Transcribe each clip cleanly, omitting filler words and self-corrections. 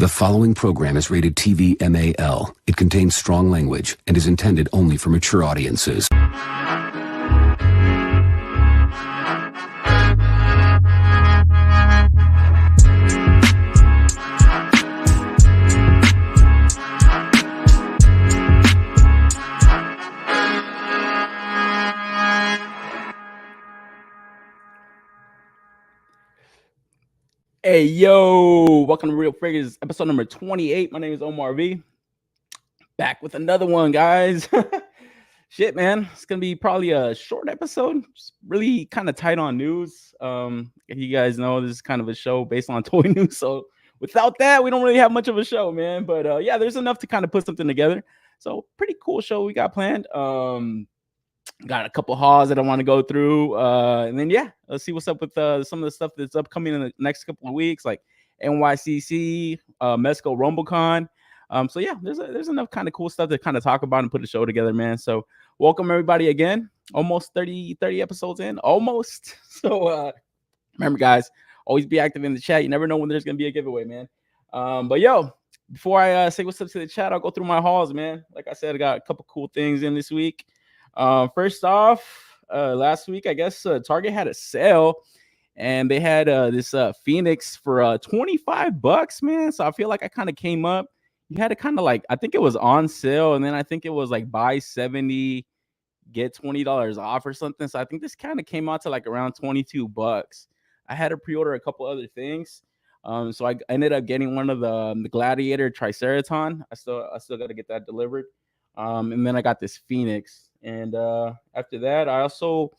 The following program is rated TV MAL. It contains strong language and is intended only for mature audiences. Hey, yo, welcome to Real Figures, episode number 28. My name is Omar V. Back with another one, guys. Shit, man. It's going to be probably a short episode. Just really kind of tight on news. You guys know this is kind of a show based on toy news. So without that, we don't really have much of a show, man. But yeah, there's enough to kind of put something together. So pretty cool show we got planned. Got a couple hauls that I want to go through, and then yeah, let's see what's up with some of the stuff that's upcoming in the next couple of weeks, like NYCC, Mezco RumbleCon. So yeah, there's enough kind of cool stuff to kind of talk about and put a show together, man. So welcome everybody again. Almost 30 episodes in, almost. So remember, guys, always be active in the chat. You never know when there's gonna be a giveaway, man. But yo, before I say what's up to the chat, I'll go through my hauls, man. Like I said, I got a couple cool things in this week. First off, last week, I guess Target had a sale and they had this Phoenix for $25, man. So I feel like I kind of came up. You had to kind of like, I think it was on sale, and then I think it was like buy 70, get $20 off or something. So I think this kind of came out to like around $22. I had to pre-order a couple other things. So I ended up getting one of the Gladiator Triceraton. I still got to get that delivered. And then I got this Phoenix. And after that, I also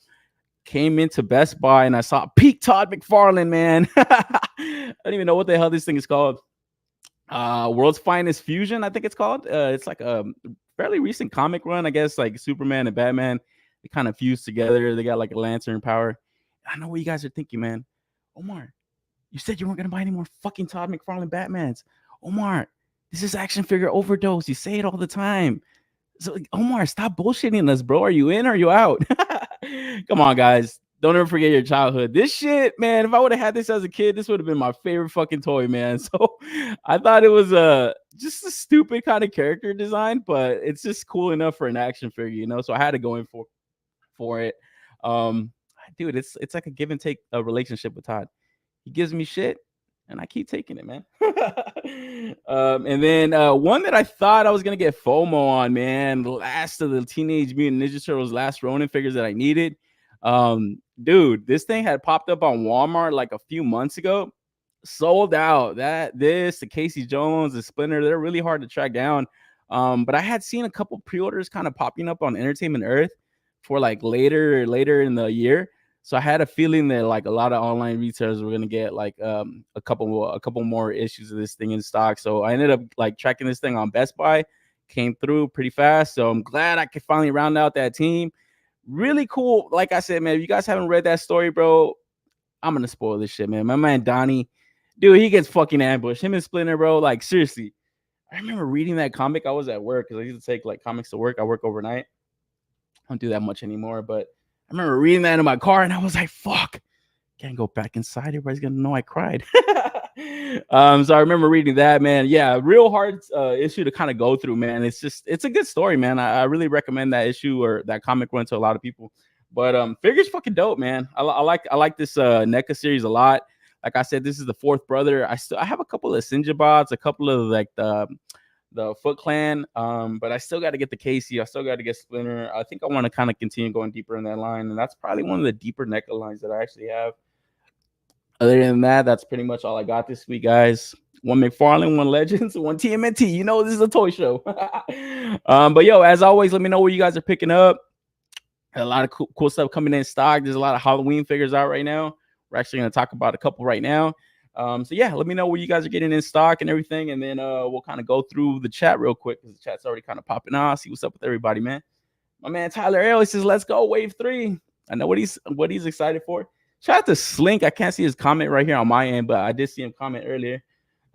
came into Best Buy and I saw Peak Todd McFarlane, man. I don't even know what the hell this thing is called. World's Finest Fusion, I think it's called. It's like a fairly recent comic run, I guess, like Superman and Batman. They kind of fused together. They got like a lantern power. I know what you guys are thinking, man. Omar, you said you weren't going to buy any more fucking Todd McFarlane Batmans. Omar, this is action figure overdose. You say it all the time. So, Omar, stop bullshitting us, bro. Are you in or are you out? Come on, guys. Don't ever forget your childhood. This shit, man, if I would have had this as a kid, this would have been my favorite fucking toy, man. So I thought it was just a stupid kind of character design, but it's just cool enough for an action figure, you know? So I had to go in for it. Dude, it's like a give and take relationship with Todd. He gives me shit, and I keep taking it, man. And then one that I thought I was going to get FOMO on, man. The last of the Teenage Mutant Ninja Turtles Last Ronin figures that I needed. Dude, this thing had popped up on Walmart like a few months ago. Sold out. The Casey Jones, the Splinter, they're really hard to track down. But I had seen a couple pre-orders kind of popping up on Entertainment Earth for like later in the year. So I had a feeling that like a lot of online retailers were gonna get like a couple more issues of this thing in stock. So I ended up like tracking this thing on Best Buy, came through pretty fast. So I'm glad I could finally round out that team. Really cool. Like I said, man, if you guys haven't read that story, bro, I'm gonna spoil this shit, man. My man Donnie, dude, he gets fucking ambushed. Him and Splinter, bro. Like seriously, I remember reading that comic. I was at work because I used to take like comics to work. I work overnight. I don't do that much anymore, but I remember reading that in my car and I was like, fuck, can't go back inside. Everybody's going to know I cried. So I remember reading that, man. Yeah, real hard issue to kind of go through, man. It's a good story, man. I really recommend that issue or that comic run to a lot of people. But figure's fucking dope, man. I like this NECA series a lot. Like I said, this is the fourth brother. I have a couple of Sinjabots, a couple of like the Foot Clan, but I still got to get the Casey. I still got to get Splinter. I think I want to kind of continue going deeper in that line, and that's probably one of the deeper NECA lines that I actually have. Other than that, that's pretty much all I got this week, guys. One McFarlane, one Legends, one TMNT. You know this is a toy show. But yo, as always, let me know what you guys are picking up. A lot of cool stuff coming in stock. There's a lot of Halloween figures out right now. We're actually going to talk about a couple right now. So yeah, let me know what you guys are getting in stock and everything, and then we'll kind of go through the chat real quick because the chat's already kind of popping off. See what's up with everybody, man. My man Tyler Arrow, he says, "Let's go, Wave 3." I know what he's excited for. Shout out to Slink. I can't see his comment right here on my end, but I did see him comment earlier.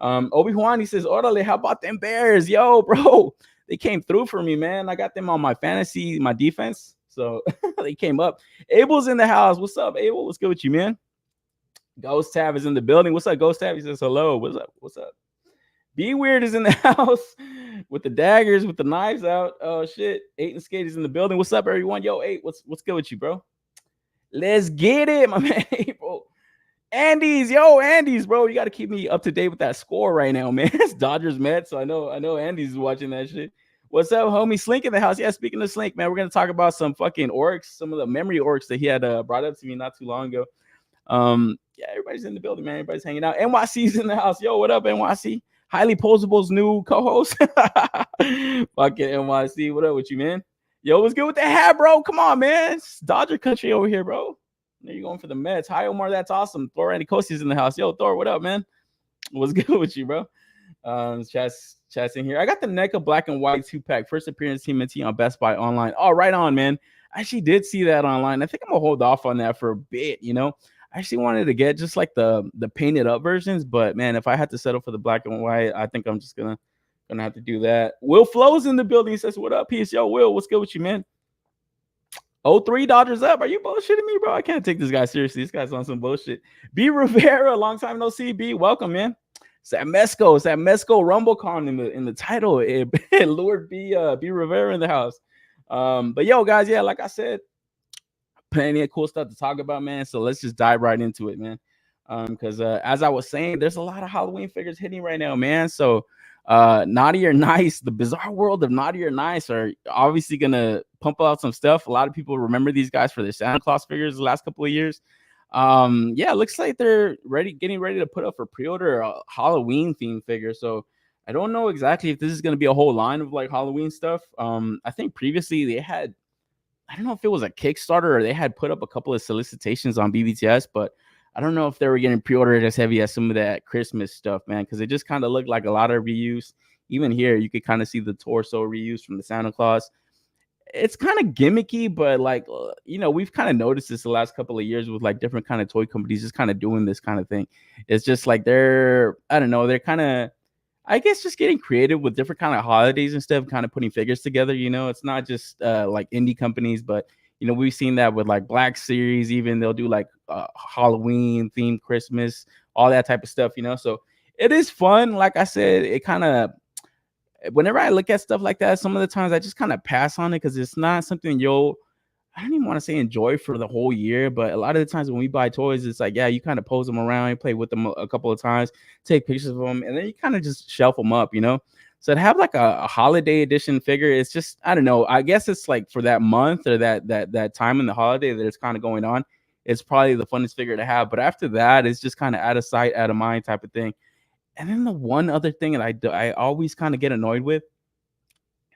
Obi-Wan, he says, "Orale, how about them Bears? Yo, bro, they came through for me, man. I got them on my fantasy, my defense, so they came up." Abel's in the house. What's up, Abel? What's good with you, man? Ghost Tab is in the building. What's up, Ghost Tab? He says hello. What's up? Be Weird is in the house with the daggers, with the knives out. Oh shit. 8 and Skate is in the building. What's up, everyone? Yo, 8, what's good with you, bro? Let's get it, my man. Bro. Andy's, bro. You got to keep me up to date with that score right now, man. It's Dodgers Mets. So I know Andy's watching that shit. What's up, homie? Slink in the house. Yeah, speaking of Slink, man, we're gonna talk about some fucking orcs, some of the memory orcs that he had brought up to me not too long ago. Yeah, everybody's in the building, man. Everybody's hanging out. NYC's in the house. Yo, what up, NYC? Highly Posable's new co-host. Fucking NYC. What up with you, man? Yo, what's good with the hat, bro? Come on, man. It's Dodger country over here, bro. There you going for the Mets. Hi, Omar. That's awesome. Thor Anikossi's in the house. Yo, Thor, what up, man? What's good with you, bro? Chat's in here. I got the NECA black and white 2-pack. First appearance TMNT on Best Buy online. Oh, right on, man. I actually did see that online. I think I'm gonna hold off on that for a bit, you know. I actually wanted to get just like the painted up versions, but man, if I had to settle for the black and white, I think I'm just gonna have to do that. Will Flows in the building. He says, what up, peace? Yo, Will, what's good with you, man? 03 Dodgers up. Are you bullshitting me, bro? I can't take this guy seriously. This guy's on some bullshit. B Rivera, long time no see. B, welcome, man. It's that Mezco RumbleCon in the title. It lured B Rivera in the house. But yo, guys, yeah, like I said, plenty of cool stuff to talk about, man. So let's just dive right into it, man. Because as I was saying, there's a lot of Halloween figures hitting right now, man. So Naughty or Nice, the bizarre world of Naughty or Nice are obviously gonna pump out some stuff. A lot of people remember these guys for their Santa Claus figures the last couple of years. Yeah, looks like they're getting ready to put up for pre-order a Halloween themed figure. So I don't know exactly if this is going to be a whole line of like Halloween stuff. I think previously they had, I don't know if it was a Kickstarter or they had put up a couple of solicitations on BBTS, but I don't know if they were getting pre-ordered as heavy as some of that Christmas stuff, man, because it just kind of looked like a lot of reuse. Even here, you could kind of see the torso reuse from the Santa Claus. It's kind of gimmicky, but like, you know, we've kind of noticed this the last couple of years with like different kind of toy companies just kind of doing this kind of thing. It's just like they're kind of, I guess, just getting creative with different kind of holidays and stuff, kind of putting figures together. You know, it's not just like indie companies, but you know, we've seen that with like Black Series. Even they'll do like Halloween themed Christmas, all that type of stuff. You know, so it is fun. Like I said, it kind of, whenever I look at stuff like that, some of the times I just kind of pass on it because it's not something I don't even want to say enjoy for the whole year, but a lot of the times when we buy toys, it's like, yeah, you kind of pose them around, you play with them a couple of times, take pictures of them, and then you kind of just shelf them up, you know? So to have like a holiday edition figure, it's just, I don't know. I guess it's like for that month or that time in the holiday that it's kind of going on, it's probably the funnest figure to have. But after that, it's just kind of out of sight, out of mind type of thing. And then the one other thing that I always kind of get annoyed with,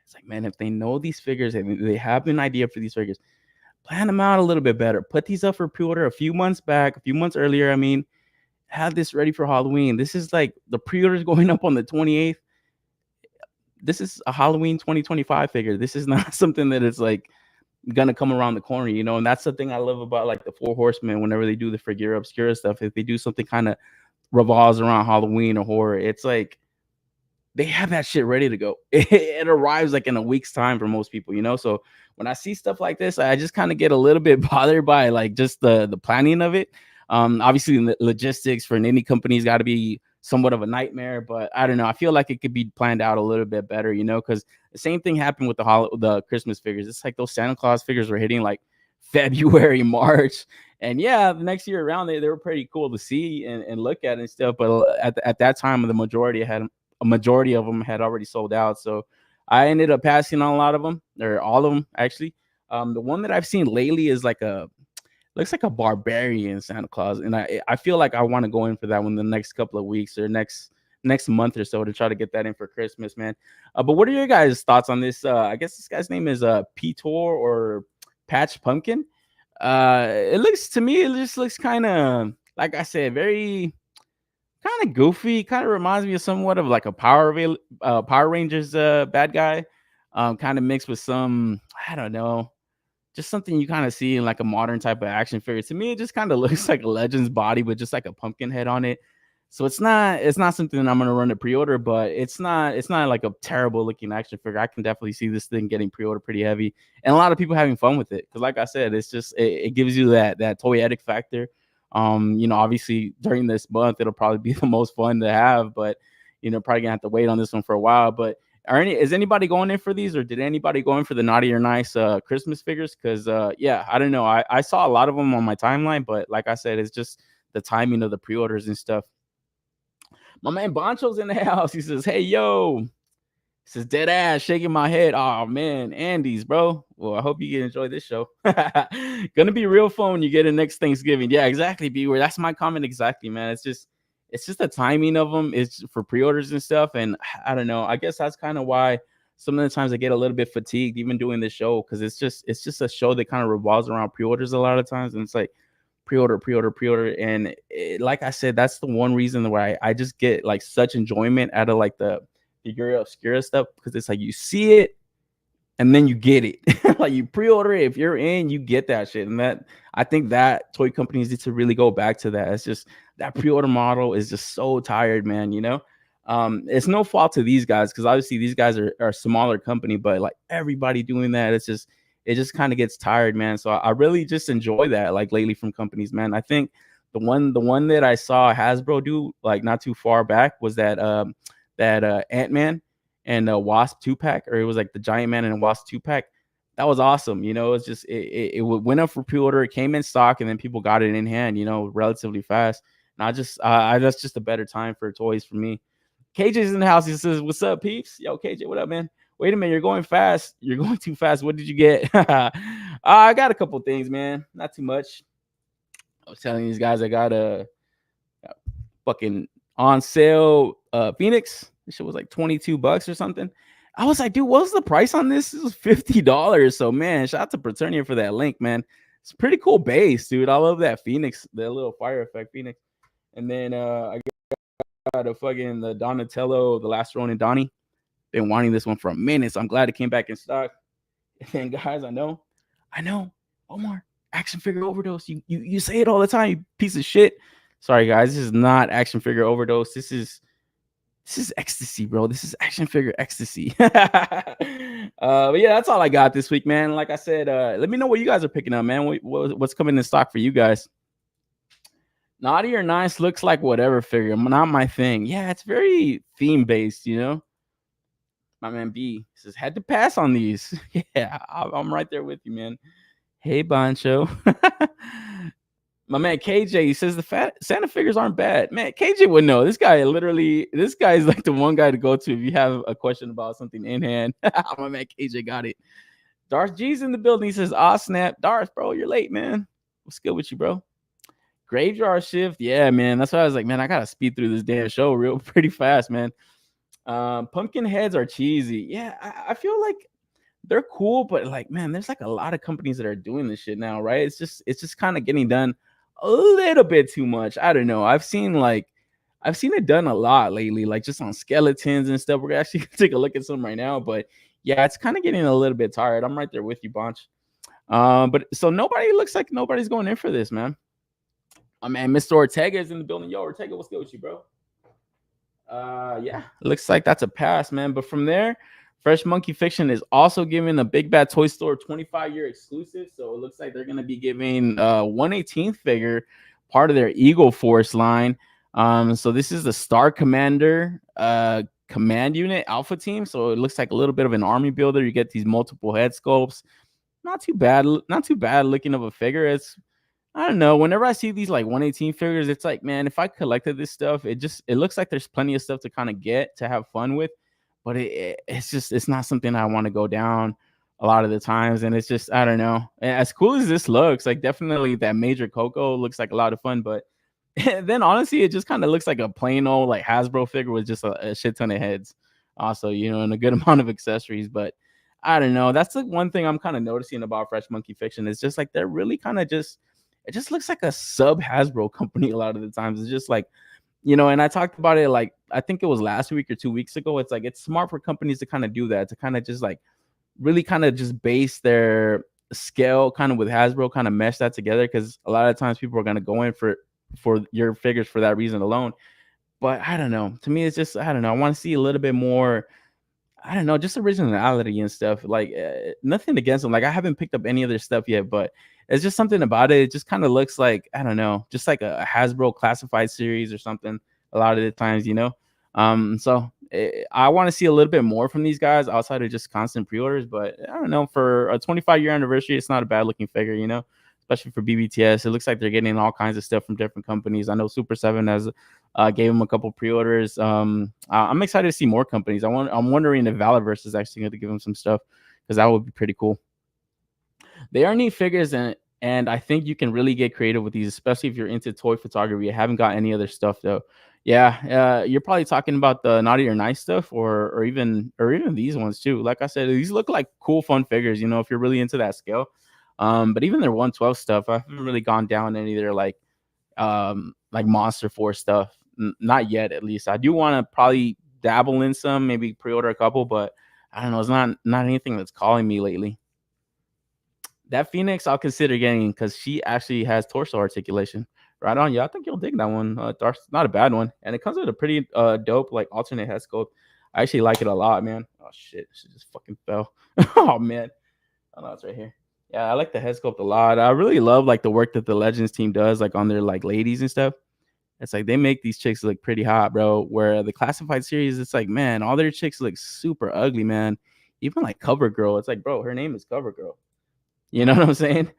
it's like, man, if they know these figures and they have an idea for these figures, plan them out a little bit better. Put these up for pre-order a few months earlier. I mean, have this ready for Halloween. This is like the pre-order is going up on the 28th. This is a Halloween 2025 figure. This is not something that is like gonna come around the corner, you know. And that's the thing I love about like the Four Horsemen. Whenever they do the Figure Obscura stuff, if they do something kind of revolves around Halloween or horror, it's like they have that shit ready to go. It arrives like in a week's time for most people, you know. So when I see stuff like this, I just kind of get a little bit bothered by like just the planning of it. Obviously the logistics for an indie company's got to be somewhat of a nightmare, but I don't know. I feel like it could be planned out a little bit better, you know, because the same thing happened with the Christmas figures. It's like those Santa Claus figures were hitting like February, March, and yeah, the next year around they were pretty cool to see and look at and stuff. But at that time, a majority of them had already sold out. So I ended up passing on a lot of them, or all of them actually. The one that I've seen lately is looks like a barbarian Santa Claus, and I feel like I want to go in for that one the next couple of weeks or next month or so to try to get that in for Christmas, man. But what are your guys' thoughts on this? I guess this guy's name is Petor or Patch Pumpkin. It just looks kind of, like I said, very kind of goofy. Kind of reminds me of somewhat of like a Power Rangers bad guy, kind of mixed with some, I don't know, just something you kind of see in like a modern type of action figure. To me, it just kind of looks like a Legends body with just like a pumpkin head on it. So it's not something that I'm gonna run to pre-order, but it's not like a terrible looking action figure. I can definitely see this thing getting pre-ordered pretty heavy, and a lot of people having fun with it. Because like I said, it's just it gives you that toyetic factor. You know, obviously during this month it'll probably be the most fun to have, but probably gonna have to wait on this one for a while. But is anybody going in for these, or did anybody go in for the Naughty or Nice Christmas figures? Because yeah, I don't know. I saw a lot of them on my timeline, but like I said, it's just the timing of the pre-orders and stuff. My man Boncho's in the house. He says, "Hey, yo." He says, "Dead ass, shaking my head." Oh man, Andy's, bro. Well, I hope you can enjoy this show. Gonna be real fun when you get it next Thanksgiving. Yeah, exactly. Beware. That's my comment exactly, man. It's just the timing of them. It's for pre-orders and stuff. And I don't know. I guess that's kind of why some of the times I get a little bit fatigued even doing this show, because it's just a show that kind of revolves around pre-orders a lot of times, and it's like pre-order. And like I said, that's the one reason why I just get like such enjoyment out of like the figure obscura stuff, because it's like you see it and then you get it. Like you pre-order it, if you're in, you get that shit. And that, I think that toy companies need to really go back to that. It's just that pre-order model is just so tired, man. It's no fault to these guys, because obviously these guys are a smaller company, but like everybody doing that, it just kind of gets tired, man. So I really just enjoy that, like lately, from companies, man. I think the one that I saw Hasbro do like not too far back was that Ant-Man and Wasp 2-pack, or it was like the Giant Man and Wasp 2-pack. That was awesome. It's just it went up for pre-order, it came in stock, and then people got it in hand, relatively fast. And that's just a better time for toys for me. KJ's in the house. He says, "What's up, peeps?" Yo, KJ, what up, man? Wait a minute, you're going fast. You're going too fast. What did you get? I got a couple things, man. Not too much. I was telling these guys I got a fucking on sale Phoenix. This shit was like $22 or something. I was like, dude, what's the price on this? This was $50. So man, shout out to Preternia for that link, man. It's a pretty cool base, dude. I love that Phoenix, that little fire effect Phoenix. And then I got a fucking the Donatello, the last Ronin Donnie. Been wanting this one for a minute, so I'm glad it came back in stock. And guys, I know, Omar, action figure overdose. You say it all the time, you piece of shit. Sorry, guys, this is not action figure overdose. This is ecstasy, bro. This is action figure ecstasy. But yeah, that's all I got this week, man. Like I said, let me know what you guys are picking up, man. What's coming in stock for you guys? Naughty or Nice looks like whatever figure, not my thing. Yeah, it's very theme based, My man B says, "Had to pass on these." Yeah, I'm right there with you, man. Hey, Boncho. My man KJ, he says the Santa figures aren't bad. Man, KJ would know. This guy is like the one guy to go to if you have a question about something in hand. My man KJ got it. Darth G's in the building. He says, "Ah, snap. Darth, bro, you're late, man. What's good with you, bro?" Graveyard Shift. Yeah, man. That's why I was like, man, I got to speed through this damn show pretty fast, man. Pumpkin heads are cheesy. Yeah, I feel like they're cool, but like, man, there's like a lot of companies that are doing this shit now, right? It's just kind of getting done a little bit too much. I don't know. I've seen it done a lot lately, like just on skeletons and stuff. We're gonna actually take a look at some right now, but yeah, it's kind of getting a little bit tired. I'm right there with you, Bonch. But so looks like nobody's going in for this, man. Oh man, Mr. Ortega is in the building. Yo, Ortega, what's good with you, bro? Yeah, looks like that's a pass, man. But from there, Fresh Monkey Fiction is also giving a Big Bad Toy Store 25-year exclusive. So it looks like they're going to be giving 118th figure, part of their Eagle Force line. So this is the Star Commander command unit alpha team. So it looks like a little bit of an army builder. You get these multiple head sculpts. Not too bad looking of a figure. I don't know. Whenever I see these like 118 figures, it's like, man, if I collected this stuff, it looks like there's plenty of stuff to kind of get to have fun with. But it's not something I want to go down a lot of the times. And it's just, I don't know. As cool as this looks, like definitely that Major Coco looks like a lot of fun. But then honestly, it just kind of looks like a plain old like Hasbro figure with just a shit ton of heads. Also, and a good amount of accessories. But I don't know. That's the one thing I'm kind of noticing about Fresh Monkey Fiction. It's just like they're really kind of it just looks like a sub Hasbro company a lot of the times. It's just like, and I talked about it like, I think it was last week or 2 weeks ago. It's like, it's smart for companies to kind of do that, to kind of just like really kind of just base their scale kind of with Hasbro, kind of mesh that together. Cause a lot of times people are going to go in for your figures for that reason alone. But I don't know. To me, it's just, I don't know. I want to see a little bit more, I don't know, just originality and stuff. Like nothing against them. Like I haven't picked up any of their stuff yet, but it's just something about it. It just kind of looks like, I don't know, just like a Hasbro classified series or something a lot of the times, So I want to see a little bit more from these guys outside of just constant pre-orders. But I don't know, for a 25-year anniversary, it's not a bad looking figure, especially for BBTS. It looks like they're getting all kinds of stuff from different companies. I know Super 7 has gave them a couple pre-orders. I'm excited to see more companies. I'm wondering if Valorverse is actually going to give them some stuff, because that would be pretty cool. They are neat figures, and I think you can really get creative with these, especially if you're into toy photography. I haven't got any other stuff though. Yeah, you're probably talking about the Naughty or Nice stuff, or even these ones too. Like I said, these look like cool, fun figures. If you're really into that scale. But even their 112 stuff, I haven't really gone down any of their like Monster Force stuff. Not yet, at least. I do want to probably dabble in some, maybe pre-order a couple, but I don't know. It's not anything that's calling me lately. That Phoenix I'll consider getting, because she actually has torso articulation. Right on. Yeah, I think you'll dig that one. Dark's not a bad one. And it comes with a pretty dope like alternate head sculpt. I actually like it a lot, man. Oh shit, she just fucking fell. Oh man. Oh no, it's right here. Yeah, I like the head sculpt a lot. I really love like the work that the Legends team does, like on their like ladies and stuff. It's like they make these chicks look pretty hot, bro. Where the classified series, it's like, man, all their chicks look super ugly, man. Even like Cover Girl, it's like, bro, her name is Cover Girl. You know what I'm saying?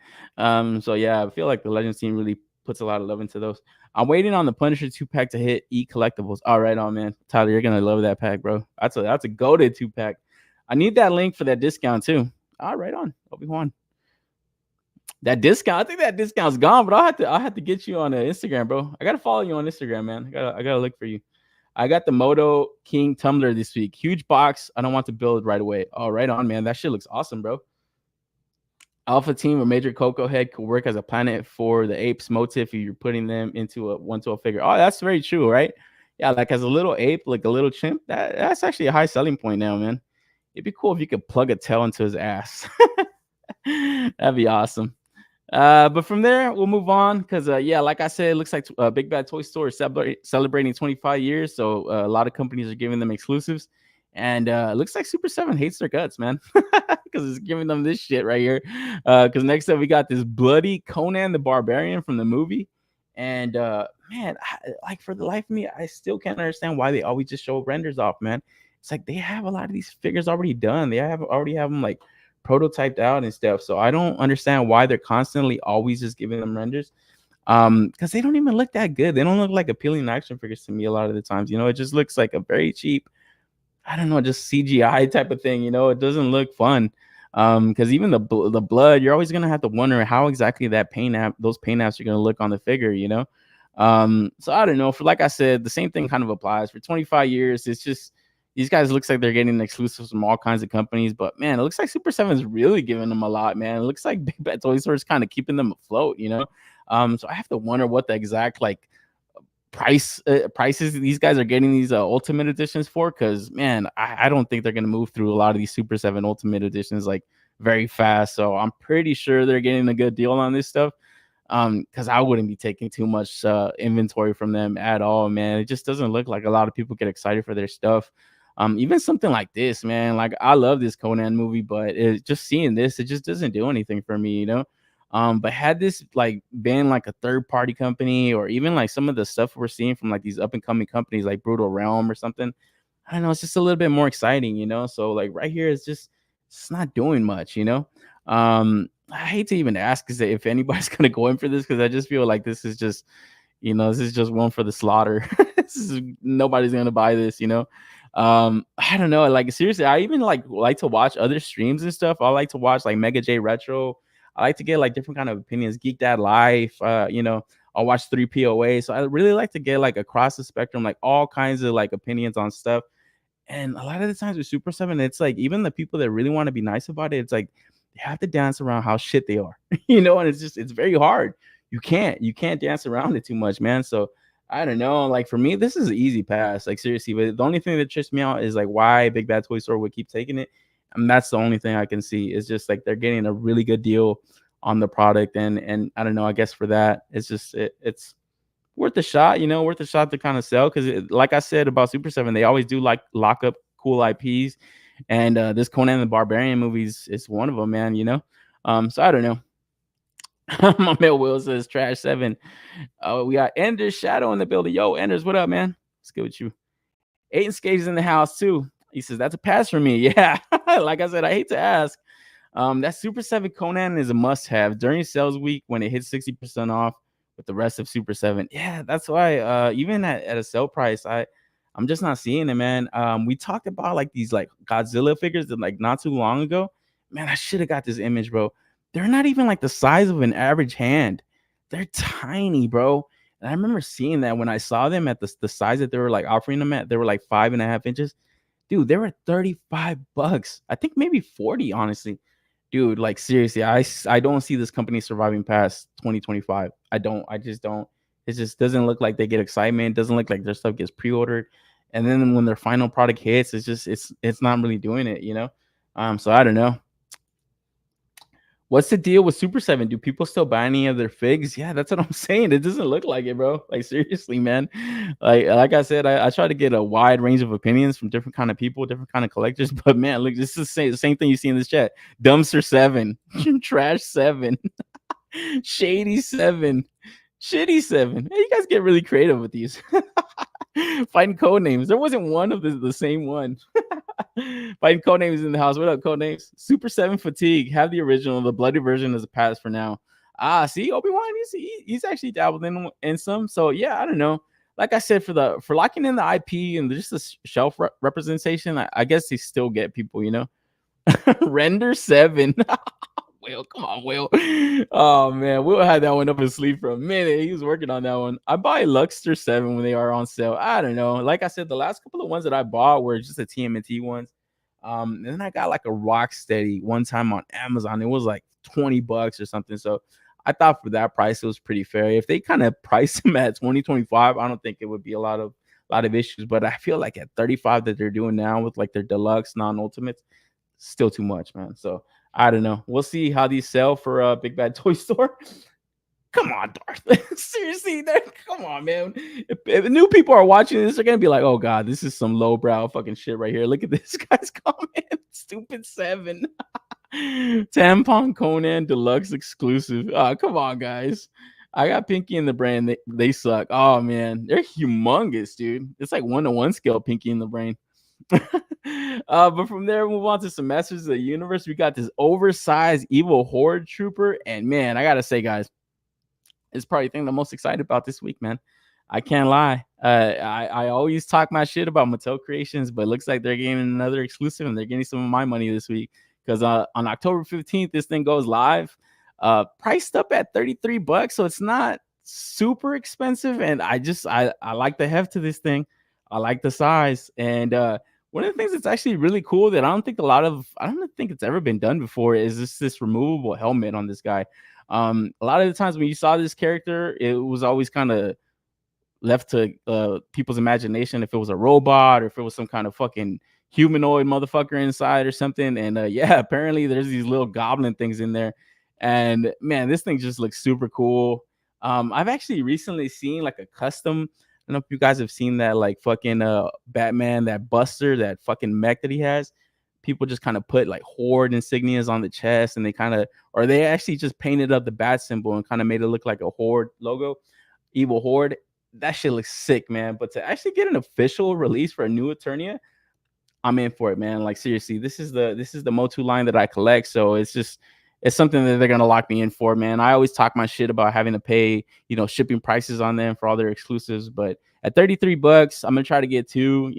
So yeah, I feel like the Legends team really puts a lot of love into those. I'm waiting on the Punisher 2-pack to hit E-Collectibles. All right, on man. Tyler, you're gonna love that pack, bro. That's a goated 2-pack. I need that link for that discount too. All right, on Obi-Wan. That discount, I think that discount's gone, but I'll have to get you on Instagram, bro. I gotta follow you on Instagram, man. I gotta look for you. I got the Moto King tumbler this week. Huge box. I don't want to build right away. All right, on man. That shit looks awesome, bro. Alpha Team or Major Coco Head could work as a planet for the apes motif if you're putting them into a 112 figure. Oh, that's very true, right? Yeah, like as a little ape, like a little chimp, that's actually a high selling point now, man. It'd be cool if you could plug a tail into his ass. That'd be awesome. But from there, we'll move on because, yeah, like I said, it looks like Big Bad Toy Store is celebrating 25 years. So a lot of companies are giving them exclusives. And it looks like Super 7 hates their guts, man, because it's giving them this shit right here. Because next up, we got this bloody Conan the Barbarian from the movie. And, man, like for the life of me, I still can't understand why they always just show renders off, man. It's like they have a lot of these figures already done. They already have them like prototyped out and stuff. So I don't understand why they're constantly always just giving them renders. Because they don't even look that good. They don't look like appealing action figures to me a lot of the times. It just looks like a very cheap, I don't know, just CGI type of thing. It doesn't look fun. Because even the blood, you're always gonna have to wonder how exactly those paint apps are gonna look on the figure. So I don't know. For like I said, the same thing kind of applies for 25 years. It's just these guys looks like they're getting exclusives from all kinds of companies, but man, it looks like Super 7 is really giving them a lot, man. It looks like Big Bad Toy Store is kind of keeping them afloat, So I have to wonder what the exact like prices these guys are getting these ultimate editions for, because man, I don't think they're gonna move through a lot of these Super 7 ultimate editions like very fast. So I'm pretty sure they're getting a good deal on this stuff. Because I wouldn't be taking too much inventory from them at all, man. It just doesn't look like a lot of people get excited for their stuff. Even something like this, man. Like I love this Conan movie, but just seeing this, it just doesn't do anything for me, But had this like been like a third party company, or even like some of the stuff we're seeing from like these up and coming companies like Brutal Realm or something, I don't know, it's just a little bit more exciting, So like right here, it's not doing much, I hate to even ask if anybody's gonna go in for this, because I just feel like this is just, this is just one for the slaughter. Nobody's gonna buy this, I don't know. Like seriously, I even like to watch other streams and stuff. I like to watch like Mega J Retro. I like to get like different kind of opinions. Geek Dad Life. I'll watch 3POA. So I really like to get like across the spectrum, like all kinds of like opinions on stuff. And a lot of the times with Super 7, it's like even the people that really want to be nice about it, it's like they have to dance around how shit they are, and it's very hard. You can't dance around it too much, man. So I don't know. Like for me, this is an easy pass. Like seriously, but the only thing that trips me out is like why Big Bad Toy Store would keep taking it. And that's the only thing I can see. It's just like they're getting a really good deal on the product, and I don't know. I guess for that, it's just it's worth a shot. Worth a shot to kind of sell, because like I said about Super 7, they always do like lock up cool IPs, and this Conan the Barbarian movies is one of them, man. So I don't know. My man Will says Trash 7. We got Ender's Shadow in the building. Yo, Enders, what up, man? Let's go with you. Aiden Skate's in the house too. He says that's a pass for me. Yeah, like I said, I hate to ask. That Super 7 Conan is a must-have during sales week when it hits 60% off with the rest of Super 7. Yeah, that's why even at a sale price, I'm just not seeing it, man. We talked about like these like Godzilla figures that like not too long ago. Man, I should have got this image, bro. They're not even like the size of an average hand. They're tiny, bro. And I remember seeing that when I saw them at the size that they were like offering them at, they were like 5.5 inches. Dude, they were $35. I think maybe 40, honestly. Dude, like seriously, I don't see this company surviving past 2025. I just don't. It just doesn't look like they get excitement. It doesn't look like their stuff gets pre-ordered. And then when their final product hits, it's not really doing it, you know? So I don't know. What's the deal with Super 7? Do people still buy any of their figs? Yeah, that's what I'm saying. It doesn't look like it, bro. Like seriously, man. Like I said, I try to get a wide range of opinions from different kind of people, different kind of collectors. But man, look, this is the same thing you see in this chat. Dumpster 7, trash 7, shady 7, shitty 7. Hey, you guys get really creative with these. Fighting code names. There wasn't one of the same one. Fighting code names in the house. What up, code names? Super 7 fatigue. Have the original. The bloody version as a pass for now. See, Obi-Wan, he's actually dabbled in some. So yeah, I don't know. Like I said, for locking in the IP and just the shelf representation, I guess they still get people, you know. Render 7. Will, come on, Will. Oh man, Will had that one up his sleeve for a minute. He was working on that one. I buy Luxter 7 when they are on sale. I don't know. Like I said, the last couple of ones that I bought were just the TMNT ones. And then I got like a Rocksteady one time on Amazon. It was like $20 or something. So I thought for that price it was pretty fair. If they kind of price them at 2025, I don't think it would be a lot of issues. But I feel like at 35 that they're doing now with like their deluxe non-ultimates, still too much, man. So I don't know. We'll see how these sell for Big Bad Toy Store. Come on, Darth. Seriously, come on, man. If new people are watching this, they're gonna be like, "Oh God, this is some lowbrow fucking shit right here." Look at this guy's comment. Stupid 7. Tampon Conan Deluxe exclusive. Oh, come on, guys. I got Pinky in the Brain. They suck. Oh man, they're humongous, dude. It's like 1-to-1 scale Pinky in the Brain. But from there, move on to some Masters of the Universe. We got this oversized evil horde trooper, and man, I gotta say, guys, it's probably the thing I'm most excited about this week, man. I can't lie. I always talk my shit about Mattel Creations, but it looks like they're getting another exclusive, and they're getting some of my money this week because on October 15th, this thing goes live. Priced up at $33, so it's not super expensive, and I like the heft to this thing. I like the size, and one of the things that's actually really cool that I don't think it's ever been done before is this removable helmet on this guy. A lot of the times when you saw this character, it was always kind of left to people's imagination if it was a robot or if it was some kind of fucking humanoid motherfucker inside or something. And yeah, apparently there's these little goblin things in there. And man, this thing just looks super cool. I've actually recently seen like a custom. I don't know if you guys have seen that, like fucking Batman, that Buster, that fucking mech that he has. People just kind of put like Horde insignias on the chest, and they actually just painted up the bat symbol and kind of made it look like a Horde logo, Evil Horde. That shit looks sick, man. But to actually get an official release for a new Eternia, I'm in for it, man. Like seriously, this is the MOTU line that I collect, so it's something that they're gonna lock me in for, man. I always talk my shit about having to pay, shipping prices on them for all their exclusives, but at $33, I'm gonna try to get two,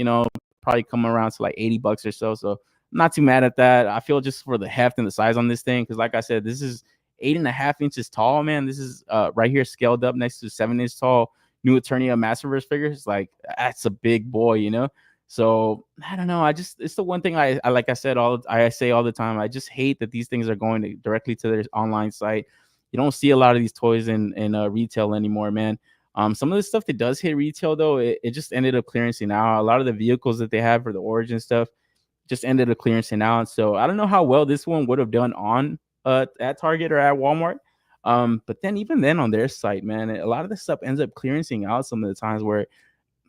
probably come around to like $80 or so. So I'm not too mad at that. I feel just for the heft and the size on this thing, because like I said, this is 8.5 inches tall, man. This is right here scaled up next to 7-inch tall new Eternia Masterverse figures. Like that's a big boy, So I don't know. It's the one thing I like I said I say all the time. I just hate that these things are going directly to their online site. You don't see a lot of these toys in retail anymore, man. Some of the stuff that does hit retail though, it just ended up clearancing out. A lot of the vehicles that they have for the Origin stuff just ended up clearancing out. So I don't know how well this one would have done on at Target or at Walmart. But then even then on their site, man, a lot of this stuff ends up clearancing out some of the times where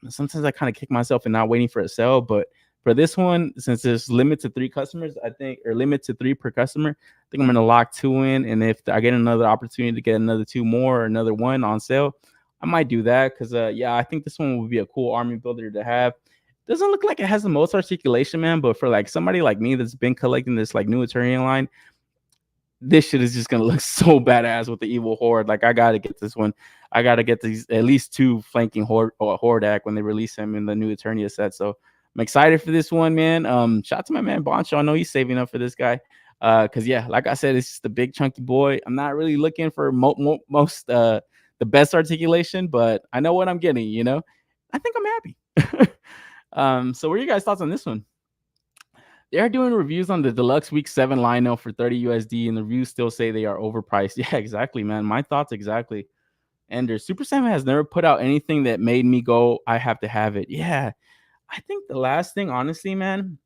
sometimes I kind of kick myself in not waiting for a sale. But for this one, since it's limited to 3 customers, I think, or limit to 3 per customer, I think I'm going to lock 2 in. And if I get another opportunity to get another 2 more or another 1 on sale, I might do that. Because, yeah, I think this one would be a cool army builder to have. Doesn't look like it has the most articulation, man. But for like somebody like me that's been collecting this like new Eternian line, this shit is just gonna look so badass with the evil horde. Like I gotta get this one. I gotta get these at least 2 flanking Hordak when they release him in the new Eternia set. So I'm excited for this one, man. Shout out to my man Boncho. I know he's saving up for this guy. Cause yeah, like I said, it's just a big chunky boy. I'm not really looking for most the best articulation, but I know what I'm getting, you know. I think I'm happy. So what are you guys' thoughts on this one? They're doing reviews on the deluxe week 7 Lino for 30 USD, and the reviews still say they are overpriced. Yeah, exactly, man. My thoughts exactly. And their Super Saiyan has never put out anything that made me go, I have to have it. Yeah. I think the last thing, honestly, man,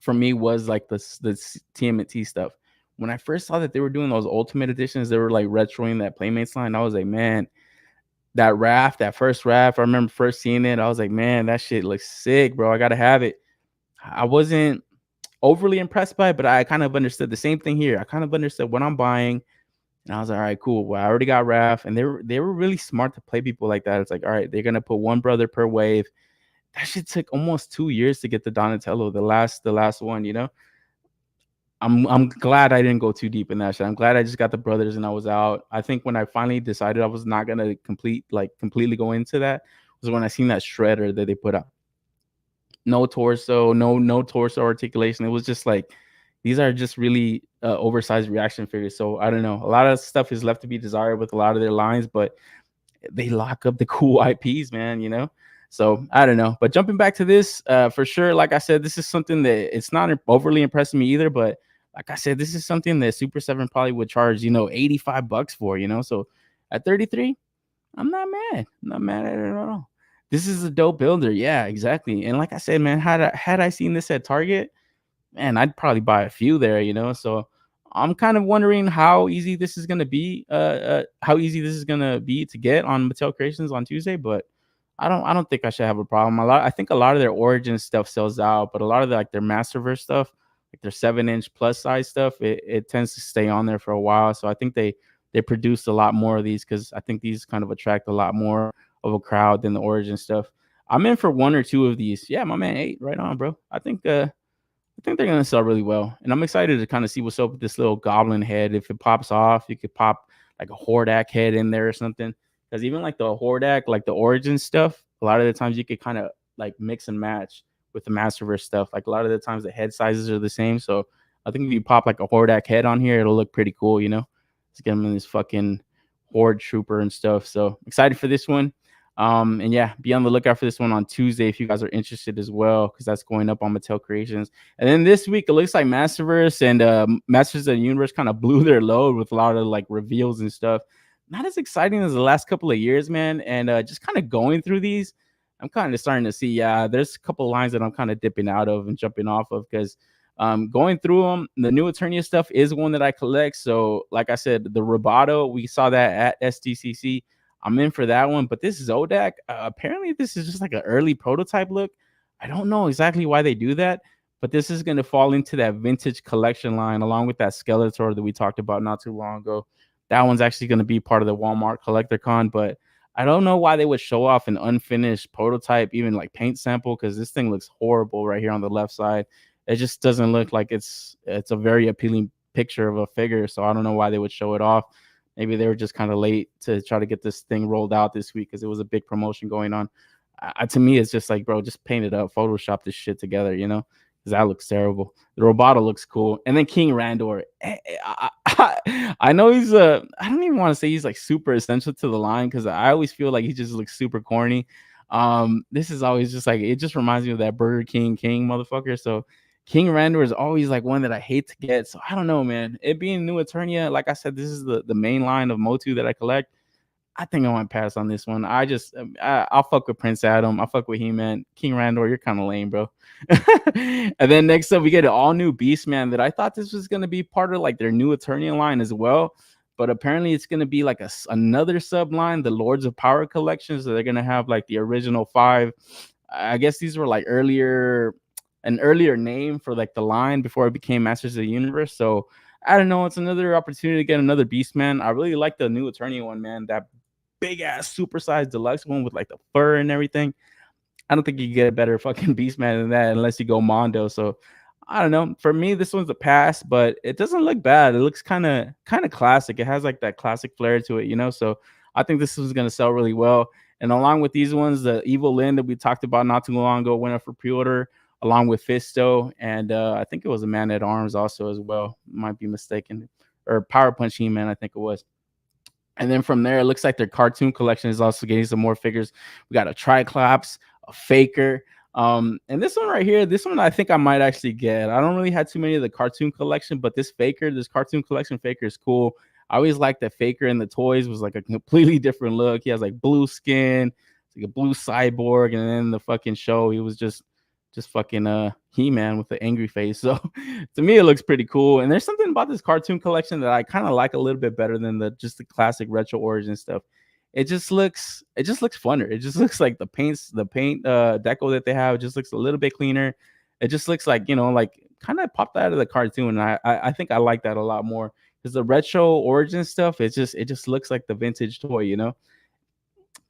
for me was like the TMNT stuff. When I first saw that they were doing those ultimate editions, they were like retroing that Playmates line. I was like, man, that first raft, I remember first seeing it. I was like, man, that shit looks sick, bro. I gotta have it. I wasn't overly impressed by it, but I kind of understood the same thing here. I kind of understood what I'm buying, and I was like, all right, cool. Well, I already got Raph, and they were really smart to play people like that. It's like, all right, they're gonna put one brother per wave. That shit took almost 2 years to get the Donatello, the last one, you know. I'm glad I didn't go too deep in that shit. I'm glad I just got the brothers and I was out. I think when I finally decided I was not gonna completely go into that was when I seen that shredder that they put out. No torso, no torso articulation. It was just like these are just really oversized reaction figures. So I don't know. A lot of stuff is left to be desired with a lot of their lines, but they lock up the cool IPs, man, you know. So I don't know. But jumping back to this, for sure, like I said, this is something that it's not overly impressing me either. But like I said, this is something that Super 7 probably would charge, you know, $85 for, you know. So at 33, I'm not mad. I'm not mad at it at all. This is a dope builder. Yeah, exactly. And like I said, man, had I seen this at Target, man, I'd probably buy a few there, you know. So I'm kind of wondering how easy this is gonna be, to get on Mattel Creations on Tuesday. But I don't think I should have a problem. I think a lot of their Origin stuff sells out, but a lot of their Masterverse stuff, like their 7-inch plus size stuff, it tends to stay on there for a while. So I think they produce a lot more of these because I think these kind of attract a lot more of a crowd than the Origin stuff. I'm in for 1 or 2 of these. Yeah, my man, 8, right on, bro. I think they're gonna sell really well, and I'm excited to kind of see what's up with this little goblin head. If it pops off, you could pop like a Hordak head in there or something. Because even like the Hordak, like the Origin stuff, a lot of the times you could kind of like mix and match with the Masterverse stuff. Like a lot of the times the head sizes are the same. So I think if you pop like a Hordak head on here, it'll look pretty cool, you know. Let's get him in this fucking Horde Trooper and stuff. So excited for this one. And yeah, be on the lookout for this one on Tuesday if you guys are interested as well, because that's going up on Mattel Creations. And then this week, it looks like Masterverse and Masters of the Universe kind of blew their load with a lot of like reveals and stuff. Not as exciting as the last couple of years, man. And just kind of going through these, I'm kind of starting to see, yeah, there's a couple of lines that I'm kind of dipping out of and jumping off of because going through them, the new Eternia stuff is one that I collect. So, like I said, the Roboto, we saw that at SDCC. I'm in for that one, but this is Odak. Apparently, this is just like an early prototype look. I don't know exactly why they do that, but this is going to fall into that vintage collection line along with that Skeletor that we talked about not too long ago. That one's actually going to be part of the Walmart Collector Con, but I don't know why they would show off an unfinished prototype, even like paint sample, because this thing looks horrible right here on the left side. It just doesn't look like it's a very appealing picture of a figure, so I don't know why they would show it off. Maybe they were just kind of late to try to get this thing rolled out this week because it was a big promotion going on. To me, it's just like, bro, just paint it up, Photoshop this shit together, you know, because that looks terrible. The Roboto looks cool. And then King Randor. I know he's I don't even want to say he's like super essential to the line because I always feel like he just looks super corny. This is always just like, it just reminds me of that Burger King motherfucker. So King Randor is always like one that I hate to get. So I don't know, man. It being new Eternia, like I said, this is the main line of MOTU that I collect. I think I want to pass on this one. I'll fuck with Prince Adam. I'll fuck with He-Man. King Randor, you're kind of lame, bro. And then next up, we get an all-new Beastman that I thought this was going to be part of like their new Eternia line as well. But apparently it's going to be like another sub-line, the Lords of Power collection. So they're going to have like the original 5. I guess these were like an earlier name for like the line before it became Masters of the Universe. So I don't know. It's another opportunity to get another Beastman. I really like the new Eternia one, man. That big ass supersized deluxe one with like the fur and everything. I don't think you get a better fucking Beastman than that unless you go Mondo. So I don't know. For me, this one's a pass, but it doesn't look bad. It looks kind of classic. It has like that classic flair to it, you know. So I think this is gonna sell really well. And along with these ones, the Evil Lyn that we talked about not too long ago went up for pre-order, along with Fisto, and I think it was a Man at Arms also as well. Might be mistaken, or Power Punch He-Man, I think it was. And then from there, it looks like their cartoon collection is also getting some more figures. We got a Triclops, a Faker. And this one right here, this one I think I might actually get. I don't really have too many of the cartoon collection, but this Faker, this cartoon collection Faker is cool. I always liked that Faker in the toys was like a completely different look. He has like blue skin, like a blue cyborg, and then the fucking show, he was just fucking He-Man with the angry face. So to me, it looks pretty cool. And there's something about this cartoon collection that I kind of like a little bit better than the classic retro origin stuff. It just looks funner. It just looks like the paint deco that they have just looks a little bit cleaner. It just looks like, like kind of popped out of the cartoon. And I think I like that a lot more because the retro origin stuff, it just looks like the vintage toy,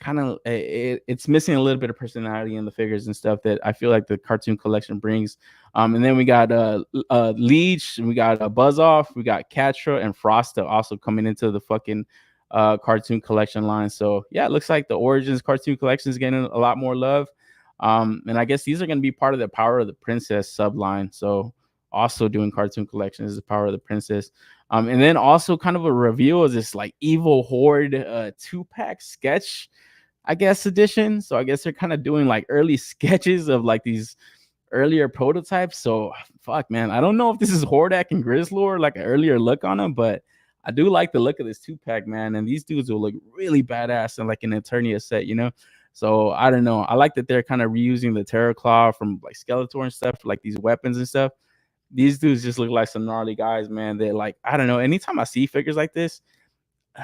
kind of it's missing a little bit of personality in the figures and stuff that I feel like the cartoon collection brings. And then we got Leech, we got Buzz Off, we got Catra and Frosta also coming into the fucking cartoon collection line. So yeah, it looks like the Origins cartoon collection is getting a lot more love. And I guess these are going to be part of the Power of the Princess subline. So also doing cartoon collections is the Power of the Princess. And then also kind of a reveal of this like Evil Horde 2-pack sketch, I guess, edition. So I guess they're kind of doing like early sketches of like these earlier prototypes. So fuck, man, I don't know if this is Hordak and Grizzlord, like an earlier look on them, but I do like the look of this 2-pack, man. And these dudes will look really badass in like an Eternia set, So I don't know. I like that they're kind of reusing the Terror Claw from like Skeletor and stuff, for, like these weapons and stuff. These dudes just look like some gnarly guys, man. They're like, I don't know. Anytime I see figures like this,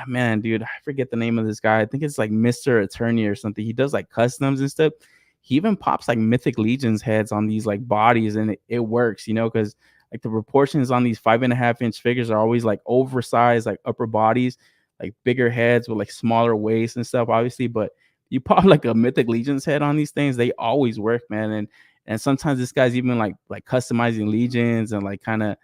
man, dude, I forget the name of this guy. I think it's like Mr. Attorney or something. He does like customs and stuff. He even pops like Mythic Legions heads on these like bodies, and it works, because like the proportions on these 5.5-inch figures are always like oversized, like upper bodies, like bigger heads with like smaller waists and stuff, obviously. But you pop like a Mythic Legions head on these things, they always work, man. And sometimes this guy's even like customizing Legions and like kind of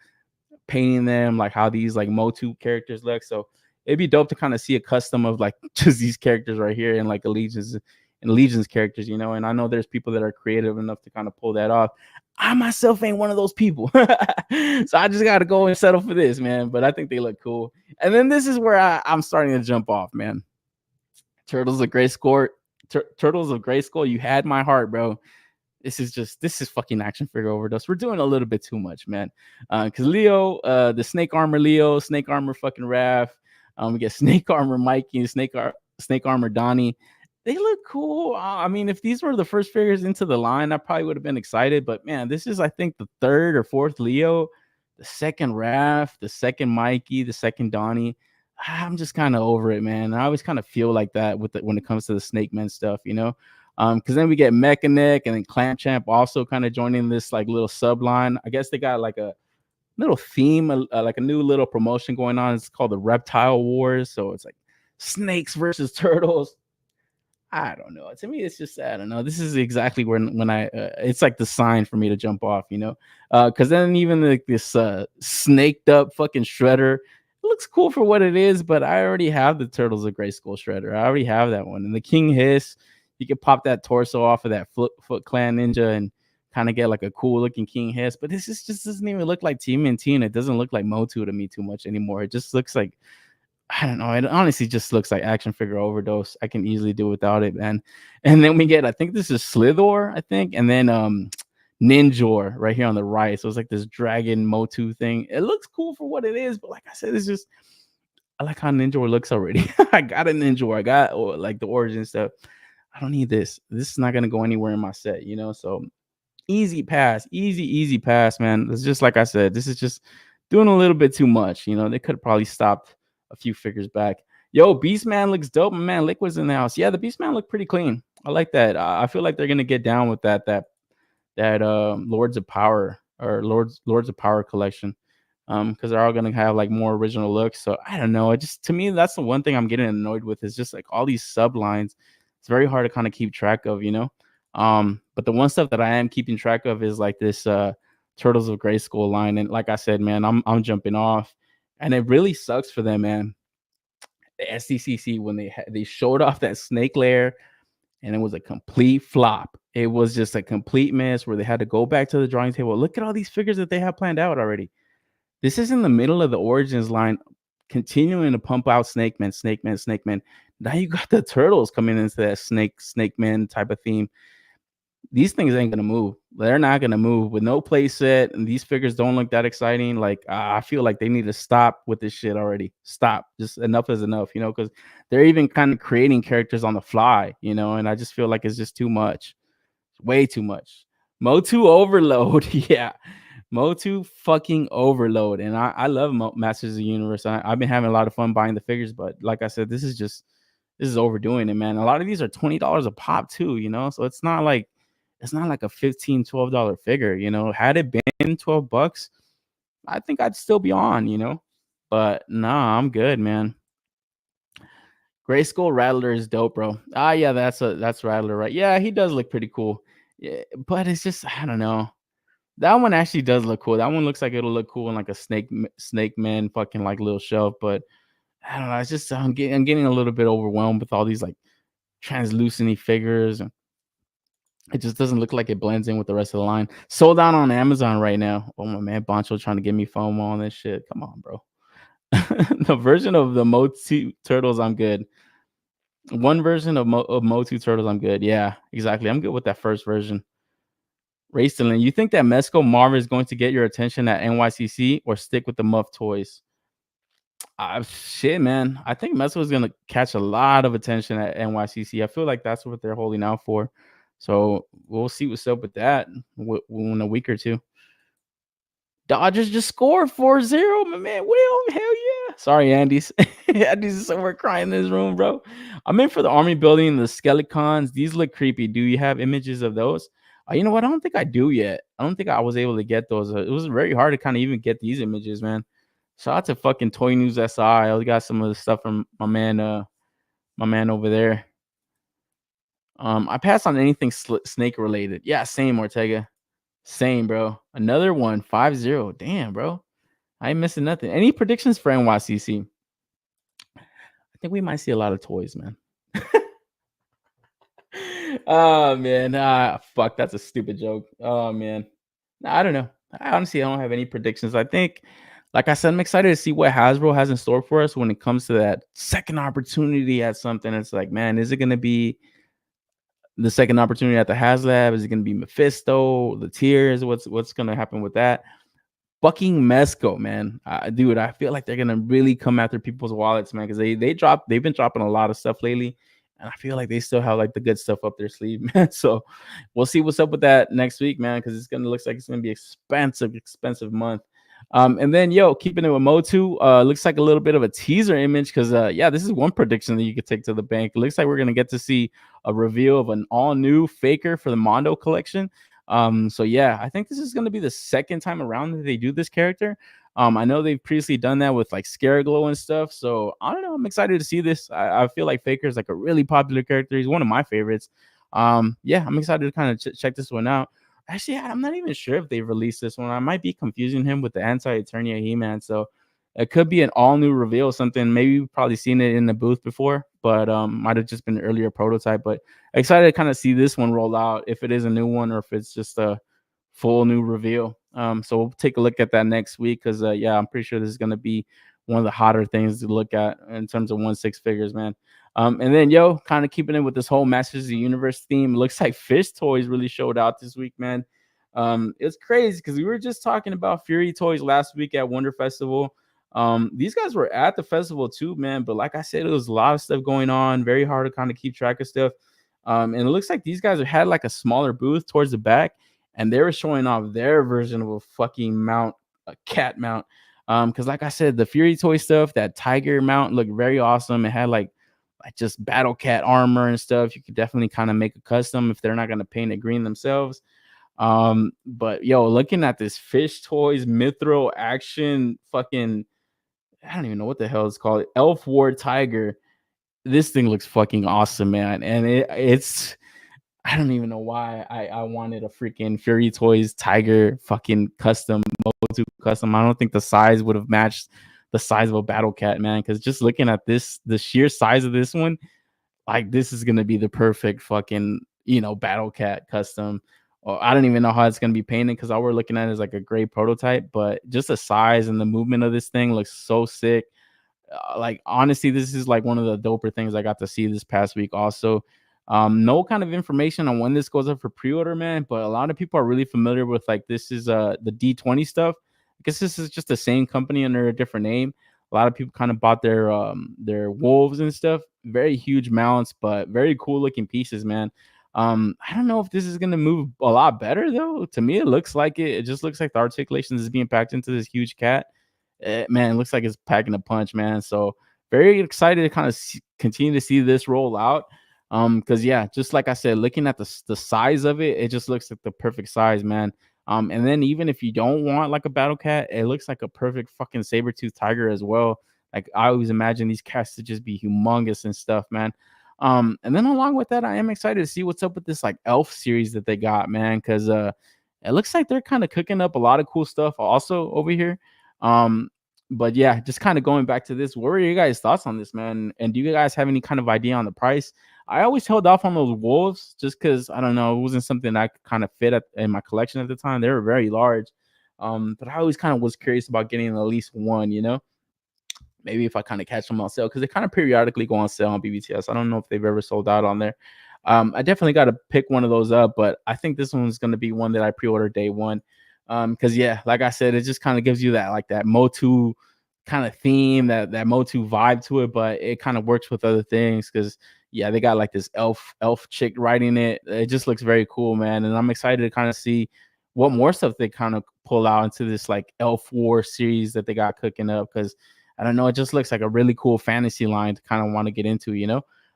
painting them like how these like MOTU characters look. So it'd be dope to kind of see a custom of like just these characters right here and like Legions characters, and I know there's people that are creative enough to kind of pull that off. I myself ain't one of those people. So I just got to go and settle for this, man. But I think they look cool. And then this is where I'm starting to jump off, man. Turtles of Grayskull. Turtles of Grayskull, you had my heart, bro. This is fucking action figure overdose. We're doing a little bit too much, man. Because Leo, the Snake Armor Leo, Snake Armor fucking Raph. We get Snake Armor Mikey and Snake Armor Donnie. They look cool. I mean, if these were the first figures into the line, I probably would have been excited. But man, this is, I think, the third or fourth Leo, the second Raph, the second Mikey, the second Donnie. I'm just kind of over it, man. I always kind of feel like that when it comes to the Snake Men stuff, because then we get Mechanic and then Clamp Champ also kind of joining this like little subline. I guess they got like a little theme, like a new little promotion going on. It's called the Reptile Wars. So it's like snakes versus turtles. I don't know. To me, it's just, I don't know. This is exactly when I it's like the sign for me to jump off, because then even like this snaked up fucking Shredder, it looks cool for what it is, but I already have the Turtles of Grayskull Shredder. I already have that one. And the King Hiss, you could pop that torso off of that Foot Clan Ninja and kind of get like a cool looking King Hiss. But this just doesn't even look like TMNT, and it doesn't look like MOTU to me too much anymore. It just looks like, I don't know. It honestly just looks like action figure overdose. I can easily do without it, man. And then we get, I think this is Slithor, I think, and then Ninjor right here on the right. So it's like this dragon MOTU thing. It looks cool for what it is, but like I said, it's just, I like how Ninjor looks already. I got a Ninjor. I got like the origin stuff. I don't need this. This is not gonna go anywhere in my set, So easy pass, easy pass, man. It's just like I said, this is just doing a little bit too much. They could have probably stopped a few figures back. Yo, Beastman looks dope, man. Liquid's in the house. Yeah, the Beastman look pretty clean. I like that. I feel like they're gonna get down with that Lords of Power or Lords of Power collection, because they're all gonna have like more original looks. So I don't know. It just, to me, that's the one thing I'm getting annoyed with is just like all these sublines. It's very hard to kind of keep track of, But the one stuff that I am keeping track of is like this Turtles of Grayskull line. And like I said, man, I'm jumping off. And it really sucks for them, man. The SDCC, when they showed off that snake layer, and it was a complete flop. It was just a complete mess where they had to go back to the drawing table. Look at all these figures that they have planned out already. This is in the middle of the Origins line, continuing to pump out Snake Man, Snake Man, Snake Man. Now you got the Turtles coming into that Snake Man type of theme. These things ain't gonna move. They're not gonna move with no play set, and these figures don't look that exciting. Like I feel like they need to stop with this shit already. Stop. Just enough is enough, because they're even kind of creating characters on the fly, and I just feel like it's just too much. Way too much. MOTU overload. Yeah. MOTU fucking overload. And I love Masters of the Universe. I've been having a lot of fun buying the figures, but like I said, this is overdoing it, man. A lot of these are $20 a pop too, so it's not like a $15-$12 figure. Had it been $12, I think I'd still be on, but nah, I'm good, man. Grayskull Rattler is dope, bro. Yeah, that's Rattler, right? Yeah, he does look pretty cool. Yeah, but it's just, I don't know. That one actually does look cool. That one looks like it'll look cool in like a snake man fucking like little shelf, but I don't know. It's just I'm getting a little bit overwhelmed with all these like translucent figures, and it just doesn't look like it blends in with the rest of the line. Sold out on Amazon right now. Oh my man, Boncho trying to get me FOMO on this shit. Come on, bro. The version of the MOTU Turtles, I'm good. One version of MOTU Turtles, I'm good. Yeah, exactly. I'm good with that first version. Raceland, you think that Mezco Marvel is going to get your attention at NYCC or stick with the Muff toys? Shit, man. I think Mezco is going to catch a lot of attention at NYCC. I feel like that's what they're holding out for. So we'll see what's up with that in a week or two. Dodgers just scored 4-0, my man. Will, hell yeah. Sorry, Andy's. Andy's somewhere crying in this room, bro. I'm in for the army building, the Skeletons. These look creepy. Do you have images of those? You know what? I don't think I do yet. I don't think I was able to get those. It was very hard to kind of even get these images, man. Shout out to fucking Toy News SI. I got some of the stuff from my man over there. I pass on anything snake related. Yeah, same, Ortega. Same, bro. Another one, 5-0. Damn, bro. I ain't missing nothing. Any predictions for NYCC? I think we might see a lot of toys, man. Oh, man. Fuck. That's a stupid joke. Oh, man. I don't know. I don't have any predictions. I think, like I said, I'm excited to see what Hasbro has in store for us when it comes to that second opportunity at something. It's like, man, is it going to be the second opportunity at the HasLab? Is it going to be Mephisto, the tiers? What's going to happen with that? Fucking Mezco, man. Dude, I feel like they're going to really come after people's wallets, man, because they've been dropping a lot of stuff lately. And I feel like they still have like the good stuff up their sleeve, man. So we'll see what's up with that next week, man, because looks like it's gonna be expensive month. And then keeping it with MOTU, looks like a little bit of a teaser image because this is one prediction that you could take to the bank. It looks like we're gonna get to see a reveal of an all new Faker for the Mondo collection. So yeah, I think this is gonna be the second time around that they do this character. I know they've previously done that with like Scarecrow and stuff. So I don't know. I'm excited to see this. I feel like Faker is like a really popular character. He's one of my favorites. I'm excited to kind of check this one out. Actually, I'm not even sure if they've released this one. I might be confusing him with the Anti-Eternia He-Man. So it could be an all new reveal, something maybe you've probably seen it in the booth before, but might have just been an earlier prototype. But excited to kind of see this one roll out, if it is a new one or if it's just a full new reveal. So we'll take a look at that next week because I'm pretty sure this is gonna be one of the hotter things to look at in terms of 1/6 figures, man. And then kind of keeping it with this whole Masters of the Universe theme. Looks like Fish Toys really showed out this week, man. It's crazy because we were just talking about Fury Toys last week at Wonder Festival. These guys were at the festival too, man. But like I said, it was a lot of stuff going on. Very hard to kind of keep track of stuff. And it looks like these guys had like a smaller booth towards the back. And they were showing off their version of a fucking mount, a cat mount. Because like I said, the Fury Toy stuff, that tiger mount looked very awesome. It had like just battle cat armor and stuff. You could definitely kind of make a custom if they're not gonna paint it green themselves. But looking at this Fish Toys Mithril action fucking, I don't even know what the hell it's called. Elf War Tiger. This thing looks fucking awesome, man. And it's I don't even know why I wanted a freaking Fury Toys Tiger fucking custom MOTU custom. I don't think the size would have matched the size of a Battle Cat, man. Because just looking at this, the sheer size of this one, like this is gonna be the perfect fucking Battle Cat custom. Or I don't even know how it's gonna be painted because all we're looking at is like a gray prototype, but just the size and the movement of this thing looks so sick. Like honestly, this is like one of the doper things I got to see this past week. Also, no kind of information on when this goes up for pre-order, man. But a lot of people are really familiar with like this is the D20 stuff. I guess this is just the same company under a different name. A lot of people kind of bought their wolves and stuff. Very huge mounts, but very cool looking pieces, man. I don't know if this is gonna move a lot better though. To me, it looks like it. It just looks like the articulations is being packed into this huge cat. Man, it looks like it's packing a punch, man. So very excited to kind of continue to see this roll out. Because yeah, just like I said, looking at the size of it, it just looks like the perfect size, man. And then even if you don't want like a battle cat, it looks like a perfect fucking saber tooth tiger as well. Like I always imagine these cats to just be humongous and stuff, man. And then along with that, I am excited to see what's up with this like elf series that they got, man. Because it looks like they're kind of cooking up a lot of cool stuff also over here. Um, but yeah, just kind of going back to this, what were your guys' thoughts on this, man? And do you guys have any kind of idea on the price? I always held off on those wolves just because I don't know, it wasn't something that could kind of fit in my collection at the time. They were very large. But I always kind of was curious about getting at least one, maybe if I kind of catch them on sale because they kind of periodically go on sale on BBTS. I don't know if they've ever sold out on there. I definitely got to pick one of those up, but I think this one's going to be one that I pre-order day one. Because yeah, like I said, it just kind of gives you that like that MOTU kind of theme, that MOTU vibe to it, but it kind of works with other things because yeah, they got like this elf chick writing it. It just looks very cool, man. And I'm excited to kind of see what more stuff they kind of pull out into this like Elf War series that they got cooking up. Because I don't know, it just looks like a really cool fantasy line to kind of want to get into,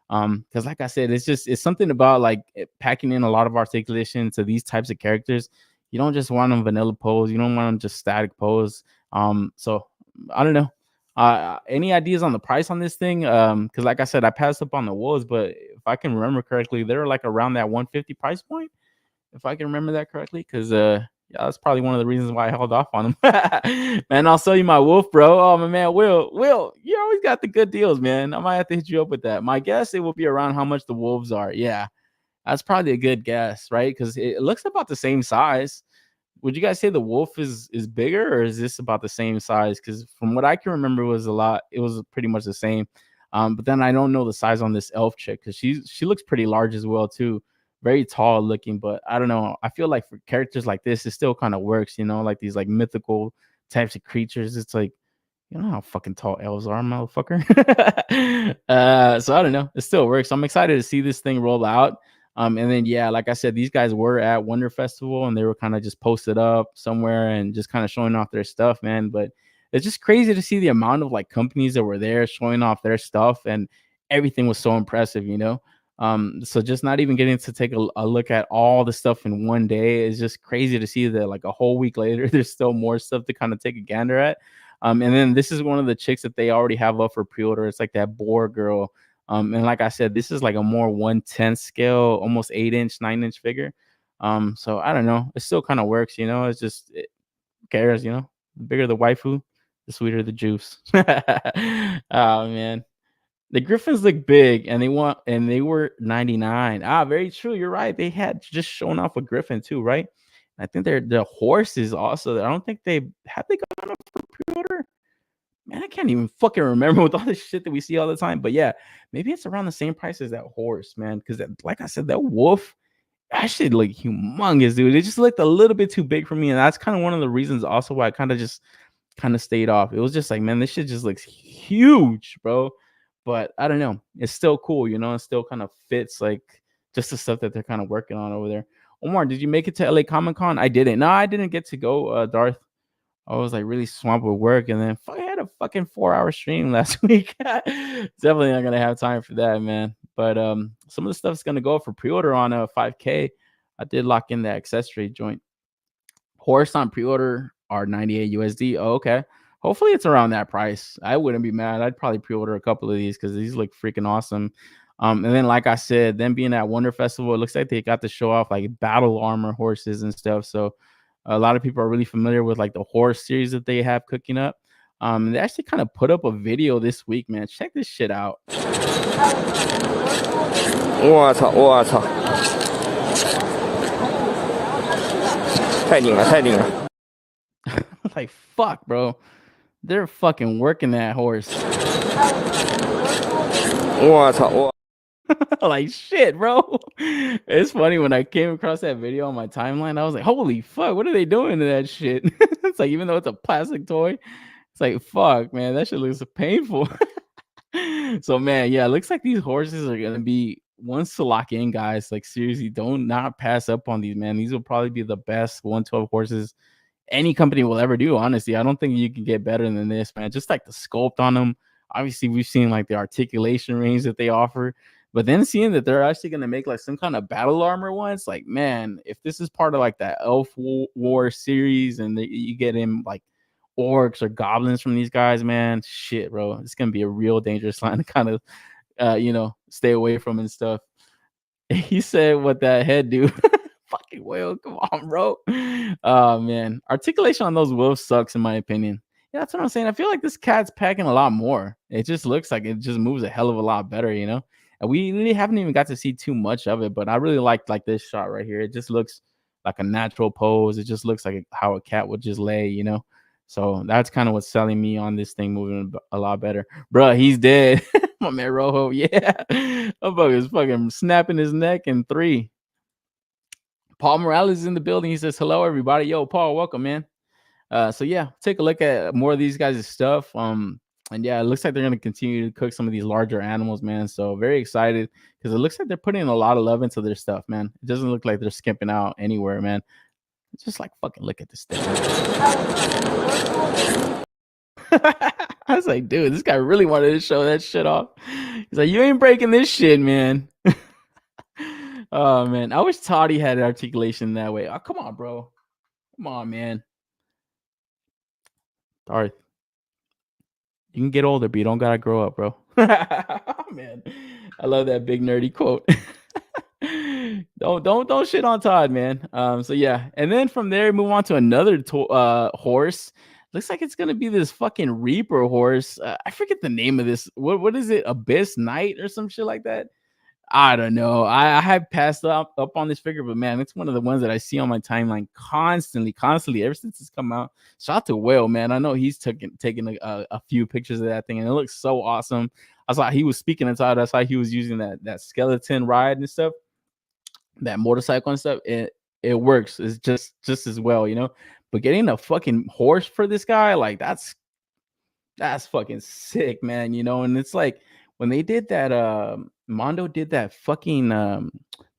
because like I said, it's something about like packing in a lot of articulation to these types of characters. You don't just want them vanilla pose. You don't want them just static pose. So I don't know. Any ideas on the price on this thing? Because like I said, I passed up on the wolves, but if I can remember correctly, they're like around that 150 price point. If I can remember that correctly, because yeah, that's probably one of the reasons why I held off on them. Man, I'll sell you my wolf, bro. Oh my man, Will, you always got the good deals, man. I might have to hit you up with that. My guess it will be around how much the wolves are. Yeah, that's probably a good guess, right? Because it looks about the same size. Would you guys say the wolf is bigger, or is this about the same size? Because from what I can remember, it was pretty much the same. But then I don't know the size on this elf chick because she looks pretty large as well too, very tall looking. But I don't know. I feel like for characters like this, it still kind of works, like these like mythical types of creatures. It's like you know how fucking tall elves are, motherfucker. So I don't know. It still works. I'm excited to see this thing roll out. And then yeah, like I said, these guys were at Wonder Festival and they were kind of just posted up somewhere and just kind of showing off their stuff, man. But it's just crazy to see the amount of like companies that were there showing off their stuff, and everything was so impressive. So just not even getting to take a look at all the stuff in one day is just crazy to see that like a whole week later, there's still more stuff to kind of take a gander at. And then this is one of the chicks that they already have up for pre-order. It's like that boar girl. And like I said, this is like a more 1/10 scale, almost 8-inch, 9-inch figure. So I don't know. It still kind of works, It's just who cares, The bigger the waifu, the sweeter the juice. Oh man. The Griffins look big and they were 99. Very true. You're right. They had just shown off a Griffin too, right? I think the horses also. I don't think they gone up for pre-order. Man, I can't even fucking remember with all this shit that we see all the time. But yeah, maybe it's around the same price as that horse, man. Because like I said, that wolf actually looked humongous, dude. It just looked a little bit too big for me, and that's kind of one of the reasons also why I kind of stayed off. It was just like, man, this shit just looks huge, bro. But I don't know. It's still cool, It still kind of fits like just the stuff that they're kind of working on over there. Omar, did you make it to LA Comic Con? I didn't. No, I didn't get to go, Darth. I was like really swamped with work, and then I had a fucking 4-hour stream last week. Definitely not gonna have time for that, man. But some of the stuff's gonna go for pre-order on a 5K. I did lock in the accessory joint. Horse on pre-order are 98 USD. Oh, okay. Hopefully it's around that price. I wouldn't be mad. I'd probably pre-order a couple of these because these look freaking awesome. And then, like I said, them being at Wonder Festival, it looks like they got to show off like battle armor horses and stuff. So a lot of people are really familiar with like the horse series that they have cooking up. They actually kind of put up a video this week, man. Check this shit out. 我操！我操！太顶了，太顶了！ Like, fuck, bro. They're fucking working that horse. 我操！我 Like, shit, bro. It's funny when I came across that video on my timeline, I was like, holy fuck, what are they doing to that shit? It's like, even though it's a plastic toy, it's like, fuck, man, that shit looks painful. So, man, yeah, it looks like these horses are gonna be ones to lock in, guys. Like, seriously, don't not pass up on these, man. These will probably be the best 112 horses any company will ever do. Honestly, I don't think you can get better than this, man. Just like the sculpt on them. Obviously, we've seen like the articulation range that they offer, but then seeing that they're actually gonna make like some kind of battle armor ones, like, man, if this is part of like that Elf War series and you get in like orcs or goblins from these guys, man, shit, bro, it's gonna be a real dangerous line to kind of stay away from and stuff. He said, what that head do? Fucking whale, come on, bro. Oh man, articulation on those wolves sucks in my opinion. Yeah, that's what I'm saying. I feel like this cat's packing a lot more. It just looks like it just moves a hell of a lot better, you know. And we really haven't even got to see too much of it, but I really like this shot right here. It just looks like a natural pose. It just looks like how a cat would just lay, you know. So that's kind of what's selling me on this thing moving a lot better. Bruh, he's dead. My man Rojo, yeah. I'm fucking snapping his neck in 3. Paul Morales is in the building. He says, hello, everybody. Yo, Paul, welcome, man. So yeah, take a look at more of these guys' stuff. And yeah, it looks like they're gonna continue to cook some of these larger animals, man. So very excited because it looks like they're putting a lot of love into their stuff, man. It doesn't look like they're skimping out anywhere, man. It's just like, fucking look at this thing. I was like, dude, this guy really wanted to show that shit off. He's like, you ain't breaking this shit, man. Oh man, I wish Toddy had articulation that way. Oh, come on, bro. Come on, man. Darth, you can get older, but you don't gotta grow up, bro. Man, I love that big nerdy quote. Don't shit on Todd, man. So yeah, and then from there move on to another horse. Looks like it's gonna be this fucking Reaper horse. I forget the name of this. What is it? Abyss Knight or some shit like that. I don't know. I have passed up on this figure, but man, it's one of the ones that I see on my timeline constantly, ever since it's come out. Shout out to Whale, man. I know he's taking a few pictures of that thing, and it looks so awesome. I saw he was speaking inside. That's how he was using that skeleton ride and stuff, that motorcycle and stuff. It works. It's just as well, you know. But getting a fucking horse for this guy, like that's fucking sick, man. You know, and it's like when they did that, Mondo did that fucking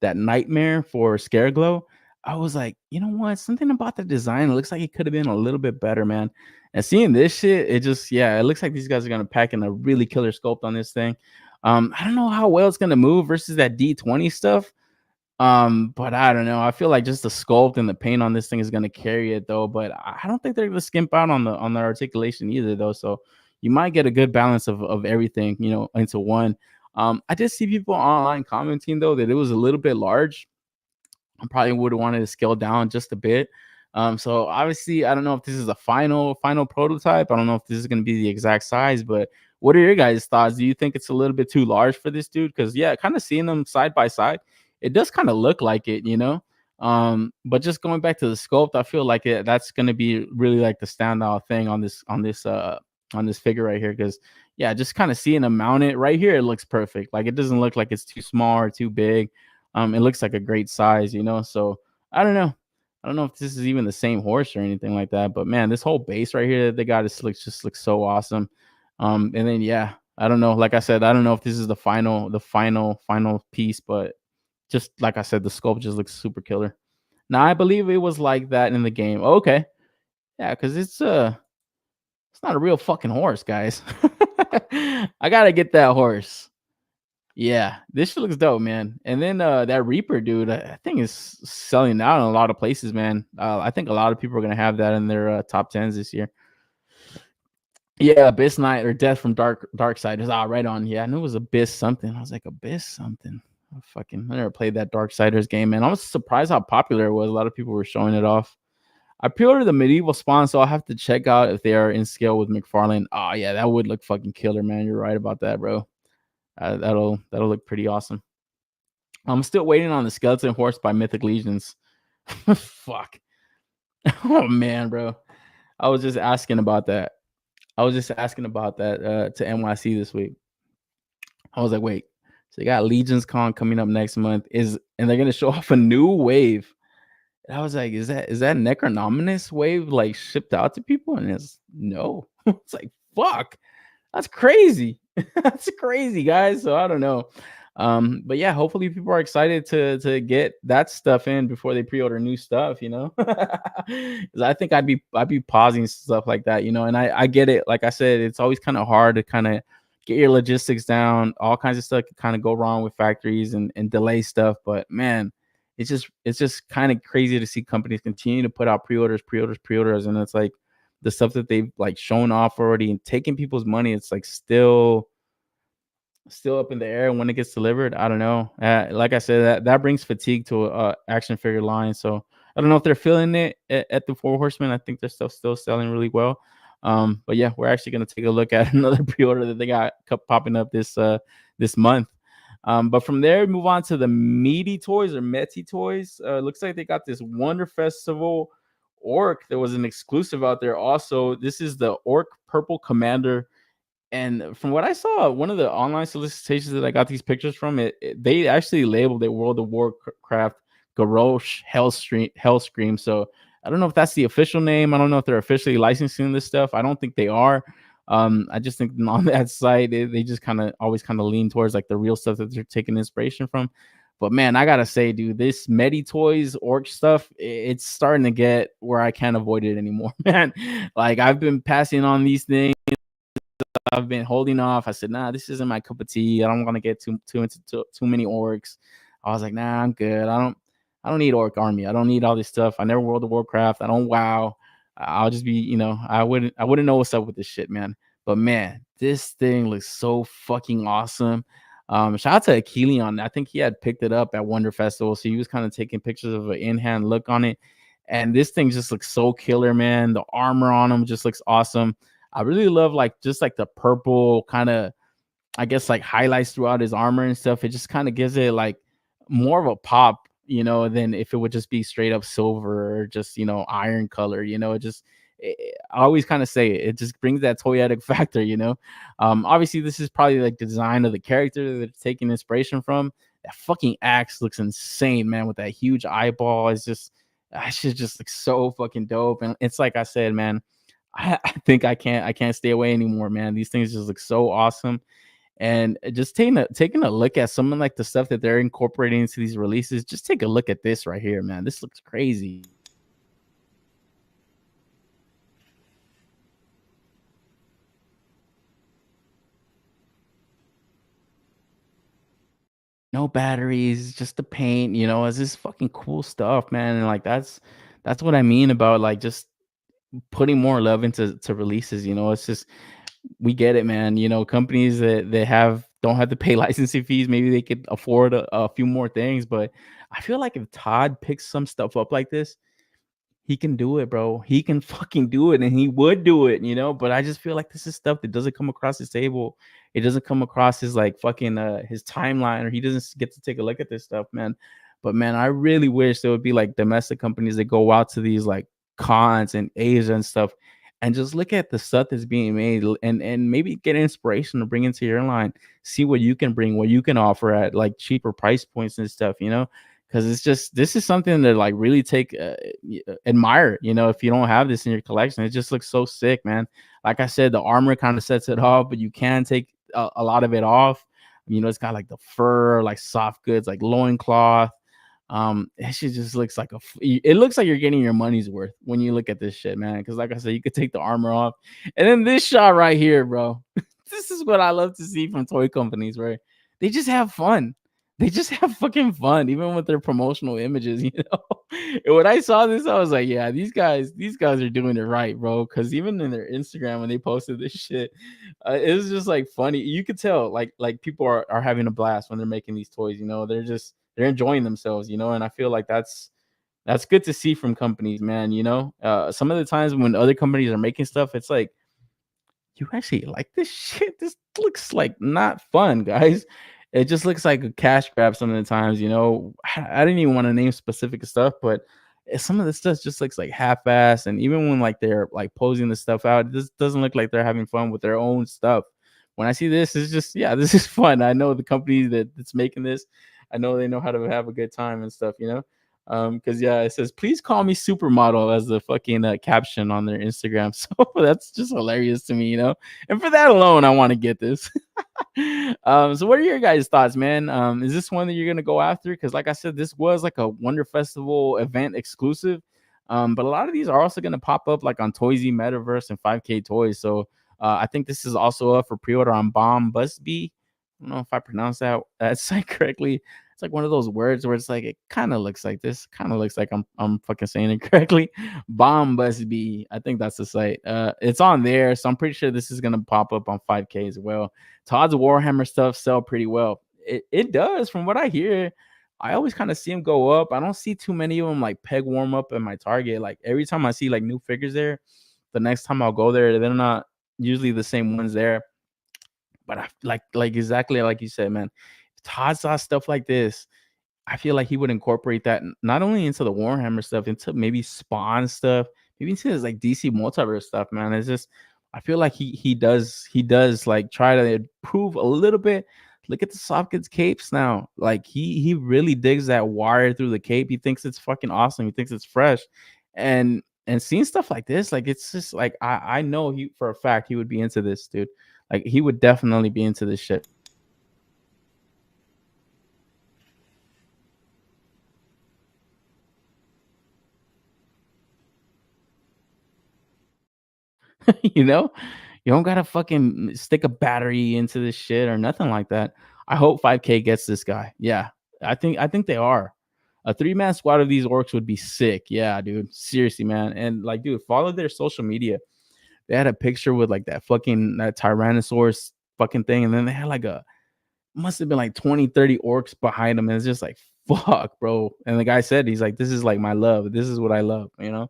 that nightmare for Scarecrow. I was like, you know what? Something about the design, it looks like it could have been a little bit better, man. And seeing this shit, it just, yeah, it looks like these guys are gonna pack in a really killer sculpt on this thing. I don't know how well it's gonna move versus that D20 stuff. But I don't know. I feel like just the sculpt and the paint on this thing is gonna carry it though. But I don't think they're gonna skimp out on the articulation either, though. So you might get a good balance of everything, you know, into one. I did see people online commenting though that it was a little bit large. I probably would have wanted to scale down just a bit. So obviously, I don't know if this is a final prototype. I don't know if this is going to be the exact size, but what are your guys' thoughts? Do you think it's a little bit too large for this dude? Because yeah, kind of seeing them side by side, it does kind of look like it, you know. But just going back to the sculpt, I feel like that's going to be really like the standout thing on this figure right here. Because yeah, just kind of seeing him mount it right here, it looks perfect. Like it doesn't look like it's too small or too big. It looks like a great size, you know. So I don't know. I don't know if this is even the same horse or anything like that. But man, this whole base right here that they got just looks so awesome. And then yeah, I don't know. Like I said, I don't know if this is the final piece, but just like I said, the sculpt just looks super killer. Now I believe it was like that in the game. Okay, yeah, because it's not a real fucking horse, guys. I gotta get that horse. Yeah, this shit looks dope, man. And then that Reaper dude, I think is selling out in a lot of places, man. I think a lot of people are gonna have that in their top 10s this year. Yeah, Abyss Knight or Death from Darksiders. Ah, right on. Yeah, I knew it was Abyss something. I was like, Abyss something. I never played that Darksiders game, man. I was surprised how popular it was. A lot of people were showing it off. I pre-ordered the medieval spawn, so I'll have to check out if they are in scale with McFarlane. Oh yeah, that would look fucking killer, man. You're right about that, bro. That'll look pretty awesome. I'm still waiting on the skeleton horse by Mythic Legions. Fuck. Oh man, bro. I was just asking about that. to NYC this week. I was like, wait, so they got Legions Con coming up next month, and they're gonna show off a new wave. And I was like, is that Necronominus wave like shipped out to people? And it's no. It's like, fuck, that's crazy. That's crazy, guys. So I don't know. But yeah, hopefully people are excited to get that stuff in before they pre-order new stuff, you know. Because I think I'd be pausing stuff like that, you know. And I get it. Like I said, it's always kind of hard to kind of get your logistics down. All kinds of stuff can kind of go wrong with factories and delay stuff. But man, it's just kind of crazy to see companies continue to put out pre-orders, and it's like the stuff that they've like shown off already and taking people's money. It's like still up in the air. And when it gets delivered, I don't know. Like I said, that brings fatigue to a action figure line. So I don't know if they're feeling it at the Four Horsemen. I think they're still selling really well. But yeah, we're actually going to take a look at another pre-order that they got popping up this month. But from there, move on to the meaty toys or Meti toys. Looks like they got this Wonder Festival Orc. There was an exclusive out there. Also, this is the Orc Purple Commander. And from what I saw, one of the online solicitations that I got these pictures from, they actually labeled it World of Warcraft Garrosh Hellscream. So I don't know if that's the official name. I don't know if they're officially licensing this stuff. I don't think they are. I just think on that site, they just always lean towards like the real stuff that they're taking inspiration from. But man, I gotta say, dude, this Medi Toys Orc stuff, it's starting to get where I can't avoid it anymore, man. Like I've been passing on these things. I've been holding off. I said, nah, this isn't my cup of tea. I don't want to get too into too many orcs. I was like, nah, I'm good. I don't need orc army. I don't need all this stuff. I never World of Warcraft. I don't WoW. I'll just be, you know, I wouldn't know what's up with this shit, man. But man, this thing looks so fucking awesome. Shout out to Achilleon. I think he had picked it up at Wonder Festival, so he was kind of taking pictures of an in-hand look on it. And this thing just looks so killer, man. The armor on him just looks awesome. I really love just the purple kind of, I guess, like highlights throughout his armor and stuff. It just kind of gives it like more of a pop, you know, than if it would just be straight up silver or just, you know, iron color, you know. I always kind of say it just brings that toyetic factor, you know. Obviously this is probably like the design of the character that it's taking inspiration from. That fucking axe looks insane, man, with that huge eyeball. It's just, that shit just looks so fucking dope. And it's like I said, man, I think I can't stay away anymore, man. These things just look so awesome. And just taking a look at some of like the stuff that they're incorporating into these releases, just take a look at this right here, man. This looks crazy. No batteries, just the paint, you know. It's this fucking cool stuff, man. And like that's what I mean about like just putting more love into releases, you know. It's just, we get it, man. You know, companies that don't have to pay licensing fees, maybe they could afford a few more things. But I feel like if Todd picks some stuff up like this, he can do it, bro. He can fucking do it, and he would do it, you know. But I just feel like this is stuff that doesn't come across his table. It doesn't come across his like fucking his timeline, or he doesn't get to take a look at this stuff, man. But man, I really wish there would be like domestic companies that go out to these like cons in Asia and stuff and just look at the stuff that's being made and maybe get inspiration to bring into your line, see what you can bring, what you can offer at like cheaper price points and stuff, you know. Because it's just, this is something that like really admire, you know. If you don't have this in your collection, it just looks so sick, man. Like I said, the armor kind of sets it off, but you can take a lot of it off. You know, it's got like the fur, like soft goods, like loincloth. It shit just looks like it looks like you're getting your money's worth when you look at this shit, man. Because like I said, you could take the armor off, and then this shot right here, bro. This is what I love to see from toy companies, right? They just have fun. they just have fucking fun, even with their promotional images, you know. And when I saw this, I was like, yeah, these guys are doing it right, bro. Because even in their Instagram when they posted this shit, it was just like funny. You could tell like people are having a blast when they're making these toys. You know, they're enjoying themselves. You know, and I feel like that's good to see from companies, man. You know, some of the times when other companies are making stuff, it's like, you actually like this shit? This looks like not fun, guys. It just looks like a cash grab some of the times, you know. I didn't even want to name specific stuff, but some of the stuff just looks like half-ass. And even when like they're like posing the stuff out, this doesn't look like they're having fun with their own stuff. When I see this, it's just, yeah, this is fun. I know the company that's making this, I know they know how to have a good time and stuff, you know. Because yeah, it says please call me supermodel as the fucking caption on their Instagram. So that's just hilarious to me, you know. And for that alone, I want to get this. So what are your guys' thoughts, man? Is this one that you're gonna go after? Because like I said, this was like a Wonder Festival event exclusive. But a lot of these are also gonna pop up like on Toysy Metaverse and 5K Toys. So I think this is also up for pre-order on Bomb Busby. I don't know if I pronounced that site correctly. It's like one of those words where it's like it kind of looks like this, kind of looks like I'm fucking saying it correctly. Bomb Busby, I think that's the site. It's on there, so I'm pretty sure this is gonna pop up on 5K as well. Todd's Warhammer stuff sell pretty well. It does, from what I hear. I always kind of see them go up. I don't see too many of them like peg warm up at my Target. Like every time I see like new figures there, the next time I'll go there, they're not usually the same ones there. But I like exactly like you said, man. If Todd saw stuff like this, I feel like he would incorporate that not only into the Warhammer stuff, into maybe Spawn stuff, maybe into his like DC multiverse stuff, man. It's just I feel like he does like try to improve a little bit. Look at the Softgoods capes now. Like he really digs that wire through the cape. He thinks it's fucking awesome. He thinks it's fresh. And seeing stuff like this, like it's just like I know he for a fact he would be into this, dude. Like he would definitely be into this shit. You know, you don't gotta fucking stick a battery into this shit or nothing like that. I hope 5K gets this guy. Yeah, I think they are. A three-man squad of these orcs would be sick. Yeah, dude. Seriously, man. And like, dude, follow their social media. They had a picture with like that Tyrannosaurus fucking thing, and then they had like a must have been like 20, 30 orcs behind him. And it's just like, fuck, bro. And the guy said, he's like, this is like my love. This is what I love, you know?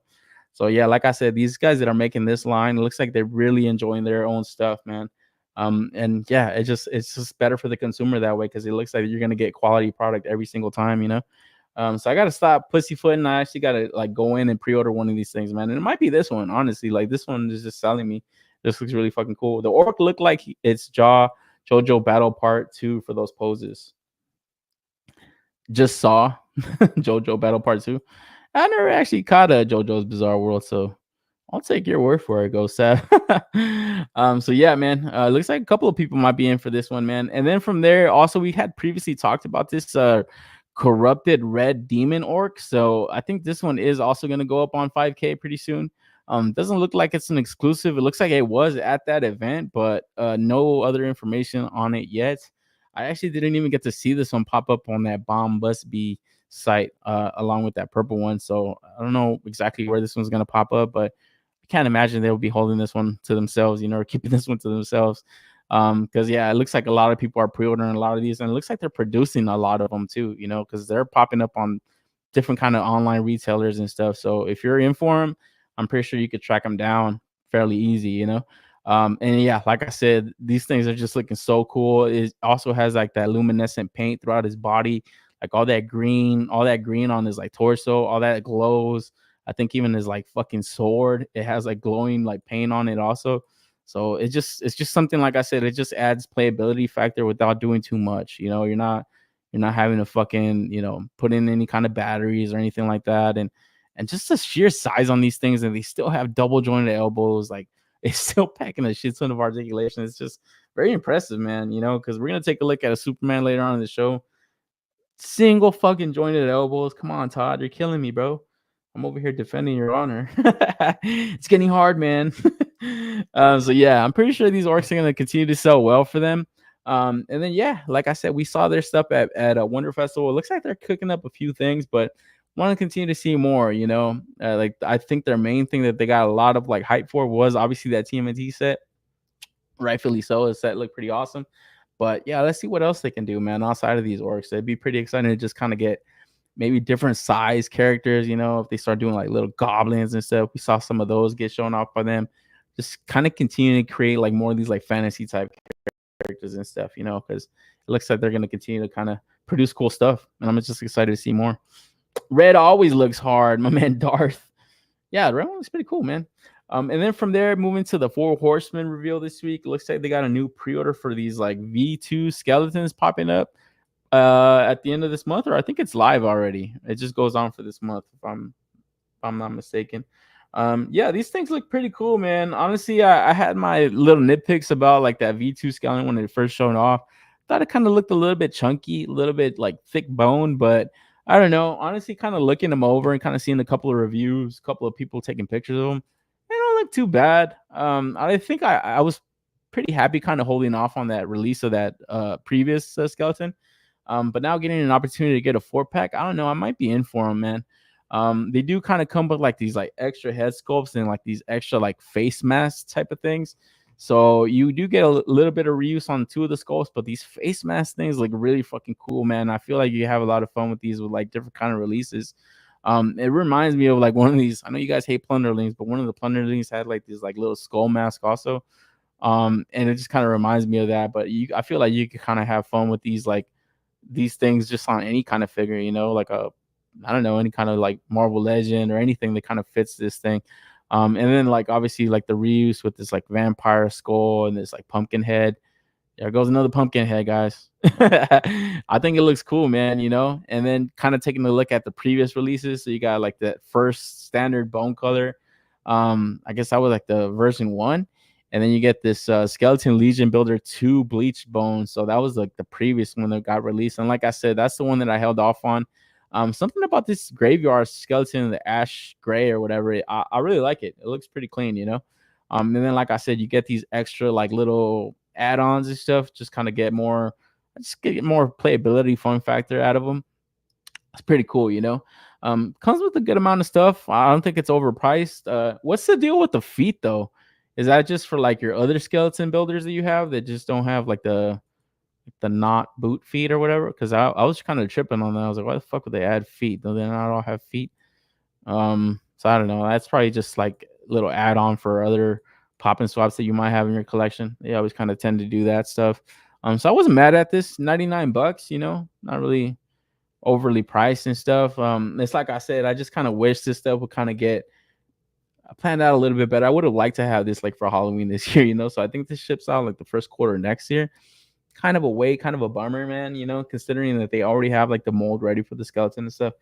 So yeah, like I said, these guys that are making this line, it looks like they're really enjoying their own stuff, man. And yeah, it's just better for the consumer that way because it looks like you're gonna get quality product every single time, you know. So I gotta stop pussyfooting. I actually gotta like go in and pre-order one of these things, man. And it might be this one, honestly. Like this one is just selling me. This looks really fucking cool. The orc looked like it's JoJo Battle Part 2 for those poses. Just saw JoJo Battle Part 2. I never actually caught a JoJo's Bizarre World, so I'll take your word for it, go Seth. So yeah, man. Looks like a couple of people might be in for this one, man. And then from there, also we had previously talked about this corrupted red demon orc. So I think this one is also gonna go up on 5K pretty soon. Doesn't look like it's an exclusive. It looks like it was at that event, but no other information on it yet. I actually didn't even get to see this one pop up on that Bomb Busby site along with that purple one. So I don't know exactly where this one's gonna pop up, but I can't imagine they'll be holding this one to themselves, you know, or keeping this one to themselves. Because yeah, it looks like a lot of people are pre-ordering a lot of these, and it looks like they're producing a lot of them too, you know, because they're popping up on different kind of online retailers and stuff. So if you're in for them, I'm pretty sure you could track them down fairly easy, you know. And yeah, like I said, these things are just looking so cool. It also has like that luminescent paint throughout his body, like all that green on his like torso, all that glows. I think even his like fucking sword, it has like glowing like paint on it also. So it's just something, like I said, it just adds playability factor without doing too much. You know, you're not having to fucking, you know, put in any kind of batteries or anything like that. And just the sheer size on these things, and they still have double jointed elbows, like it's still packing a shit ton of articulation. It's just very impressive, man. You know, because we're gonna take a look at a Superman later on in the show. Single fucking jointed elbows. Come on, Todd, you're killing me, bro. I'm over here defending your honor. It's getting hard, man. So yeah, I'm pretty sure these orcs are gonna continue to sell well for them. And then yeah, like I said, we saw their stuff at a Wonder Festival. It looks like they're cooking up a few things, but want to continue to see more. Like I think their main thing that they got a lot of like hype for was obviously that TMNT set. Rightfully so. The set looked pretty awesome. But yeah, let's see what else they can do, man, outside of these orcs. It'd be pretty exciting to just kind of get maybe different size characters, if they start doing like little goblins and stuff. We saw some of those get shown off by them. Just kind of continue to create like more of these like fantasy type characters and stuff, because it looks like they're going to continue to kind of produce cool stuff. And I'm just excited to see more. Red always looks hard. My man Darth. Yeah, Red one looks pretty cool, man. And then from there, moving to the 4 Horsemen reveal this week. Looks like they got a new pre-order for these like V2 skeletons popping up at the end of this month, or I think it's live already. It just goes on for this month, if I'm not mistaken. Yeah, these things look pretty cool, man. Honestly, I had my little nitpicks about like that V2 skeleton when it first showed off. Thought it kind of looked a little bit chunky, a little bit like thick bone, but I don't know. Honestly, kind of looking them over and kind of seeing a couple of reviews, a couple of people taking pictures of them, they don't look too bad. I think I was pretty happy kind of holding off on that release of that previous skeleton. But now getting an opportunity to get a 4-pack, I don't know. I might be in for them, man. They do kind of come with like these like extra head sculpts and like these extra like face masks type of things. So you do get a little bit of reuse on 2 of the sculpts, but these face mask things look really fucking cool, man. I feel like you have a lot of fun with these with like different kind of releases. It reminds me of like one of these. I know you guys hate plunderlings, but one of the plunderlings had like these like little skull mask also. And it just kind of reminds me of that. But I feel like you could kind of have fun with these like these things just on any kind of figure, like I don't know, any kind of like Marvel Legend or anything that kind of fits this thing. And then like obviously like the reuse with this like vampire skull and this like pumpkin head. There goes another pumpkin head, guys. I think it looks cool, man, and then kind of taking a look at the previous releases. So you got like that first standard bone color. I guess that was like the version 1. And then you get this Skeleton Legion Builder 2 bleached bones. So that was like the previous one that got released. And like I said, that's the one that I held off on. Something about this graveyard skeleton, the ash gray or whatever, I really like it. It looks pretty clean, and then like I said, you get these extra like little add-ons and stuff, just kind of get more playability, fun factor out of them. It's pretty cool, comes with a good amount of stuff. I don't think it's overpriced. What's the deal with the feet though? Is that just for like your other skeleton builders that you have that just don't have like the not boot feet or whatever? Because I was kind of tripping on that. I was like, why the fuck would they add feet? Do they not all have feet? So I don't know. That's probably just like a little add-on for other pop and swaps that you might have in your collection. They always kind of tend to do that stuff. So I wasn't mad at this. $99, not really overly priced and stuff. It's like I said, I just kind of wish this stuff would kind of get planned out a little bit better. I would have liked to have this like for Halloween this year, so I think this ships out like the first quarter next year. Kind of a bummer, man, considering that they already have like the mold ready for the skeleton and stuff.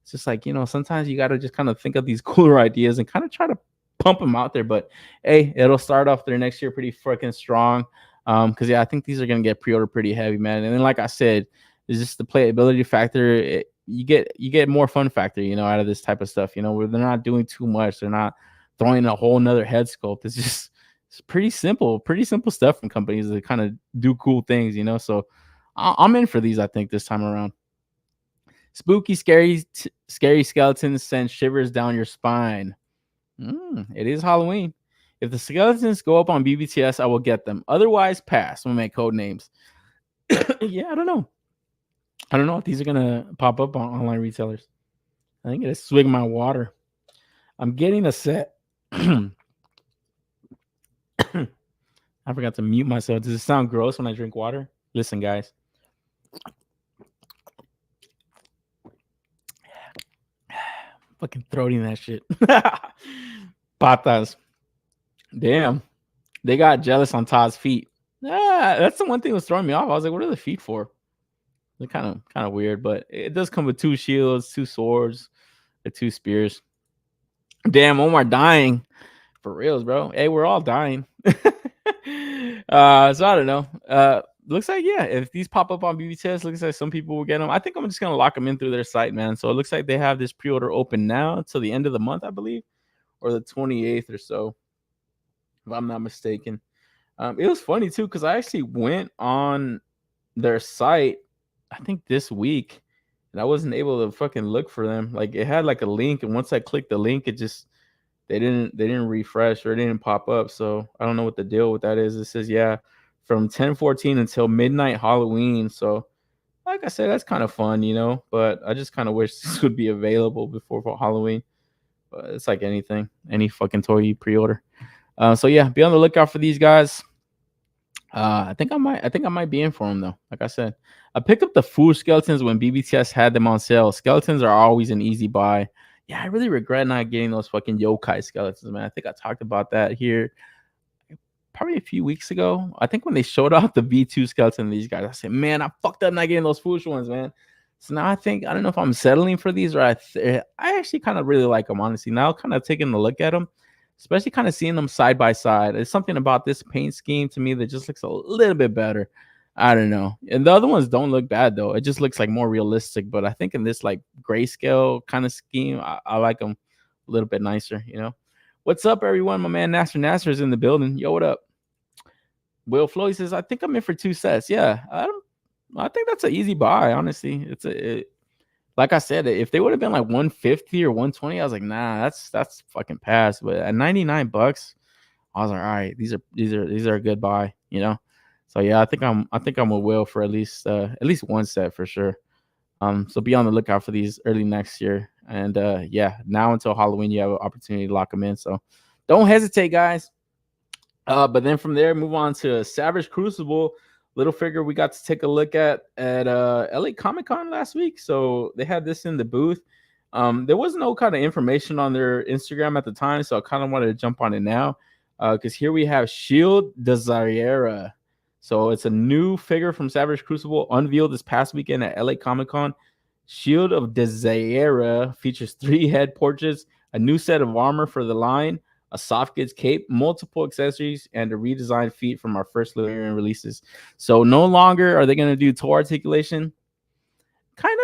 It's just like, sometimes you got to just kind of think of these cooler ideas and kind of try to pump them out there. But hey, it'll start off there next year pretty freaking strong. Because yeah, I think these are gonna get pre-ordered pretty heavy, man. And then like I said, it's just the playability factor. You get more fun factor, out of this type of stuff, where they're not doing too much. They're not throwing a whole nother head sculpt. It's pretty simple stuff from companies that kind of do cool things, So I'm in for these, I think, this time around. Spooky, scary skeletons send shivers down your spine. It is Halloween. If the skeletons go up on BBTS, I will get them. Otherwise, pass. We'll make code names. Yeah, I don't know. I don't know if these are gonna pop up on online retailers. I think it's swig my water. I'm getting a set. I forgot to mute myself. Does it sound gross when I drink water? Listen, guys. Fucking throating that shit. Patas. Damn. They got jealous on Todd's feet. That's the one thing that was throwing me off. I was like, what are the feet for? They're kind of weird, but it does come with 2 shields, 2 swords, and 2 spears. Damn, Omar dying. For reals, bro. Hey, we're all dying. So I don't know. Looks like, yeah, if these pop up on BBTS, looks like some people will get them. I think I'm just going to lock them in through their site, man. So it looks like they have this pre-order open now till the end of the month, I believe, or the 28th or so, if I'm not mistaken. It was funny too because I actually went on their site, I think this week, and I wasn't able to fucking look for them. Like it had like a link, and once I clicked the link, it just they didn't refresh or it didn't pop up. So I don't know what the deal with that is. It says from 10/14 until midnight Halloween. So like I said, that's kind of fun, But I just kind of wish this would be available before Halloween. But it's like anything, any fucking toy you pre-order. So yeah, be on the lookout for these guys. I think I might be in for them though. Like I said, I picked up the Fool skeletons when BBTS had them on sale. Skeletons are always an easy buy. Yeah, I really regret not getting those fucking yokai skeletons, man. I think I talked about that here probably a few weeks ago. I think when they showed off the V2 skeleton, these guys, I said, man, I fucked up not getting those foolish ones, man. So now I don't know if I'm settling for these or I actually kind of really like them, honestly. Now kind of taking a look at them, especially kind of seeing them side by side. There's something about this paint scheme to me that just looks a little bit better. I don't know. And the other ones don't look bad though. It just looks like more realistic. But I think in this like grayscale kind of scheme, I like them a little bit nicer, What's up, everyone? My man Nasser is in the building. Yo, what up? Will Floyd says, I think I'm in for 2 sets. Yeah, I think that's an easy buy, honestly. Like I said, if they would have been like 150 or 120, I was like, nah, that's fucking pass. But at $99, I was like, all right, these are a good buy, So yeah, I think I'm with Will for at least 1 set for sure. So be on the lookout for these early next year. And yeah, now until Halloween, you have an opportunity to lock them in. So don't hesitate, guys. But then from there, move on to Savage Crucible little figure we got to take a look at LA Comic-Con last week. So they had this in the booth. There was no kind of information on their Instagram at the time, so I kind of wanted to jump on it now because here we have Shield Desire. So it's a new figure from Savage Crucible unveiled this past weekend at LA Comic-Con. Shield of Desire features 3 head portraits, a new set of armor for the line, a soft goods cape, multiple accessories, and a redesigned feet from our first Lemurian releases. So no longer are they going to do toe articulation. Kind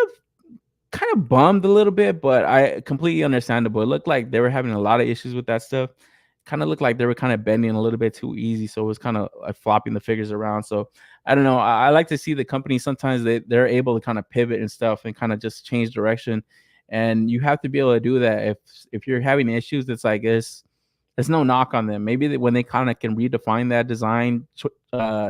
of bummed a little bit, but I completely understandable. It looked like they were having a lot of issues with that stuff. Kind of looked like they were kind of bending a little bit too easy, so it was kind of like flopping the figures around. So I don't know. I like to see the company sometimes they're able to kind of pivot and stuff and kind of just change direction. And you have to be able to do that. If you're having issues, it's like there's no knock on them. Maybe when they kind of can redefine that design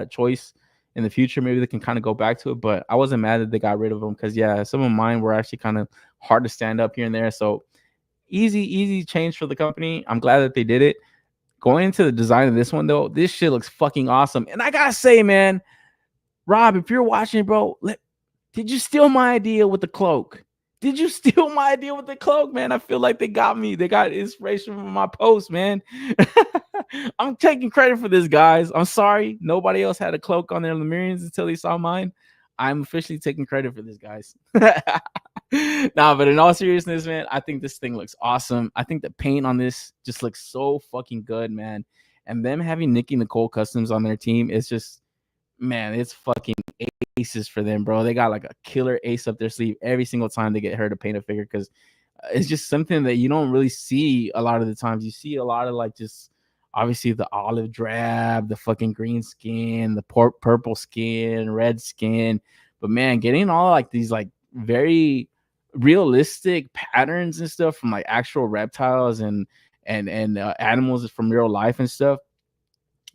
choice in the future, maybe they can kind of go back to it. But I wasn't mad that they got rid of them because, yeah, some of mine were actually kind of hard to stand up here and there. So easy change for the company. I'm glad that they did it. Going into the design of this one, though, this shit looks fucking awesome. And I got to say, man, Rob, if you're watching, bro, did you steal my idea with the cloak? Did you steal my idea with the cloak, man? I feel like they got me. They got inspiration from my post, man. I'm taking credit for this, guys. I'm sorry. Nobody else had a cloak on their Lemurians until they saw mine. I'm officially taking credit for this, guys. Nah, but in all seriousness, man, I think this thing looks awesome. I think the paint on this just looks so fucking good, man. And them having Nikki Nicole Customs on their team is just, man, it's fucking aces for them, bro. They got like a killer ace up their sleeve every single time they get her to paint a figure because it's just something that you don't really see a lot of the times. You see a lot of like just obviously the olive drab, the fucking green skin, the purple skin, red skin. But man, getting all like these like very realistic patterns and stuff from like actual reptiles and animals from real life and stuff.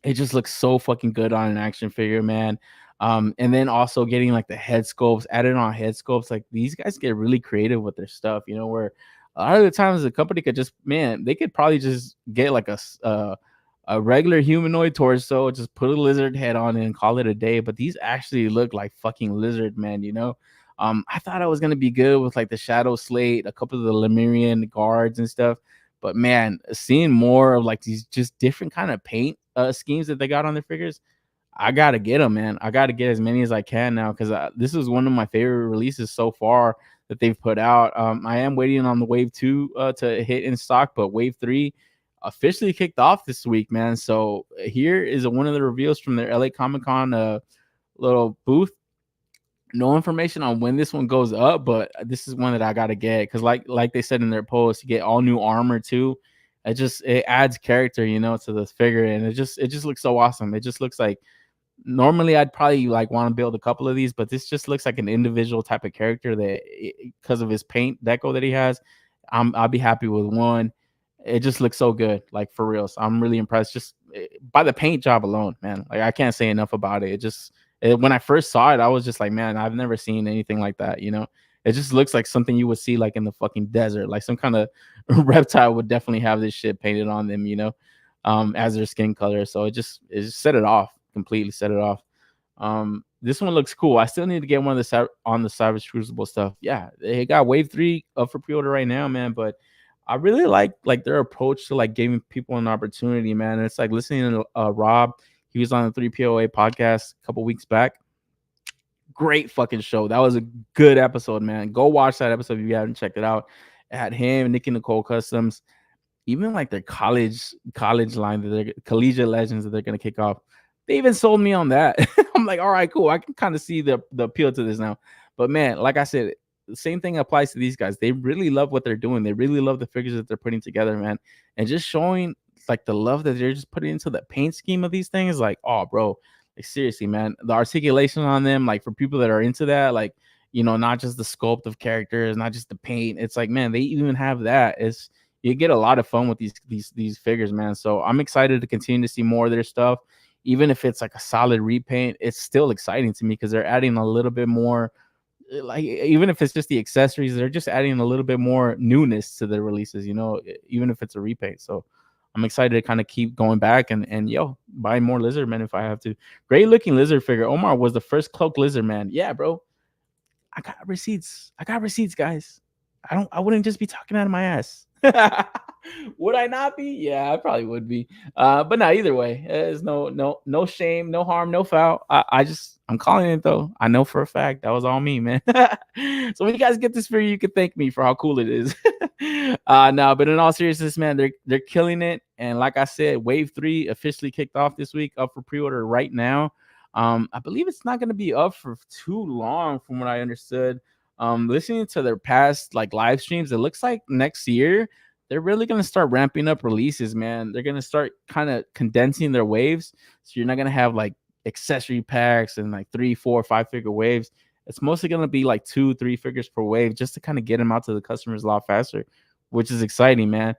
It just looks so fucking good on an action figure, man. And then also getting like the head sculpts added on head sculpts. Like these guys get really creative with their stuff, where a lot of the times the company could just, man, they could probably just get like a regular humanoid torso, just put a lizard head on it and call it a day. But these actually look like fucking lizard, man, I thought I was gonna be good with like the Shadow Slate, a couple of the Lemurian guards and stuff. But man, seeing more of like these just different kind of paint schemes that they got on their figures, I gotta get them, man. I gotta get as many as I can now because this is one of my favorite releases so far that they've put out. I am waiting on the Wave 2 to hit in stock, but Wave 3 officially kicked off this week, man. So here is one of the reveals from their LA Comic-Con little booth. No information on when this one goes up, but this is one that I gotta get because like they said in their post, you get all new armor too. it adds character, to the figure, and it just looks so awesome. It just looks like normally I'd probably like want to build a couple of these, but this just looks like an individual type of character that because of his paint deco that he has, I'll be happy with one. It just looks so good, like for real. So I'm really impressed just by the paint job alone, man. Like I can't say enough about it. When I first saw it, I was just like, man, I've never seen anything like that. It just looks like something you would see like in the fucking desert, like some kind of reptile would definitely have this shit painted on them, as their skin color. So it just set it off completely, set it off. This one looks cool. I still need to get one of the Savage Crucible stuff. Yeah, they got Wave 3 up for pre-order right now, man. But I really like their approach to like giving people an opportunity, man. And it's like listening to Rob. He was on the 3POA podcast a couple weeks back. Great fucking show. That was a good episode, man. Go watch that episode if you haven't checked it out. It had him, Nick and Nicole Customs, even like their college line that they're collegiate legends that they're gonna kick off. They even sold me on that. I'm like, all right, cool. I can kind of see the appeal to this now. But man, like I said, the same thing applies to these guys. They really love what they're doing. They really love the figures that they're putting together, man. And just showing like the love that they're just putting into the paint scheme of these things. Like, oh, bro, like seriously, man. The articulation on them, like for people that are into that, like, not just the sculpt of characters, not just the paint. It's like, man, they even have that. You get a lot of fun with these figures, man. So I'm excited to continue to see more of their stuff. Even if it's like a solid repaint, it's still exciting to me because they're adding a little bit more, like even if it's just the accessories, they're just adding a little bit more newness to the releases, even if it's a repaint. So I'm excited to kind of keep going back and buy more lizard men if I have to. Great looking lizard figure. Omar was the first cloak lizard man. Yeah, bro. I got receipts, guys. I wouldn't just be talking out of my ass. Would I not be? Yeah, I probably would be. But no, either way, there's no shame, no harm, no foul. I'm calling it though. I know for a fact that was all me, man. So when you guys get this figure, you can thank me for how cool it is. No, but in all seriousness, man, they're killing it. And like I said, Wave 3 officially kicked off this week, up for pre-order right now. I believe it's not going to be up for too long, from what I understood. Listening to their past like live streams, it looks like next year they're really going to start ramping up releases, man. They're going to start kind of condensing their waves, so you're not going to have like accessory packs and like 3, 4, 5 figure waves. It's mostly going to be like 2, 3 figures per wave, just to kind of get them out to the customers a lot faster, which is exciting, man.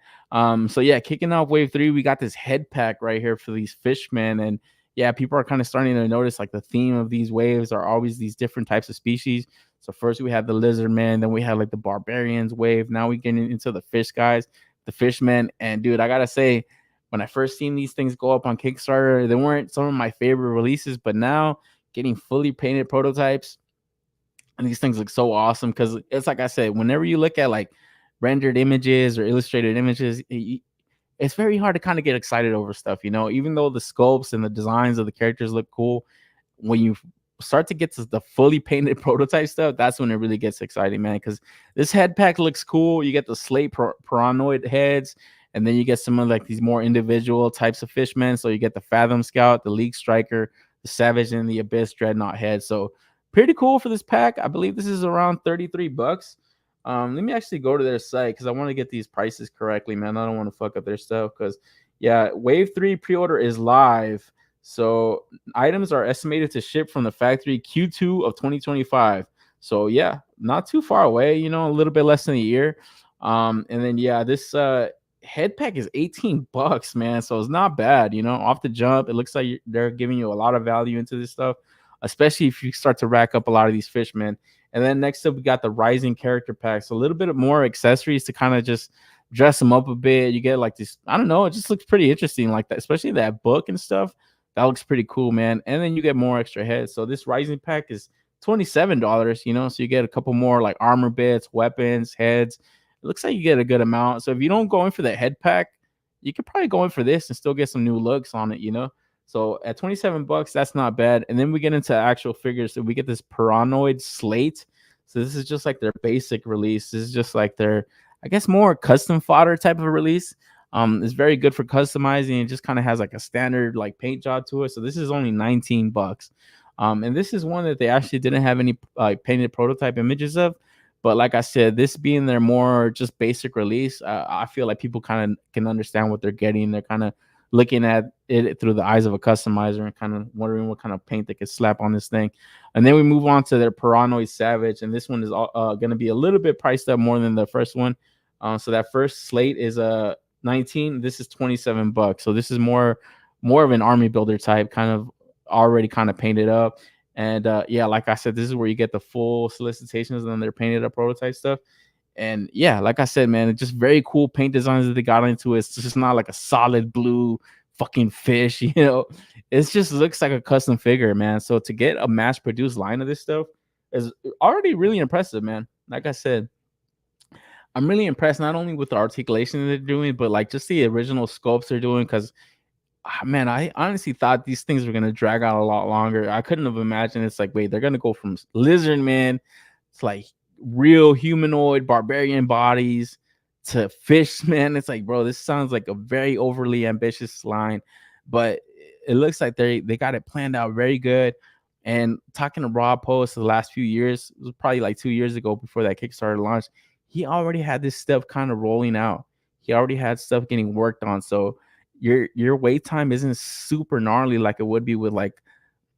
So yeah, kicking off Wave 3, we got this head pack right here for these fishmen. And yeah, people are kind of starting to notice like the theme of these waves are always these different types of species. So first we had the lizard man, then we had like the barbarians wave. Now we getting into the fish guys, the fishmen. And dude, I gotta say, when I first seen these things go up on Kickstarter, they weren't some of my favorite releases, but now getting fully painted prototypes, and these things look so awesome because it's like I said, whenever you look at like rendered images or illustrated images, it's very hard to kind of get excited over stuff, even though the sculpts and the designs of the characters look cool. When you start to get to the fully painted prototype stuff, that's when it really gets exciting, man, because this head pack looks cool. You get the slate pirannoid heads, and then you get some of like these more individual types of fishmen. So you get the Fathom Scout, the League Striker, the Savage, and the Abyss Dreadnought head. So pretty cool for this pack. I believe this is around $33. Let me actually go to their site because I want to get these prices correctly, man. I don't want to fuck up their stuff because yeah, Wave 3 pre-order is live. So items are estimated to ship from the factory Q2 of 2025. So yeah, not too far away, a little bit less than a year. And then yeah, this head pack is $18, man. So it's not bad, off the jump. It looks like they're giving you a lot of value into this stuff, especially if you start to rack up a lot of these fishmen. And then next up, we got the Rising character packs, a little bit more accessories to kind of just dress them up a bit. You get like this, I don't know, it just looks pretty interesting like that, especially that book and stuff. That looks pretty cool, man. And then you get more extra heads. So this Rising pack is $27, so you get a couple more like armor bits, weapons, heads. It looks like you get a good amount. So if you don't go in for the head pack, you could probably go in for this and still get some new looks on it, So at $27, that's not bad. And then we get into actual figures. So we get this Pirannoid slate. So this is just like their basic release. This is just like their, I guess, more custom fodder type of release. It's very good for customizing. It just kind of has like a standard like paint job to it. So this is only $19. And this is one that they actually didn't have any painted prototype images of. But like I said, this being their more just basic release, I feel like people kind of can understand what they're getting. They're kind of looking at it through the eyes of a customizer and kind of wondering what kind of paint they could slap on this thing. And then we move on to their Paranoid Savage, and this one is going to be a little bit priced up more than the first one. So that first slate is 19. This is $27. So this is more of an army builder type, kind of already kind of painted up. And yeah, like I said, this is where you get the full solicitations and then they're painted up prototype stuff. And yeah, like I said, man, it's just very cool paint designs that they got into it. It's just not like a solid blue fucking fish, you know. It just looks like a custom figure, man. So to get a mass produced line of this stuff is already really impressive, man. Like I said, I'm really impressed not only with the articulation that they're doing, but like just the original sculpts they're doing. Because man, I honestly thought these things were gonna drag out a lot longer. I couldn't have imagined it's like, wait, they're gonna go from lizard man to like real humanoid barbarian bodies to fish man. It's like, bro, this sounds like a very overly ambitious line, but it looks like they got it planned out very good. And talking to Rob Post the last few years, it was probably like 2 years ago before that Kickstarter launched, he already had this stuff kind of rolling out. He already had stuff getting worked on. So your wait time isn't super gnarly like it would be with like,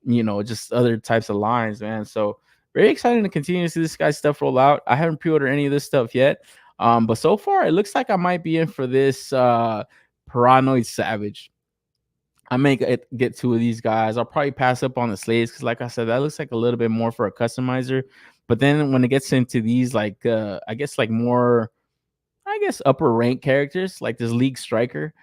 you know, just other types of lines, man. So very excited to continue to see this guy's stuff roll out. I haven't pre-ordered any of this stuff yet. But so far it looks like I might be in for this Paranoid Savage. I may get 2 of these guys. I'll probably pass up on the slaves because, like I said, that looks like a little bit more for a customizer. But then when it gets into these, like I guess like more, I guess upper rank characters, like this League Striker,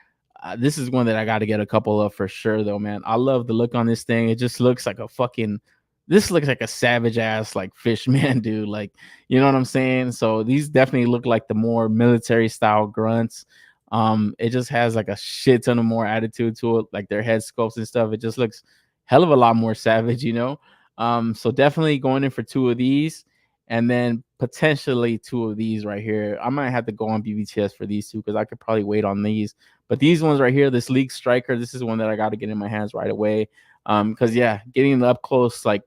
this is one that I got to get a couple of for sure, though, man. I love the look on this thing. It just looks like a fucking. This looks like a savage ass like fish man, dude. Like, you know what I'm saying? So these definitely look like the more military style grunts. It just has like a shit ton of more attitude to it, like their head sculpts and stuff. It just looks hell of a lot more savage, you know. So definitely going in for 2 of these, and then potentially 2 of these right here. I might have to go on BBTS for these 2 because I could probably wait on these. But these ones right here, this League Striker, this is one that I got to get in my hands right away. Because yeah, getting the up close like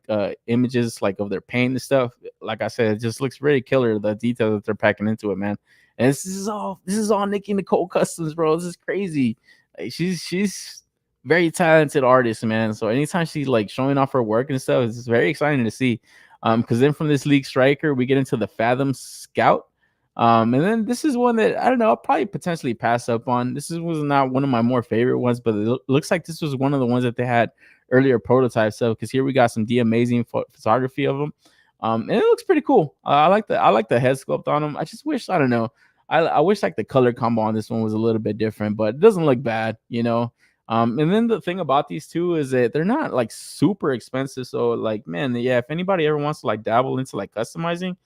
images like of their paint and stuff, like I said, it just looks really killer. The detail that they're packing into it, man. And this is all Nikki Nicole Customs, bro. This is crazy. Like, she's very talented artist, man. So anytime she's like showing off her work and stuff, it's very exciting to see. Because then from this League Striker, we get into the Fathom Scout. And then this is one that I don't know, I'll probably potentially pass up on. Was not one of my more favorite ones, but it looks like this was one of the ones that they had earlier prototypes of, because here we got some amazing photography of them. And it looks pretty cool. I like the head sculpt on them. I just wish, I don't know, I wish like the color combo on this one was a little bit different, but it doesn't look bad, you know. And then the thing about these 2 is that they're not like super expensive. So like, man, yeah, if anybody ever wants to like dabble into like customizing,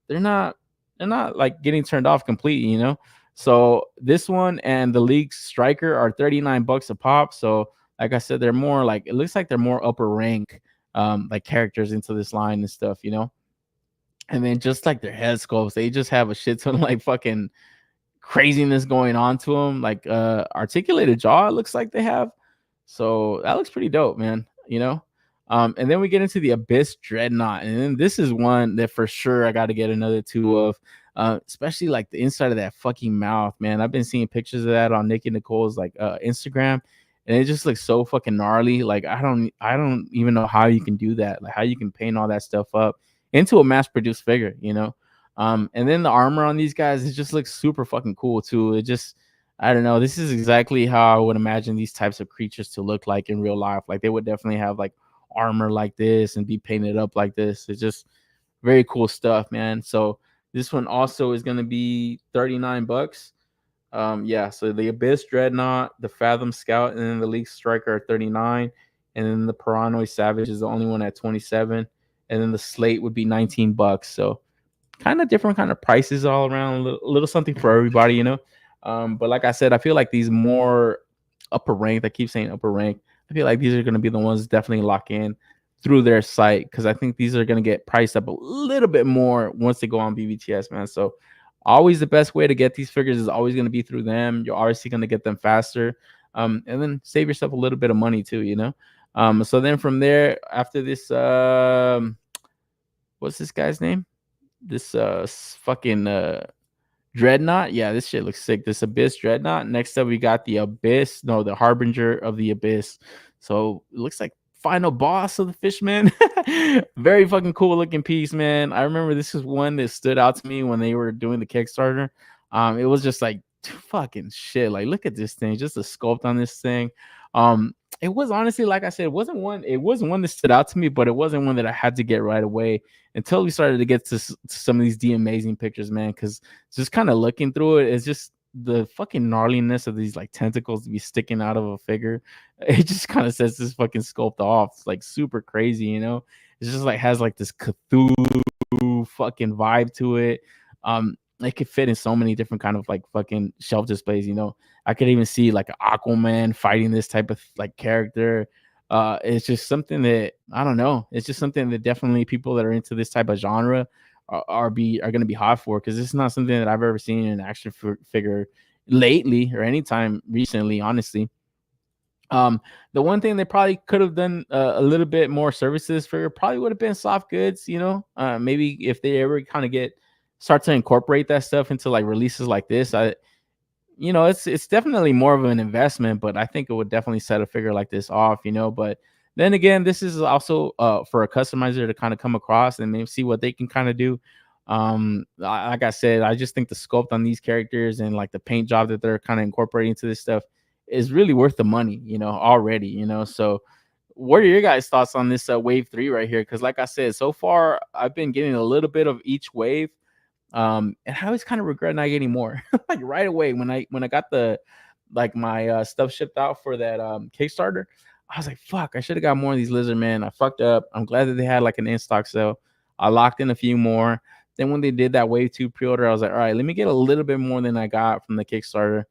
they're not like getting turned off completely, you know. So this one and the League Striker are $39 a pop. So like I said, they're more like, it looks like they're more upper rank like characters into this line and stuff, you know. And then just like their head sculpts, they just have a shit ton of like fucking craziness going on to them, like articulated jaw, it looks like they have. So that looks pretty dope, man, you know. And then we get into the Abyss Dreadnought, and then this is one that for sure I got to get another 2 of, especially like the inside of that fucking mouth, man. I've been seeing pictures of that on Nikki Nicole's like Instagram, and it just looks so fucking gnarly. Like I don't even know how you can do that, like how you can paint all that stuff up into a mass produced figure, you know. And then the armor on these guys, it just looks super fucking cool too. It just, I don't know, this is exactly how I would imagine these types of creatures to look like in real life. Like they would definitely have like armor like this and be painted up like this. It's just very cool stuff, man. So this one also is going to be $39. Yeah, so the Abyss Dreadnought, the Fathom Scout, and then the League Striker are 39, and then the Paranoid Savage is the only one at 27, and then the Slate would be $19. So kind of different kind of prices all around, a little something for everybody, you know. But like I said, I feel like these more upper rank, I keep saying upper rank, I feel like these are going to be the ones definitely lock in through their site, because I think these are going to get priced up a little bit more once they go on BBTS, man. So always the best way to get these figures is always going to be through them. You're obviously going to get them faster, and then save yourself a little bit of money too, you know. So then from there, after this, what's this guy's name? fucking Dreadnought. Yeah, this shit looks sick. This Abyss Dreadnought. Next up, we got the Abyss. No, the Harbinger of the Abyss. So it looks like final boss of the Fishman. Very fucking cool looking piece, man. I remember this is one that stood out to me when they were doing the Kickstarter. It was just like fucking shit. Like, look at this thing. Just a sculpt on this thing. It was honestly, like I said, it wasn't one that stood out to me, but it wasn't one that I had to get right away until we started to get to some of these amazing pictures, man. Because just kind of looking through it, it's just the fucking gnarliness of these like tentacles to be sticking out of a figure. It just kind of sets this fucking sculpt off. It's like super crazy, you know. It's just like has like this Cthulhu fucking vibe to it. It could fit in so many different kind of like fucking shelf displays, you know. I could even see like an Aquaman fighting this type of like character. It's just something that I don't know. It's just something that definitely people that are into this type of genre are going to be hot for, because it's not something that I've ever seen in an action figure lately or anytime recently, honestly. The one thing they probably could have done a little bit more services for probably would have been soft goods, you know. Maybe if they ever kind of start to incorporate that stuff into like releases like this, it's definitely more of an investment, but I think it would definitely set a figure like this off, you know. But then again, this is also for a customizer to kind of come across and maybe see what they can kind of do. Like I said, I just think the sculpt on these characters and like the paint job that they're kind of incorporating into this stuff is really worth the money, you know, already, you know. So what are your guys' thoughts on this wave 3 right here? Because like I said, so far I've been getting a little bit of each wave. And I always kind of regret not getting more. Like right away when I got the like my stuff shipped out for that Kickstarter, I was like, fuck, I should have got more of these lizard man. I fucked up. I'm glad that they had like an in-stock sale. I locked in a few more. Then when they did that wave 2 pre-order, I was like, all right, let me get a little bit more than I got from the Kickstarter.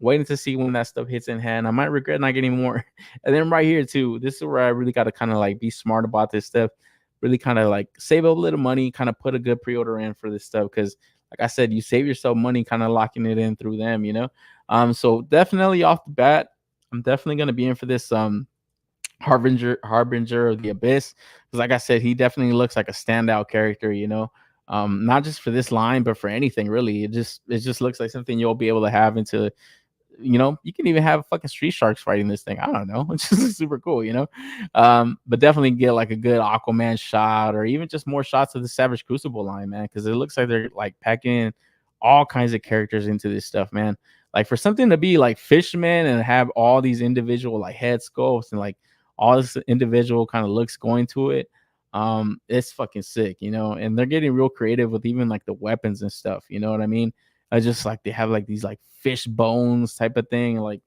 Waiting to see when that stuff hits in hand. I might regret not getting more. And then right here too, this is where I really got to kind of like be smart about this stuff. Really kind of like save a little money, kind of put a good pre-order in for this stuff, because like I said, you save yourself money kind of locking it in through them, you know. So definitely off the bat, I'm definitely gonna be in for this Harbinger of the Abyss, because like I said, he definitely looks like a standout character, you know. Not just for this line, but for anything really. It just looks like something you'll be able to have into, you know, you can even have fucking street sharks fighting this thing. I don't know. It's just super cool, you know. But definitely get like a good Aquaman shot, or even just more shots of the Savage Crucible line, man, because it looks like they're like packing all kinds of characters into this stuff, man. Like for something to be like Fishman and have all these individual like head sculpts and like all this individual kind of looks going to it, it's fucking sick, you know. And they're getting real creative with even like the weapons and stuff, you know what I mean. I just like they have like these like fish bones type of thing, like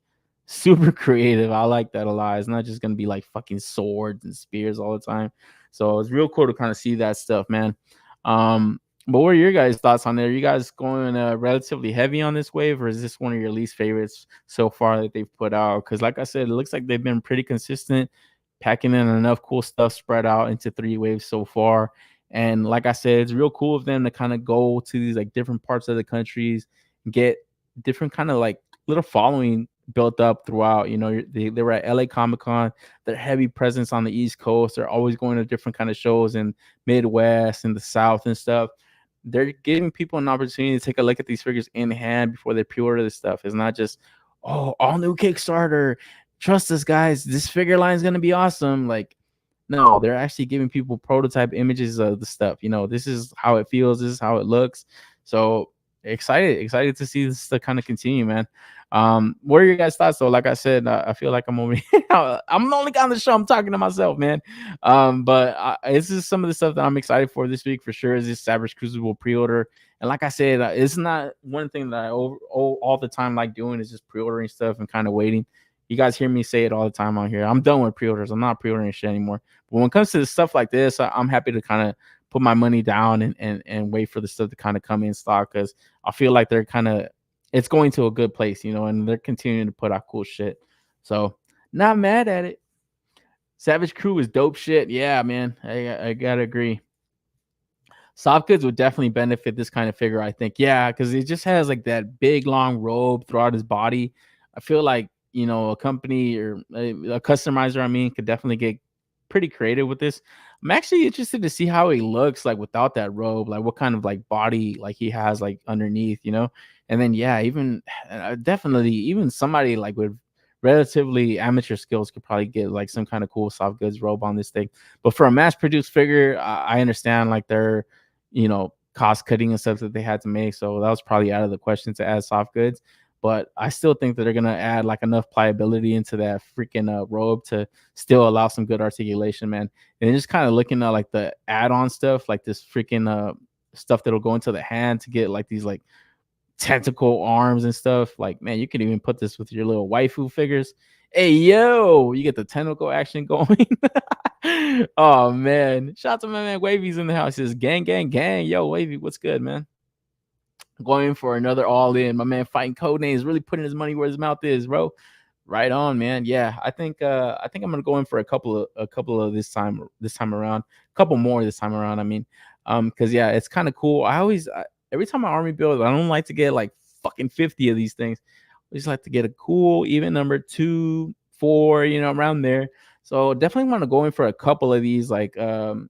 super creative. I like that a lot. It's not just gonna be like fucking swords and spears all the time. So it's real cool to kind of see that stuff, man. But what are your guys' thoughts on there? Are you guys going relatively heavy on this wave, or is this one of your least favorites so far that they've put out? Because like I said, it looks like they've been pretty consistent, packing in enough cool stuff spread out into 3 waves so far. And like I said, it's real cool of them to kind of go to these like different parts of the countries, get different kind of like little following built up throughout. You know, they were at LA Comic Con, their heavy presence on the East Coast. They're always going to different kind of shows in Midwest and the South and stuff. They're giving people an opportunity to take a look at these figures in hand before they pre-order this stuff. It's not just, oh, all new Kickstarter. Trust us, guys. This figure line is going to be awesome. Like, no, they're actually giving people prototype images of the stuff. You know, this is how it feels. This is how it looks. So excited to see this to kind of continue, man. What are your guys' thoughts though? Like I said, I feel like I'm over here. I'm the only guy on the show. I'm talking to myself, man. But this is some of the stuff that I'm excited for this week for sure. Is this Savage Crucible pre-order? And like I said, it's not one thing that I all the time like doing is just pre-ordering stuff and kind of waiting. You guys hear me say it all the time on here. I'm done with pre-orders. I'm not pre-ordering shit anymore. But when it comes to stuff like this, I'm happy to kind of put my money down and wait for the stuff to kind of come in stock, because I feel like they're kind of, it's going to a good place, you know, and they're continuing to put out cool shit. So not mad at it. Savage Crew is dope shit. Yeah, man. I gotta agree. Soft goods would definitely benefit this kind of figure, I think. Yeah, because it just has like that big long robe throughout his body. I feel like, you know, a company or a customizer, I mean, could definitely get pretty creative with this. I'm actually interested to see how he looks like without that robe, like what kind of like body like he has like underneath, you know. And then yeah, even definitely even somebody like with relatively amateur skills could probably get like some kind of cool soft goods robe on this thing. But for a mass produced figure, I understand like they're, you know, cost cutting and stuff that they had to make, so that was probably out of the question to add soft goods. But I still think that they're gonna add like enough pliability into that freaking robe to still allow some good articulation, man. And just kind of looking at like the add-on stuff, like this freaking stuff that'll go into the hand to get like these like tentacle arms and stuff. Like, man, you can even put this with your little waifu figures. Hey, yo, you get the tentacle action going. Oh man, shout out to my man Wavy's in the house. He says gang, gang, gang. Yo, Wavy, what's good, man? Going for another all in. My man fighting Codename is really putting his money where his mouth is, bro. Right on, man. Yeah, I think I'm gonna go in for a couple of this time around, a couple more this time around. I mean, because yeah, it's kind of cool. Every time I army build, I don't like to get like fucking 50 of these things. I just like to get a cool even number 2, 4, you know, around there. So definitely want to go in for a couple of these, like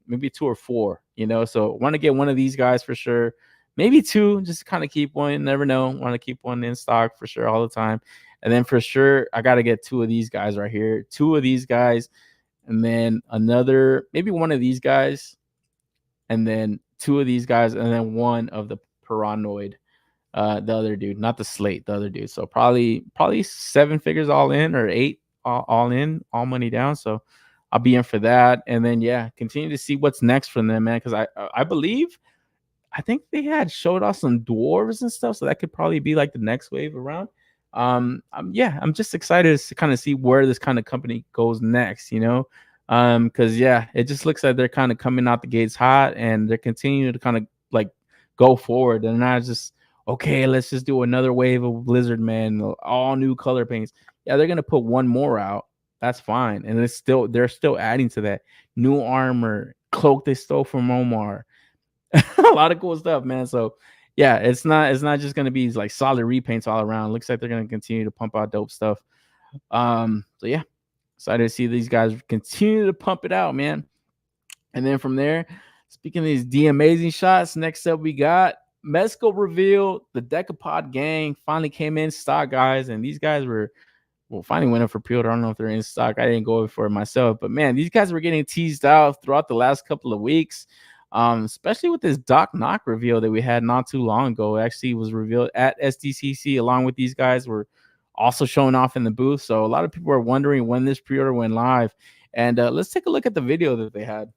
maybe 2 or 4, you know. So want to get one of these guys for sure. Maybe 2, just kind of keep one. Never know. Want to keep one in stock for sure all the time. And then for sure, I got to get 2 of these guys right here. 2 of these guys. And then another, maybe one of these guys. And then 2 of these guys. And then 1 of the Paranoid. The other dude, not the Slate, the other dude. So probably 7 figures all in, or 8 all in, all money down. So I'll be in for that. And then, yeah, continue to see what's next from them, man. Because I think they had showed off some dwarves and stuff, so that could probably be like the next wave around. I'm just excited to kind of see where this kind of company goes next, you know. Because yeah, it just looks like they're kind of coming out the gates hot, and they're continuing to kind of like go forward, and not just okay, let's just do another wave of Blizzard, man, all new color paints. Yeah, they're gonna put one more out. That's fine, and they're still adding to that new armor, cloak they stole from Omar. A lot of cool stuff, man. So yeah, it's not just gonna be like solid repaints all around. Looks like they're gonna continue to pump out dope stuff. So yeah, excited to see these guys continue to pump it out, man. And then from there, speaking of these amazing shots, next up we got Mezco reveal. The Decapod gang finally came in stock, guys, and these guys were finally went up for pre-order. I don't know if they're in stock. I didn't go for it myself, but man, these guys were getting teased out throughout the last couple of weeks. Especially with this Doc Knock reveal that we had not too long ago. It actually was revealed at SDCC along with these guys were also showing off in the booth. So a lot of people are wondering when this pre-order went live. And let's take a look at the video that they had.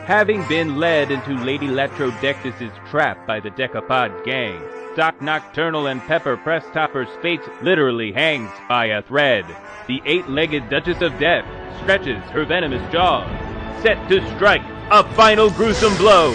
Having been led into Lady Latrodectus' trap by the Decapod gang, Doc Nocturnal and Pepper Presstopper's fate literally hangs by a thread. The 8-legged Duchess of Death stretches her venomous jaws, set to strike a final gruesome blow.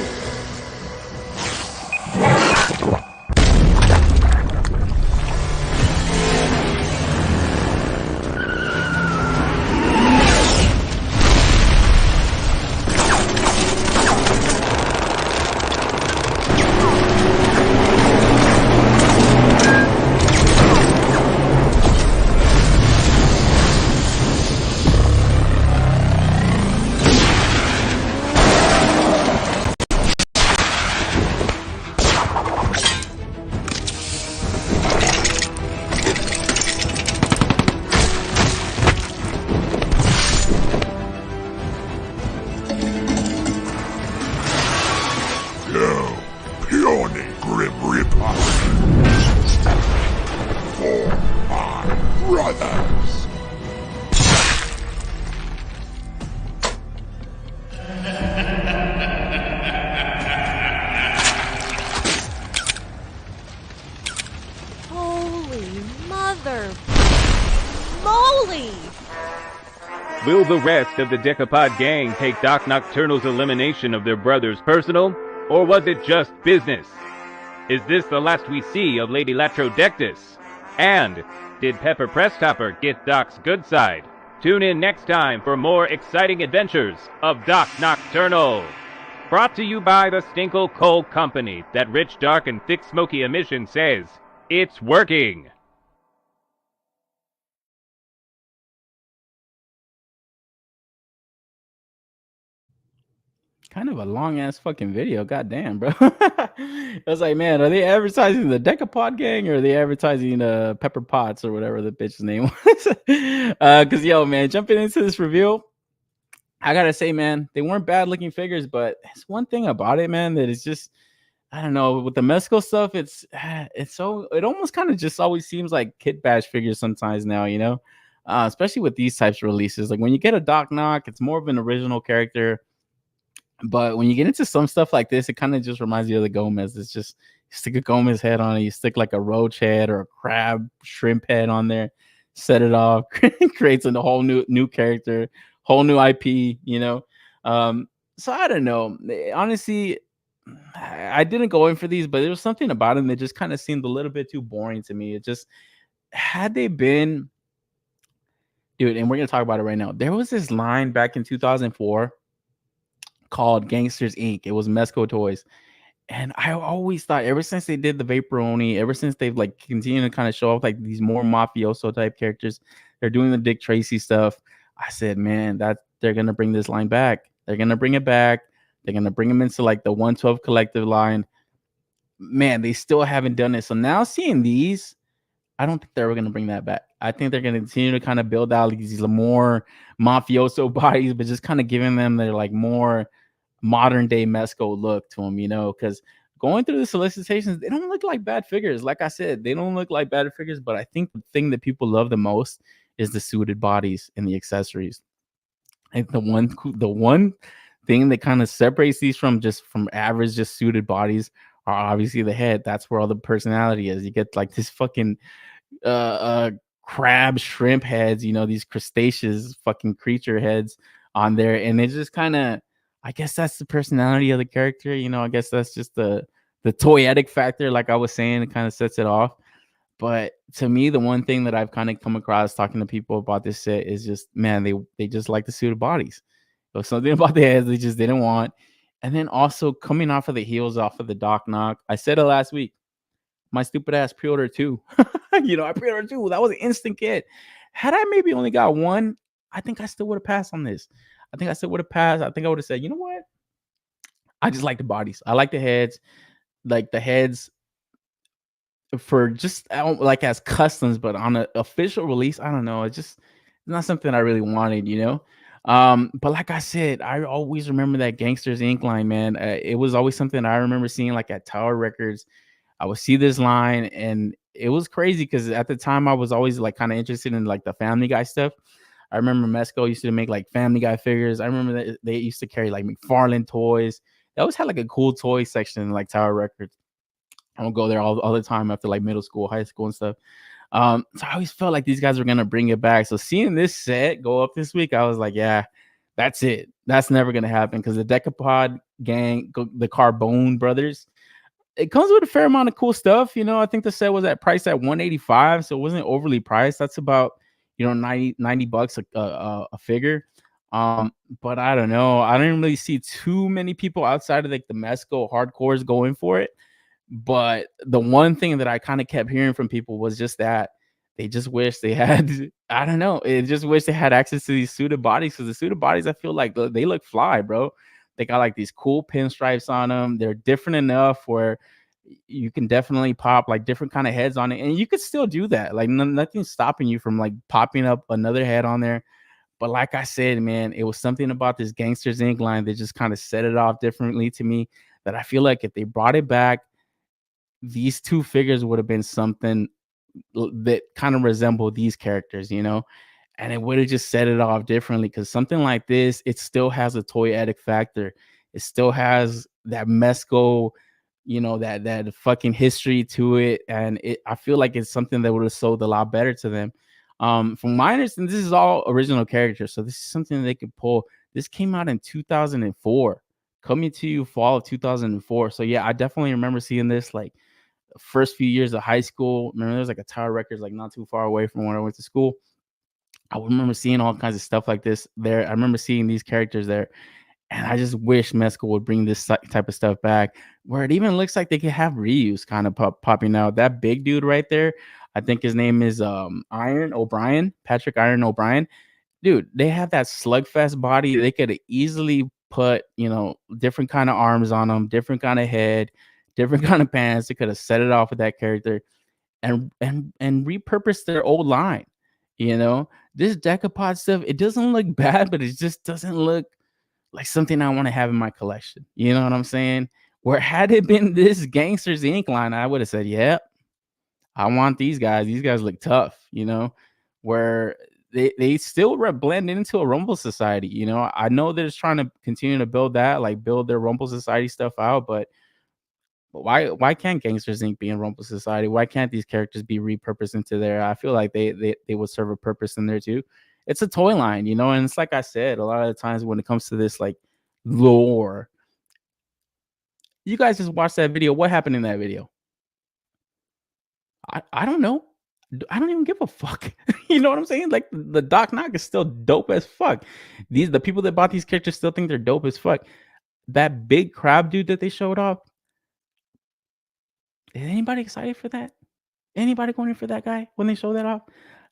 Will the rest of the Decapod gang take Doc Nocturnal's elimination of their brothers personal, or was it just business? Is this the last we see of Lady Latrodectus? And did Pepper Presstopper get Doc's good side? Tune in next time for more exciting adventures of Doc Nocturnal. Brought to you by the Stinkle Coal Company, that rich, dark, and thick smoky emission says, it's working. Kind of a long ass fucking video. Goddamn, bro. I was like, man, are they advertising the Decapod gang or are they advertising Pepper Potts or whatever the bitch's name was? Cause yo, man, jumping into this reveal, I gotta say, man, they weren't bad looking figures, but it's one thing about it, man, that is just I don't know, with the Mezco stuff, it almost kind of just always seems like kit bash figures sometimes now, especially with these types of releases. Like when you get a Doc Knock, it's more of an original character. But when you get into some stuff like this, it kind of just reminds you of the Gomez. It's just you stick a Gomez head on it, you stick like a roach head or a crab shrimp head on there, set it off, creates a whole new character, whole new IP. So I don't know. Honestly, I didn't go in for these, but there was something about them that just kind of seemed a little bit too boring to me. It just had they been, dude, and we're gonna talk about it right now. There was this line back in 2004 called Gangsters Inc. It was Mezco Toys. And I always thought ever since they did the Vaporoni, ever since they've like continued to kind of show off like these more mafioso type characters, they're doing the Dick Tracy stuff. I said, man, that they're gonna bring this line back. They're gonna bring it back. They're gonna bring them into like the 112 collective line. Man, they still haven't done it. So now seeing these, I don't think they're gonna bring that back. I think they're gonna continue to kind of build out these more mafioso bodies, but just kind of giving them their like more modern day Mezco look to them, because going through the solicitations, they don't look like bad figures. Like I said, they don't look like bad figures, but I think the thing that people love the most is the suited bodies and the accessories. I think the one thing that kind of separates these from average just suited bodies are obviously the head. That's where all the personality is. You get like this fucking crab shrimp heads, these crustaceous fucking creature heads on there, and it just kind of I guess that's the personality of the character. I guess that's just the toyetic factor, like I was saying, it kind of sets it off. But to me, the one thing that I've kind of come across talking to people about this set is just, man, they just like the suited bodies. There was something about the heads they just didn't want. And then also coming off of the heels off of the Doc Knock, I said it last week. My stupid ass pre-order 2. I pre-ordered 2. That was an instant get. Had I maybe only got one, I think I still would have passed on this. I think I still would have passed. I think I would have said, you know what? I just like the bodies. I like the heads. Like the heads for just like as customs, but on an official release, I don't know. It's just not something I really wanted. But like I said, I always remember that Gangsters Inc. line, man. It was always something I remember seeing like at Tower Records. I would see this line and it was crazy because at the time I was always like kind of interested in like the Family Guy stuff. I remember Mezco used to make like Family Guy figures. I remember that they used to carry like McFarlane toys. They always had like a cool toy section in like Tower Records. I would go there all the time after like middle school, high school and stuff. So I always felt like these guys were gonna bring it back. So seeing this set go up this week, I was like, yeah, that's it. That's never gonna happen because the Decapod gang, the Carbone brothers, it comes with a fair amount of cool stuff. I think the set was priced at $185, so it wasn't overly priced. That's about $90 a figure. But I don't know. I didn't really see too many people outside of like the Mezco hardcores going for it. But the one thing that I kind of kept hearing from people was just that they just wish they had, I don't know, it just wish they had access to these suited bodies because the suited bodies, I feel like they look fly, bro. They got like these cool pinstripes on them. They're different enough where you can definitely pop like different kind of heads on it. And you could still do that. Like nothing's stopping you from like popping up another head on there. But like I said, man, it was something about this Gangsters Inc. line that just kind of set it off differently to me that I feel like if they brought it back, these two figures would have been something that kind of resembled these characters, and it would have just set it off differently because something like this, it still has a toyetic factor. It still has that Mezco, that fucking history to it. And I feel like it's something that would have sold a lot better to them. From my understanding, this is all original characters. So this is something they could pull. This came out in 2004, coming to you fall of 2004. So yeah, I definitely remember seeing this like the first few years of high school. Remember, there was like a Tower Records like not too far away from where I went to school. I remember seeing all kinds of stuff like this there. I remember seeing these characters there. And I just wish Mezco would bring this type of stuff back where it even looks like they could have reuse kind of popping out. That big dude right there, I think his name is Iron O'Brien, Patrick Iron O'Brien. Dude, they have that slugfest body. They could easily put, different kind of arms on them, different kind of head, different kind of pants. They could have set it off with that character and repurpose their old line. This Decapod stuff, it doesn't look bad, but it just doesn't look like something I want to have in my collection. You know what I'm saying? Where had it been this Gangsters Inc. line, I would have said, "Yep, I want these guys. These guys look tough." Where they still blend into a Rumble Society. I know they're just trying to continue to build that, like build their Rumble Society stuff out, but why can't Gangsters Inc. be in Rumble Society? Why can't these characters be repurposed into there? I feel like they would serve a purpose in there too. It's a toy line, and it's like I said, a lot of the times when it comes to this like lore, you guys just watched that video. What happened in that video? I don't know. I don't even give a fuck. You know what I'm saying? Like the Doc Knock is still dope as fuck. The people that bought these characters still think they're dope as fuck. That big crab dude that they showed off. Is anybody excited for that? Anybody going in for that guy when they show that off?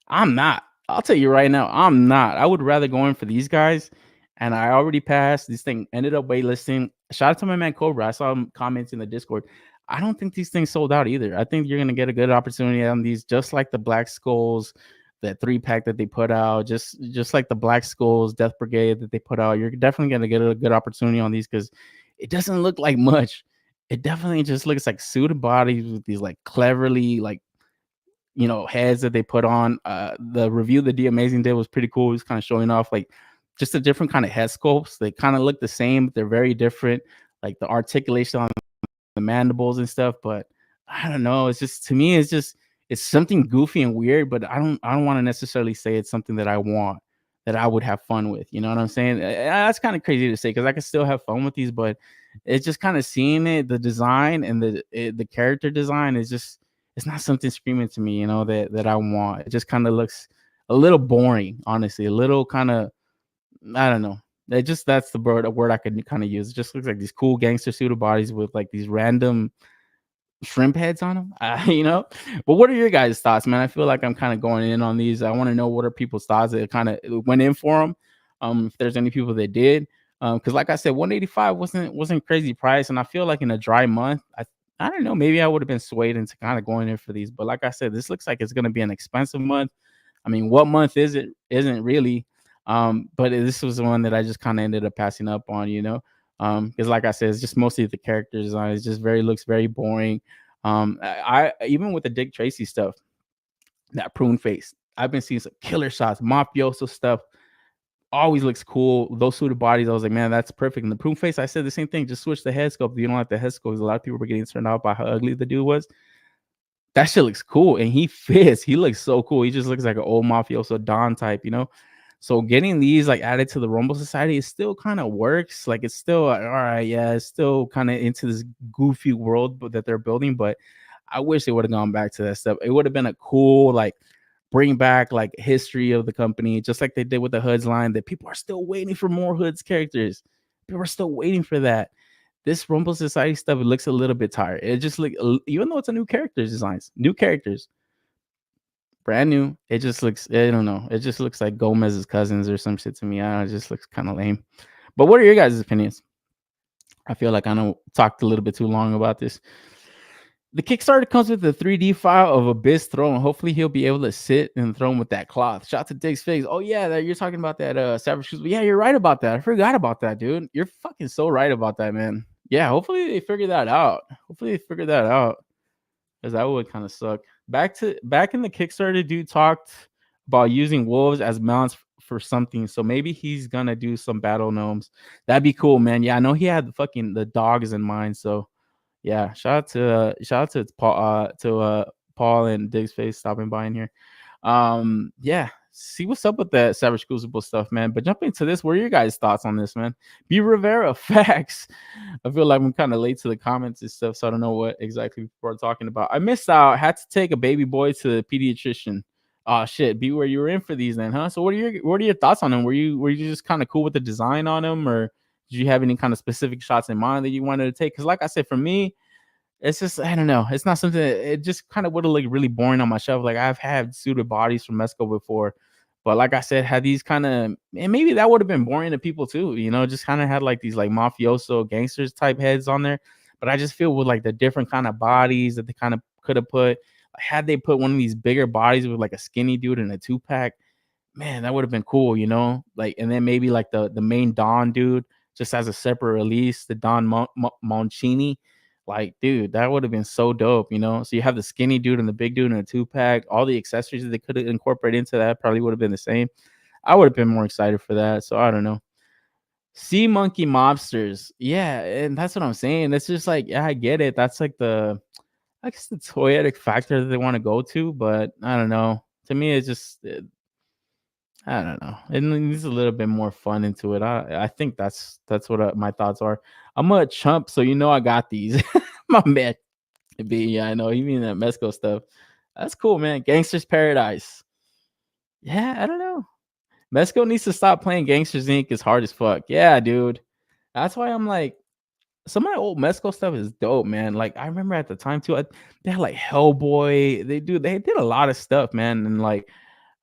I'm not. I'll tell you right now, I'm not. I would rather go in for these guys. And I already passed. This thing ended up waitlisting. Shout out to my man Cobra. I saw him comments in the Discord. I don't think these things sold out either. I think you're going to get a good opportunity on these, just like the Black Skulls, that 3-pack that they put out, just like the Black Skulls Death Brigade that they put out. You're definitely going to get a good opportunity on these because it doesn't look like much. It definitely just looks like suited bodies with these like cleverly like heads that they put on. The review that D Amazing did was pretty cool. He was kind of showing off like just a different kind of head sculpts. They kind of look the same, but they're very different. Like the articulation on the mandibles and stuff. But I don't know. It's just, to me, it's something goofy and weird. But I don't want to necessarily say it's something that I want, that I would have fun with. You know what I'm saying? That's kind of crazy to say because I can still have fun with these, but it's just kind of seeing it, the design and the character design is just, it's not something screaming to me, that I want. It just kind of looks a little boring, honestly, a little kind of, I don't know. That's the word I could kind of use. It just looks like these cool gangster suited bodies with like these random shrimp heads on them, But what are your guys' thoughts, man? I feel like I'm kind of going in on these. I want to know what are people's thoughts that kind of went in for them. If there's any people that did, because like I said, 185 wasn't crazy price, and I feel like in a dry month, I don't know, maybe I would have been swayed into kind of going in for these. But like I said, this looks like it's going to be an expensive month. I mean, what month is it? Isn't really. But this was the one that I just kind of ended up passing up on, because like I said, it's just mostly the character design. It's just looks very boring. I even with the Dick Tracy stuff, that prune face, I've been seeing some killer shots, mafioso stuff. Always looks cool. Those suited bodies, I was like, man, that's perfect. And the prune face, I said the same thing. Just switch the head sculpt. You don't like the head sculpt. A lot of people were getting turned out by how ugly the dude was. That shit looks cool, and he fits. He looks so cool. He just looks like an old mafioso Don type, So getting these like added to the Rumble Society, it still kind of works. Like it's still all right, yeah. It's still kind of into this goofy world that they're building, but I wish they would have gone back to that stuff. It would have been a cool like bring back like history of the company, just like they did with the Hoods line. That people are still waiting for more Hoods characters. People are still waiting for that. This Rumble Society stuff, it looks a little bit tired. It just like, even though it's a new characters designs, new characters. Brand new. It just looks, I don't know. It just looks like Gomez's cousins or some shit to me. I don't know, it just looks kind of lame. But what are your guys' opinions? I feel like I talked a little bit too long about this. The Kickstarter comes with a 3D file of Abyss Throne. Hopefully he'll be able to sit in the throne with that cloth. Shout out to Dick's Face. Oh yeah, you're talking about that Savage Crucible. Yeah, you're right about that. I forgot about that, dude. You're fucking so right about that, man. Yeah, hopefully they figure that out. Because that would kind of suck. Back in the Kickstarter, dude talked about using wolves as mounts for something. So maybe he's gonna do some battle gnomes. That'd be cool, man. Yeah, I know he had the dogs in mind. So yeah, shout out to Paul and Dig's Face stopping by in here. Yeah, see what's up with that Savage Crucible stuff, man. But jumping into this, what are your guys' thoughts on this, man? B Rivera, facts. I feel like I'm kind of late to the comments and stuff, so I don't know what exactly people are talking about. I missed out. Had to take a baby boy to the pediatrician. Oh shit, B, where you were in for these then, huh? So what are your thoughts on them? Were you just kind of cool with the design on them, or did you have any kind of specific shots in mind that you wanted to take? Because like I said, for me, it's just, I don't know. It's not something, it just kind of would have looked really boring on my shelf. Like I've had suited bodies from Mezco before, But like I said, had these kind of, and maybe that would have been boring to people too, you know, just kind of had like these like mafioso gangsters type heads on there. But I just feel with like the different kind of bodies that they kind of could have put, had they put one of these bigger bodies with like a skinny dude in a 2-pack, man, that would have been cool, you know, like, and then maybe like the main Don dude just as a separate release, the Don Moncini. Like, dude, that would have been so dope, you know. So you have the skinny dude and the big dude in a 2-pack. All the accessories that they could have incorporated into that probably would have been the same. I would have been more excited for that. So I don't know. Sea Monkey Mobsters, yeah, and that's what I'm saying. It's just like, yeah, I get it. That's like I guess the toyetic factor that they want to go to, but I don't know. To me, it's just I don't know. It needs a little bit more fun into it. I think that's what my thoughts are. I'm a chump, so you know I got these. My man, yeah, I know you mean that Mezco stuff. That's cool, man. Gangsters Paradise. Yeah, I don't know. Mezco needs to stop playing Gangsters Inc. It's hard as fuck. Yeah, dude. That's why I'm like, some of my old Mezco stuff is dope, man. Like I remember at the time too, they had like Hellboy. They did a lot of stuff, man, and like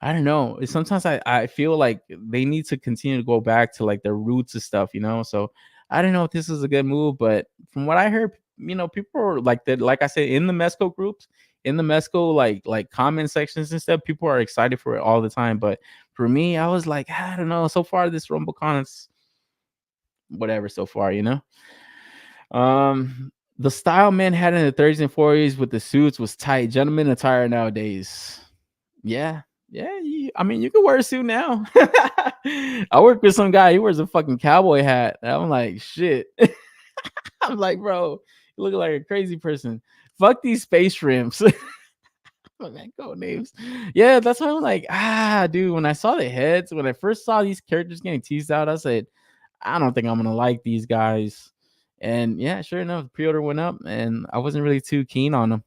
I don't know. Sometimes I feel like they need to continue to go back to like their roots and stuff, you know. So I don't know if this is a good move, but from what I heard, you know, people are like that. Like I said, in the Mezco groups, in the Mezco like comment sections and stuff, people are excited for it all the time. But for me, I was like, I don't know. So far, this RumbleCon is whatever. So far, you know. The style men had in the 30s and 40s with the suits was tight. Gentleman attire nowadays. Yeah. Yeah, I mean, you can wear a suit now. I work with some guy. He wears a fucking cowboy hat. And I'm like, shit. I'm like, bro, you look like a crazy person. Fuck these space shrimps. Man, go names. Yeah, that's why I'm like, dude. When I saw the heads, when I first saw these characters getting teased out, I said, I don't think I'm gonna like these guys. And yeah, sure enough, the pre-order went up, and I wasn't really too keen on them.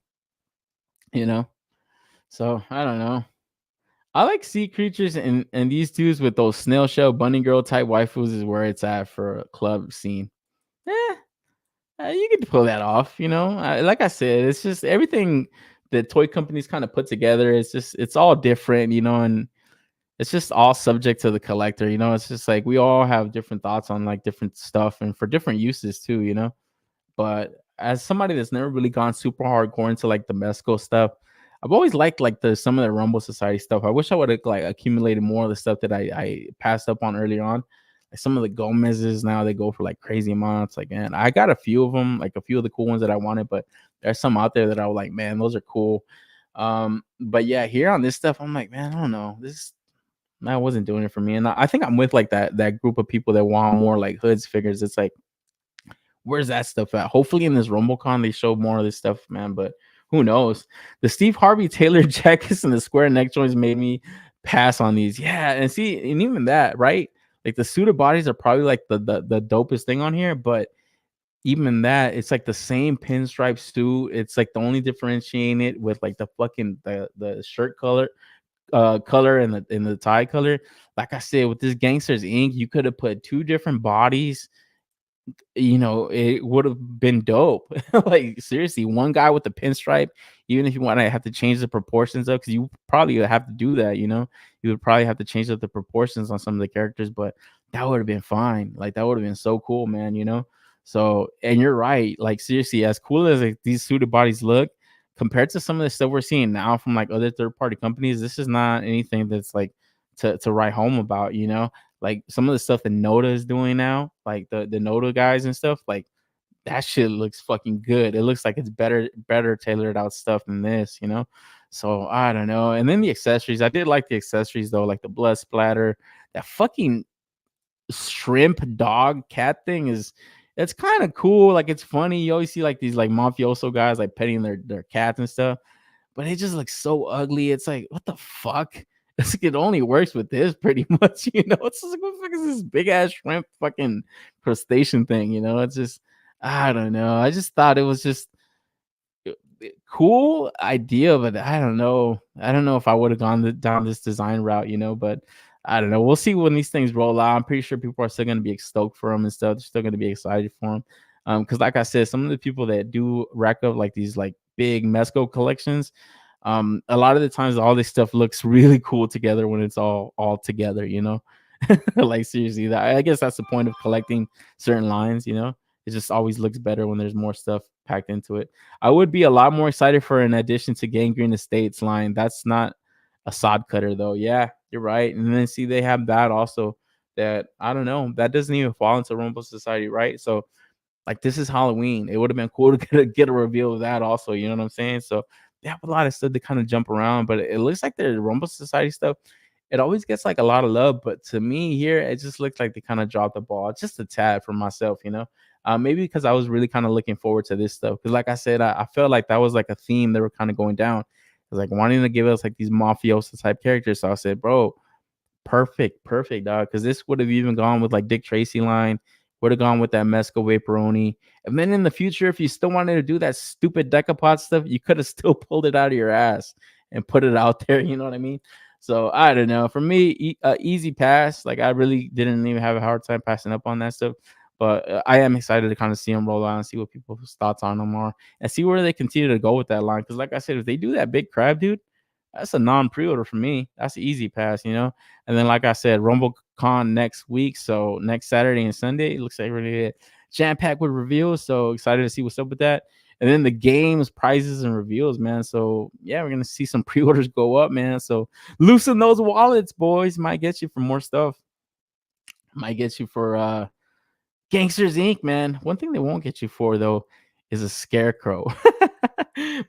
You know, so I don't know. I like sea creatures, and these dudes with those snail shell bunny girl type waifus is where it's at for a club scene. Eh, you can pull that off, you know. Like I said, it's just everything that toy companies kind of put together. It's all different, you know, and it's just all subject to the collector, you know. It's just like we all have different thoughts on like different stuff and for different uses too, you know. But as somebody that's never really gone super hardcore into like the Mezco stuff, I've always liked like some of the Rumble Society stuff. I wish I would have like accumulated more of the stuff that I passed up on earlier on. Like some of the Gomez's now they go for like crazy amounts. Like, man, I got a few of them, like a few of the cool ones that I wanted, but there's some out there that I was like, man, those are cool. But yeah, here on this stuff, I'm like, man, I don't know. That wasn't doing it for me. And I think I'm with like that group of people that want more like hoods figures. It's like, where's that stuff at? Hopefully in this RumbleCon they show more of this stuff, man. But who knows? The Steve Harvey tailored jackets and the square neck joints made me pass on these. Yeah, and see, and even that, right? Like the suited bodies are probably like the dopest thing on here, but even that, it's like the same pinstripe suit. It's like the only differentiating it with like the fucking the shirt color and the tie color. Like I said, with this Gangsters Inc., you could have put two different bodies, you know, it would have been dope. Like seriously, one guy with the pinstripe, even if you want to have to change the proportions up, because you probably would have to do that, you know, you would probably have to change up the proportions on some of the characters, but that would have been fine. Like that would have been so cool, man, you know. So, and you're right, like seriously, as cool as like these suited bodies look compared to some of the stuff we're seeing now from like other third-party companies, this is not anything that's like to write home about, you know. Like some of the stuff that Noda is doing now, like the Noda guys and stuff, like that shit looks fucking good. It looks like it's better tailored out stuff than this, you know. So I don't know. And then the accessories, I did like the accessories though, like the blood splatter, that fucking shrimp dog cat thing it's kind of cool. Like it's funny. You always see like these like mafioso guys like petting their cats and stuff, but it just looks so ugly. It's like, what the fuck? It only works with this pretty much, you know. It's just like, what the fuck is this big ass shrimp fucking crustacean thing, you know? It's just, I don't know. I just thought it was just cool idea, but I don't know. I don't know if I would have gone down this design route, you know, but I don't know. We'll see when these things roll out. I'm pretty sure people are still going to be stoked for them and stuff. They're still going to be excited for them. Because like I said, some of the people that do rack up like these like big Mezco collections, A lot of the times all this stuff looks really cool together when it's all together, like seriously, I guess that's the point of collecting certain lines, it just always looks better when there's more stuff packed into it. I would be a lot more excited for an addition to Gangrene Estates line. That's not a sod cutter though. Yeah, you're right. And then see, they have that also, that I don't know, that doesn't even fall into Rumble Society, right? So like, this is Halloween. It would have been cool to get a reveal of that also. You know what I'm saying? So they have a lot of stuff to kind of jump around, but it looks like the Rumble Society stuff, it always gets like a lot of love. But to me here, it just looks like they kind of dropped the ball just a tad for myself, maybe because I was really kind of looking forward to this stuff. Because like I said, I felt like that was like a theme they were kind of going down. It was like wanting to give us like these mafioso type characters. So I said, bro, perfect, dog. Because this would have even gone with like Dick Tracy line, would have gone with that Mezco Vaporoni. And then in the future, if you still wanted to do that stupid Decapod stuff, you could have still pulled it out of your ass and put it out there. You know what I mean? So I don't know. For me, easy pass. Like, I really didn't even have a hard time passing up on that stuff. But I am excited to kind of see them roll out and see what people's thoughts on them are, and see where they continue to go with that line. Because like I said, if they do that big crab, dude, that's a non-pre-order for me. That's an easy pass, And then, like I said, RumbleCon next week. So next Saturday and Sunday, it looks like really jam-packed with reveals. So excited to see what's up with that. And then the games, prizes, and reveals, man. So yeah, we're gonna see some pre-orders go up, man. So loosen those wallets, boys. Might get you for more stuff. Might get you for Gangsters Inc., man. One thing they won't get you for, though, is a Scarecrow.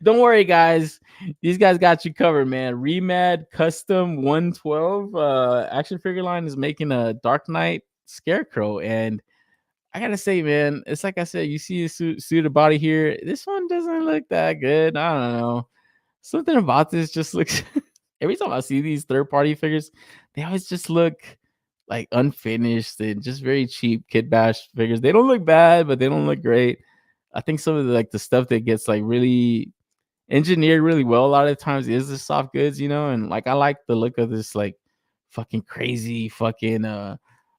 Don't worry, guys. These guys got you covered, man. Remad Custom 112 action figure line is making a Dark Knight Scarecrow. And I got to say, man, it's like I said, you see a suited body here. This one doesn't look that good. I don't know. Something about this just looks... Every time I see these third-party figures, they always just look like unfinished and just very cheap kid bash figures. They don't look bad, but they don't look great. I think some of the stuff that gets like really engineered really well a lot of times is the soft goods, and like I like the look of this like fucking crazy fucking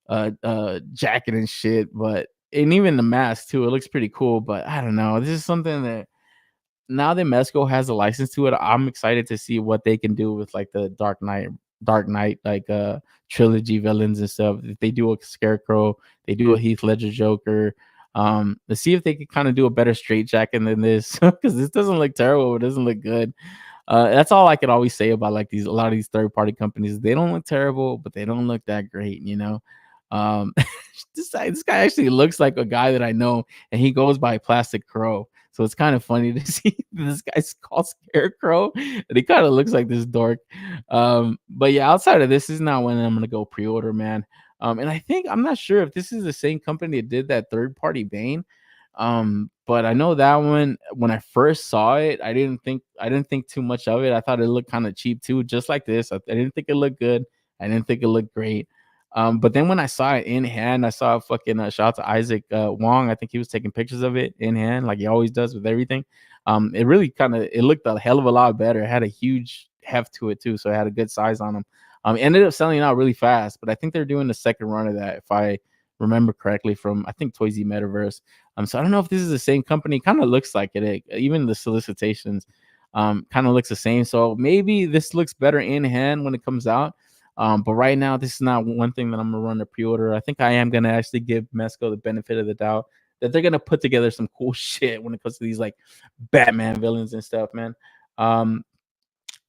jacket and shit, and even the mask too, it looks pretty cool. But I don't know, this is something that now that Mezco has a license to it, I'm excited to see what they can do with like the Dark Knight like trilogy villains and stuff. If they do a Scarecrow, they do a Heath Ledger Joker. Let's see if they can kind of do a better straight jacket than this, because this doesn't look terrible. It doesn't look good. That's all I could always say about like a lot of these third party companies. They don't look terrible, but they don't look that great, this guy actually looks like a guy that I know, and he goes by Plastic Crow. So it's kind of funny to see this guy's called Scarecrow, and he kind of looks like this dork. But yeah, outside of this is not when I'm gonna go pre-order, man. And I'm not sure if this is the same company that did that third-party Bane. But I know that one, when I first saw it, I didn't think too much of it. I thought it looked kind of cheap too, just like this. I didn't think it looked good. I didn't think it looked great. But then when I saw it in hand, I saw a fucking shout out to Isaac Wong. I think he was taking pictures of it in hand, like he always does with everything. It really it looked a hell of a lot better. It had a huge heft to it too, so it had a good size on them. Ended up selling out really fast, but I think they're doing the second run of that, if I remember correctly, from I think Toysy Metaverse. So I don't know if this is the same company. Kind of looks like it. Even the solicitations kind of looks the same. So maybe this looks better in hand when it comes out. But right now, this is not one thing that I'm gonna run a pre-order. I think I am gonna actually give Mezco the benefit of the doubt that they're gonna put together some cool shit when it comes to these like Batman villains and stuff, man.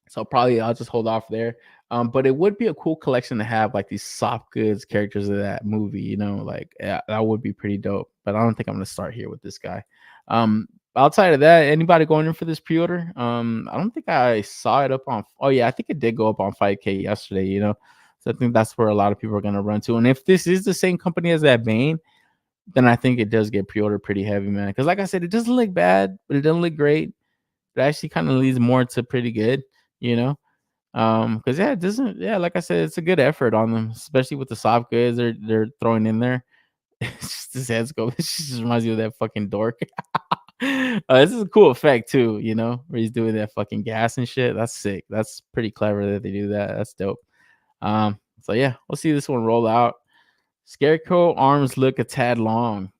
So probably I'll just hold off there. But it would be a cool collection to have like these soft goods characters of that movie, like yeah, that would be pretty dope. But I don't think I'm gonna start here with this guy. Outside of that, anybody going in for this pre-order? I don't think I saw it up on. Oh yeah, I think it did go up on 5K yesterday. So I think that's where a lot of people are gonna run to. And if this is the same company as that Bane, then I think it does get pre-ordered pretty heavy, man. Because like I said, it doesn't look bad, but it doesn't look great. It actually kind of leads more to pretty good, because yeah, it doesn't. Yeah, like I said, it's a good effort on them, especially with the soft goods they're throwing in there. It's just his heads go. It just reminds you of that fucking dork. This is a cool effect too, where he's doing that fucking gas and shit. That's sick. That's pretty clever that they do that. That's dope. So yeah, we'll see this one roll out. Scarecrow arms look a tad long.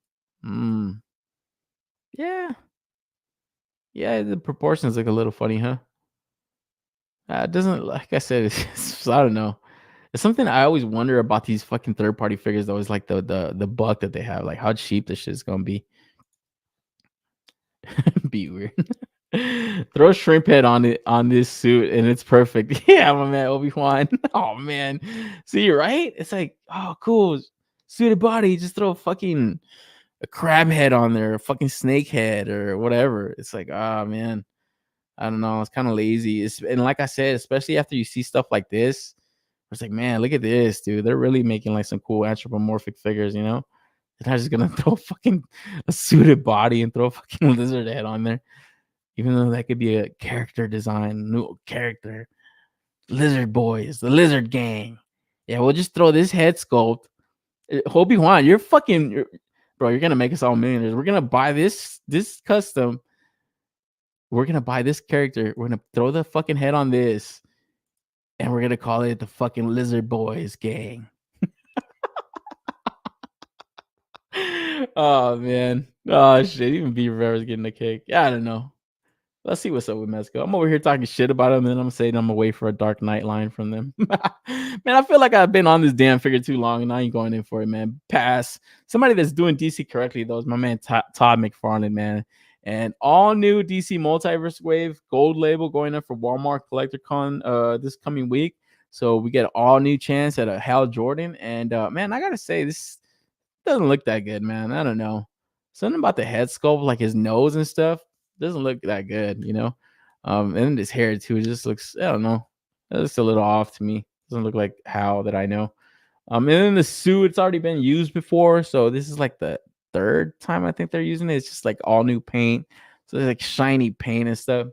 Yeah. Yeah, the proportions look a little funny, huh? It doesn't, like I said, I don't know. It's something I always wonder about these fucking third party figures though, is like the buck that they have, like how cheap this shit's gonna be. Be weird. Throw a shrimp head on it on this suit and it's perfect. Yeah, my man Obi-Wan. Oh man. See, right? It's like, oh cool. Suited body, just throw a crab head on there, a fucking snake head or whatever. It's like, oh man. I don't know. It's kind of lazy. And like I said, especially after you see stuff like this, it's like, man, look at this, dude. They're really making like some cool anthropomorphic figures, you know? They're not just gonna throw fucking a suited body and throw a fucking lizard head on there. Even though that could be a character design, new character. Lizard boys, the lizard gang. Yeah, we'll just throw this head sculpt. Obi-Wan, bro, you're gonna make us all millionaires. We're gonna buy this custom. We're gonna buy this character. We're gonna throw the fucking head on this, and we're gonna call it the fucking Lizard Boys gang. Oh man. Oh shit. Even Beaver Bear's getting a cake. Yeah, I don't know. Let's see what's up with Mezco. I'm over here talking shit about them, and then I'm saying I'm gonna wait for a Dark Knight line from them. Man, I feel like I've been on this damn figure too long, and I ain't going in for it, man. Pass. Somebody that's doing DC correctly though is my man Todd McFarlane, man. And all new DC Multiverse Wave gold label going up for Walmart Collector Con this coming week. So we get all new chance at a Hal Jordan, and man, I gotta say this doesn't look that good, man. I don't know. Something about the head sculpt, like his nose and stuff, doesn't look that good, you know. And his hair too, it just looks, I don't know. It looks a little off to me. Doesn't look like Hal that I know. And then the suit, it's already been used before, so this is like the third time I think they're using it. It's just like all new paint, so there's like shiny paint and stuff.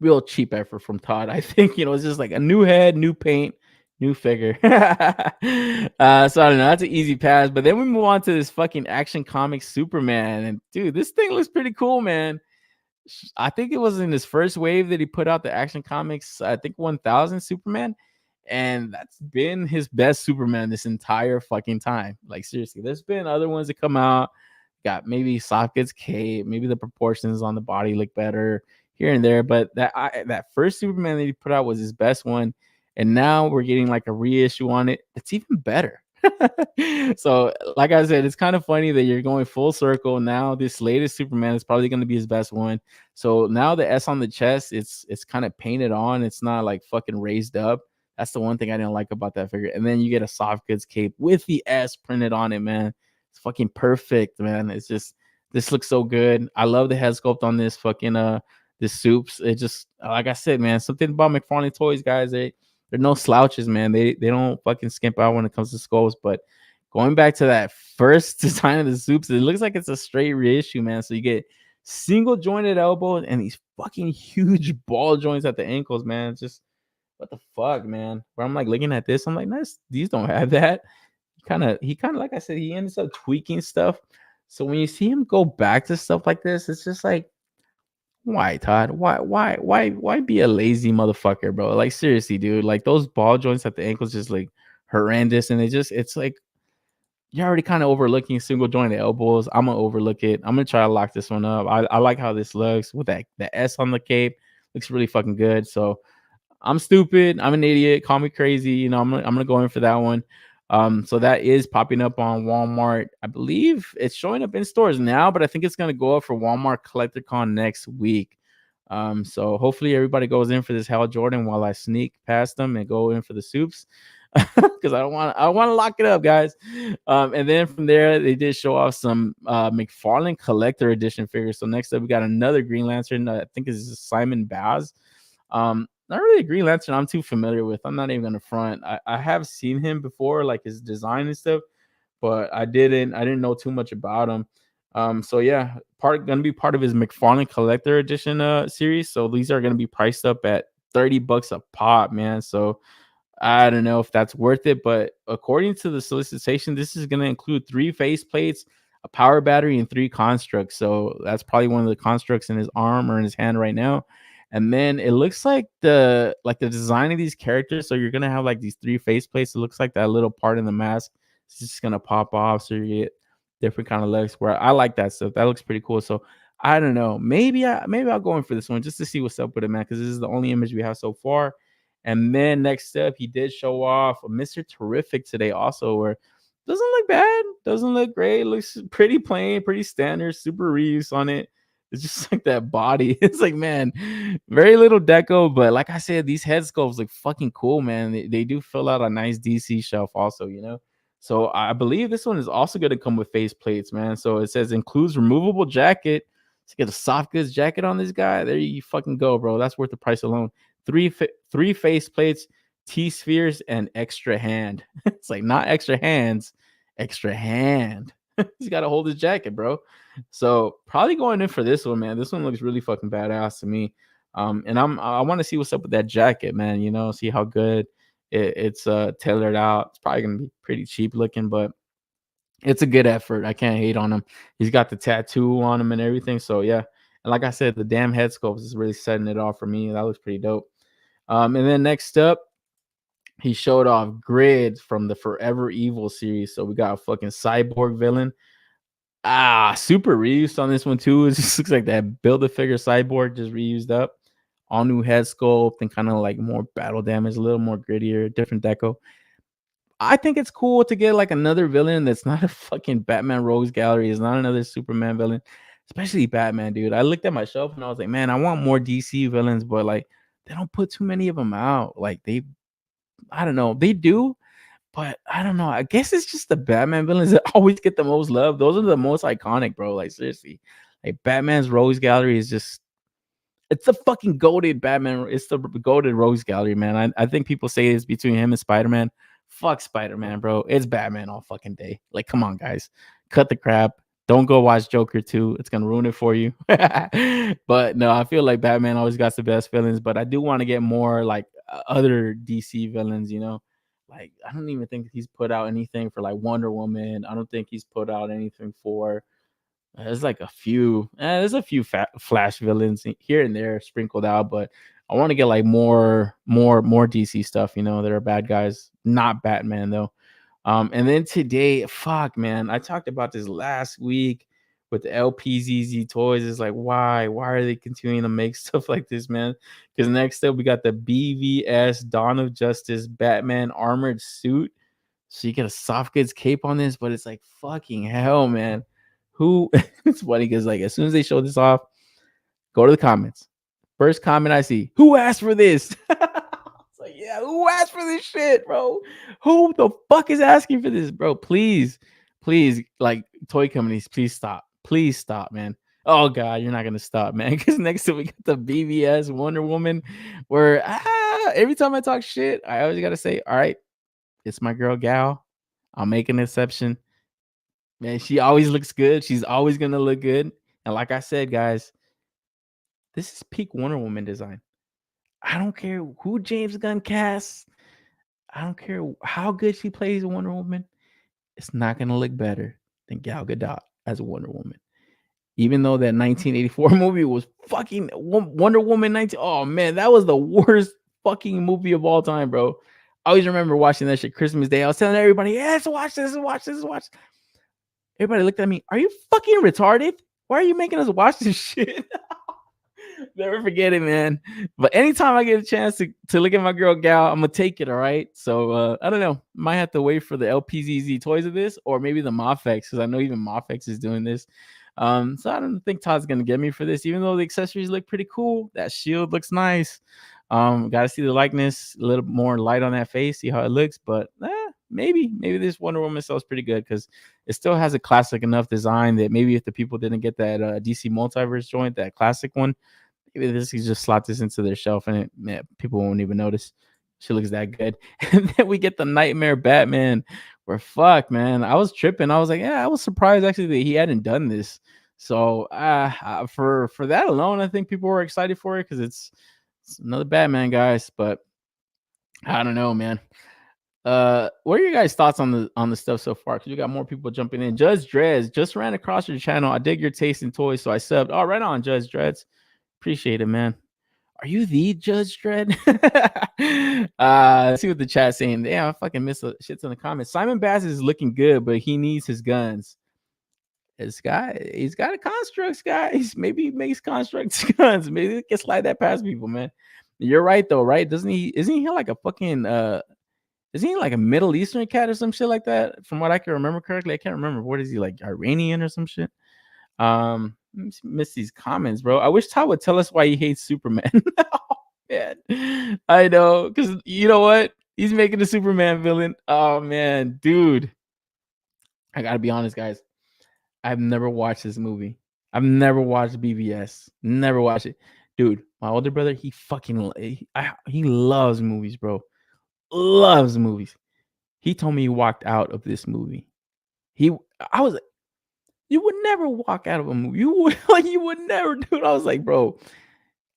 Real cheap effort from Todd. I think, you know, it's just like a new head, new paint, new figure. So I don't know. That's an easy pass. But then we move on to this fucking Action Comics Superman. And dude, this thing looks pretty cool, man. I think it was in his first wave that he put out the Action Comics, I think 1000 Superman. And that's been his best Superman this entire fucking time. Like, seriously, there's been other ones that come out. Got maybe sockets cape, maybe the proportions on the body look better here and there, but that first Superman that he put out was his best one, and now we're getting like a reissue on it. It's even better. So, like I said, it's kind of funny that you're going full circle. Now this latest Superman is probably going to be his best one. So now the S on the chest, it's kind of painted on. It's not like fucking raised up. That's the one thing I didn't like about that figure. And then you get a soft goods cape with the S printed on it, man. It's fucking perfect, man. It's just, this looks so good. I love the head sculpt on this fucking the soups. It just, like I said, man, something about McFarlane Toys, guys. They're no slouches, man. They don't fucking skimp out when it comes to skulls. But going back to that first design of the soups, it looks like it's a straight reissue, man. So you get single jointed elbows and these fucking huge ball joints at the ankles, man. It's just, what the fuck, man? Where I'm like looking at this, I'm like, nice, these don't have that. He kind of, like I said, he ends up tweaking stuff. So when you see him go back to stuff like this, it's just like, why, Todd? Why be a lazy motherfucker, bro? Like, seriously, dude. Like, those ball joints at the ankles just like horrendous, and it's like you're already kind of overlooking single jointed elbows. I'm gonna overlook it. I'm gonna try to lock this one up. I like how this looks with the S on the cape. Looks really fucking good. So I'm stupid. I'm an idiot. Call me crazy. You know, I'm gonna go in for that one. So that is popping up on Walmart. I believe it's showing up in stores now, but I think it's gonna go up for Walmart Collector Con next week. So hopefully everybody goes in for this Hal Jordan while I sneak past them and go in for the soups. Because I want to lock it up, guys. And then from there, they did show off some McFarlane Collector Edition figures. So next up, we got another Green Lantern. I think is Simon Baz. Not really a Green Lantern I'm too familiar with. I'm not even gonna front. I have seen him before, like his design and stuff, but I didn't know too much about him. So yeah, gonna be part of his McFarlane Collector Edition series. So these are gonna be priced up at $30 a pop, man. So I don't know if that's worth it, but according to the solicitation, this is gonna include 3 face plates, a power battery, and 3 constructs. So that's probably one of the constructs in his arm or in his hand right now. And then it looks like the design of these characters. So you're gonna have like these 3 face plates. It looks like that little part in the mask is just gonna pop off, so you get different kind of looks. Where I like that stuff. That looks pretty cool. So I don't know. Maybe I'll go in for this one just to see what's up with it, man. Because this is the only image we have so far. And then next up, he did show off a Mr. Terrific today, also, where doesn't look bad, doesn't look great, looks pretty plain, pretty standard, super reuse on it. It's just like that body. It's like, man, very little deco, but like I said, these head sculpts look fucking cool, man. They do fill out a nice DC shelf, also, you know. So I believe this one is also going to come with face plates, man. So it says includes removable jacket. Let's get a soft goods jacket on this guy. There you fucking go, bro. That's worth the price alone. Three face plates, T-spheres, and extra hand. It's like not extra hands, extra hand. He's got to hold his jacket, bro. So probably going in for this one, man. This one looks really fucking badass to me. And I want to see what's up with that jacket, man. You know, see how good it's tailored out. It's probably gonna be pretty cheap looking, but it's a good effort. I can't hate on him. He's got the tattoo on him and everything. So yeah. And like I said, the damn head sculpt is really setting it off for me. That looks pretty dope. And then next up, he showed off Grid from the Forever Evil series. So we got a fucking cyborg villain. Super reused on this one too. It just looks like that Build-A-Figure cyborg just reused up. All new head sculpt and kind of like more battle damage, a little more grittier, different deco. I think it's cool to get like another villain that's not a fucking Batman Rogues Gallery. It's not another Superman villain, especially Batman, dude. I looked at my shelf and I was like, man, I want more DC villains, but like they don't put too many of them out. Like I don't know, they do, but I don't know. I guess it's just the Batman villains that always get the most love. Those are the most iconic, bro. Like seriously, like Batman's Rogues Gallery is just. It's the fucking goated Batman. It's the goated Rogues Gallery, man. I think people say it's between him and Spider-Man. Fuck Spider-Man, bro. It's Batman all fucking day. Like, come on, guys. Cut the crap. Don't go watch Joker 2. It's going to ruin it for you. But no, I feel like Batman always got the best villains. But I do want to get more like other DC villains, you know? Like, I don't even think he's put out anything for like Wonder Woman. I don't think he's put out anything for... There's like a few. There's a few Flash villains here and there sprinkled out, but I want to get like more DC stuff. You know, that are bad guys, not Batman though. And then today, fuck man, I talked about this last week with the LPZZ toys. It's like why are they continuing to make stuff like this, man? Because next up we got the BVS Dawn of Justice Batman armored suit. So you get a soft goods cape on this, but it's like fucking hell, man. Who it's funny because like as soon as they show this off, go to the comments. First comment I see, who asked for this? It's like, yeah, who asked for this shit, bro? Who the fuck is asking for this, bro? Please, like toy companies, please stop, man. Oh god, you're not gonna stop, man. Because next to we got the BVS Wonder Woman, where every time I talk shit, I always gotta say, all right, it's my girl Gal. I'll make an exception. Man, she always looks good. She's always gonna look good. And like I said, guys, this is peak Wonder Woman design. I don't care who James Gunn casts. I don't care how good she plays Wonder Woman. It's not gonna look better than Gal Gadot as a Wonder Woman. Even though that 1984 movie was fucking Wonder Woman 19. Oh man, that was the worst fucking movie of all time, bro. I always remember watching that shit Christmas Day. I was telling everybody, yes, watch this. Everybody looked at me. Are you fucking retarded? Why are you making us watch this shit? Never forget it, man. But anytime I get a chance to look at my girl Gal, I'm gonna take it. All right. So I don't know. Might have to wait for the LPZZ toys of this, or maybe the Mofex, because I know even Mofex is doing this. So I don't think Todd's gonna get me for this, even though the accessories look pretty cool. That shield looks nice. Gotta see the likeness, a little more light on that face, see how it looks. But maybe this Wonder Woman sells pretty good because it still has a classic enough design that maybe if the people didn't get that DC multiverse joint, that classic one, maybe this is just slot this into their shelf and people won't even notice. She looks that good. And then we get the Nightmare Batman. Where fuck, man, I was tripping. I was like, yeah, I was surprised actually that he hadn't done this. So for that alone, I think people were excited for it because it's another Batman, guys. But I don't know, man. What are your guys' thoughts on the stuff so far? Because we got more people jumping in. Judge Dreads just ran across your channel. I dig your taste in toys, so I subbed. Oh, right on, Judge Dreads. Appreciate it, man. Are you the Judge Dredd? Let's see what the chat's saying. Damn, I fucking missed shits in the comments. Simon Bass is looking good, but he needs his guns. This guy, he's got a constructs, guys. Maybe he makes constructs guns. Maybe he can slide that past people, man. You're right though, right? Doesn't he? Isn't he like a fucking isn't he like a Middle Eastern cat or some shit like that? From what I can remember correctly, I can't remember. What is he, like Iranian or some shit? Miss these comments, bro. I wish Todd would tell us why he hates Superman. Oh, man. I know, because you know what? He's making a Superman villain. Oh man, dude. I gotta be honest, guys. I've never watched this movie. I've never watched BVS. Never watched it. Dude, my older brother, he loves movies, bro. Loves movies. He told me he walked out of this movie. I was like, you would never walk out of a movie. You would never, dude. I was like, bro.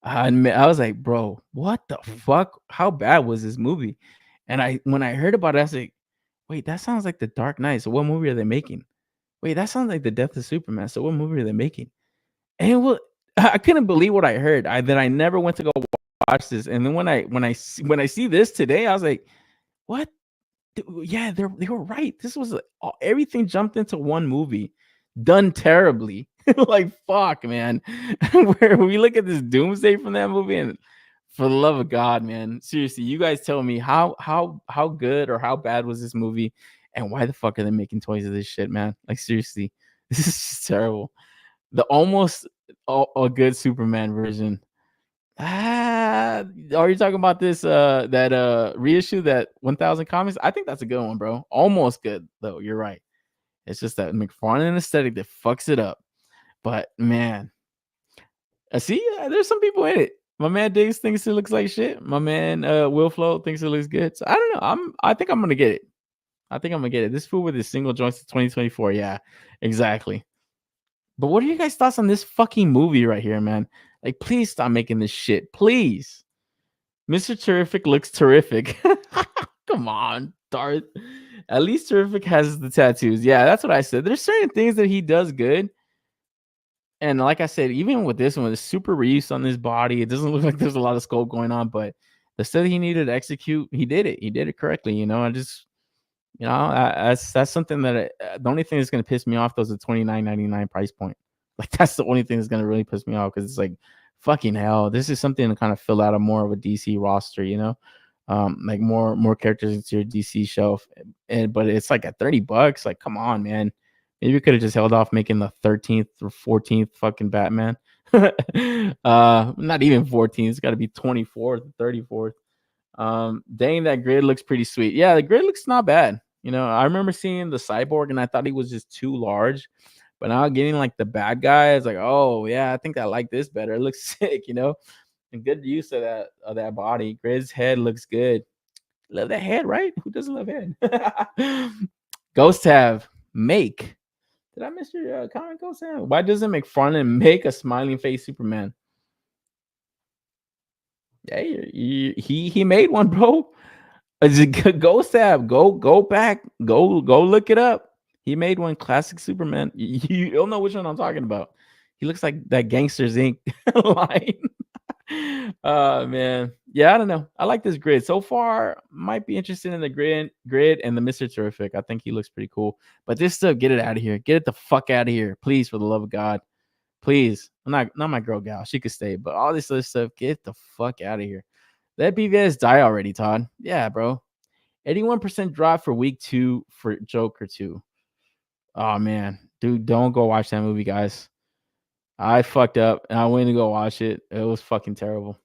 I was like, bro, what the fuck? How bad was this movie? And when I heard about it, I was like, wait, that sounds like The Dark Knight. So what movie are they making? Wait, that sounds like The Death of Superman. So what movie are they making? And I couldn't believe what I heard. That I never went to go watch this. And then when I see this today, I was like, what? Yeah, they were right. This was everything jumped into one movie, done terribly. Like fuck, man. Where we look at this doomsday from that movie, and for the love of God, man, seriously, you guys tell me how good or how bad was this movie, and why the fuck are they making toys of this shit, man? Like seriously, this is just terrible. The almost a good Superman version. Are you talking about this that reissue, that 1000 comics? I think that's a good one, bro. Almost good though. You're right. It's just that McFarlane aesthetic that fucks it up. But man, I see. There's some people in it. My man Diggs thinks it looks like shit. My man Will Flow thinks it looks good. So I don't know. I think I'm gonna get it. I think I'm gonna get it. This fool with his single joints to 2024. Yeah, exactly. But what are you guys' thoughts on this fucking movie right here, man? Like, please stop making this shit. Please. Mr. Terrific looks terrific. Come on, Darth. At least Terrific has the tattoos. Yeah, that's what I said. There's certain things that he does good. And like I said, even with this one, it's super reuse on this body. It doesn't look like there's a lot of sculpt going on, but the stuff he needed to execute, he did it. He did it correctly. You know, that's something that the only thing that's going to piss me off, though, is the $29.99 price point. Like, that's the only thing that's going to really piss me off, because it's like, fucking hell, this is something to kind of fill out a more of a DC roster, you know, like more characters into your DC shelf. But it's like at $30. Like, come on, man. Maybe we could have just held off making the 13th or 14th fucking Batman. Not even 14th. It's got to be 24th, 34th. Dang, that grid looks pretty sweet. Yeah, the grid looks not bad. You know, I remember seeing the Cyborg and I thought he was just too large. But now getting like the bad guy, it's like, oh yeah, I think I like this better. It looks sick, you know, and good use of that body. Grid's head looks good. Love that head, right? Who doesn't love head? Ghost Tab make. Did I miss your comment, Ghost Tab? Why doesn't McFarlane make a smiling face Superman? Yeah, he made one, bro. Ghost Tab, go back, go look it up. He made one, classic Superman. You don't know which one I'm talking about. He looks like that Gangsters Inc. line. Man. Yeah, I don't know. I like this grid. So far, might be interested in the grid and the Mr. Terrific. I think he looks pretty cool. But this stuff, get it out of here. Get it the fuck out of here. Please, for the love of God. Please. I'm not my girl gal. She could stay. But all this other stuff, get the fuck out of here. Let BVS die already, Todd. Yeah, bro. 81% drop for week 2 for Joker 2. Oh man, dude, don't go watch that movie, guys. I fucked up and I went to go watch it. It was fucking terrible.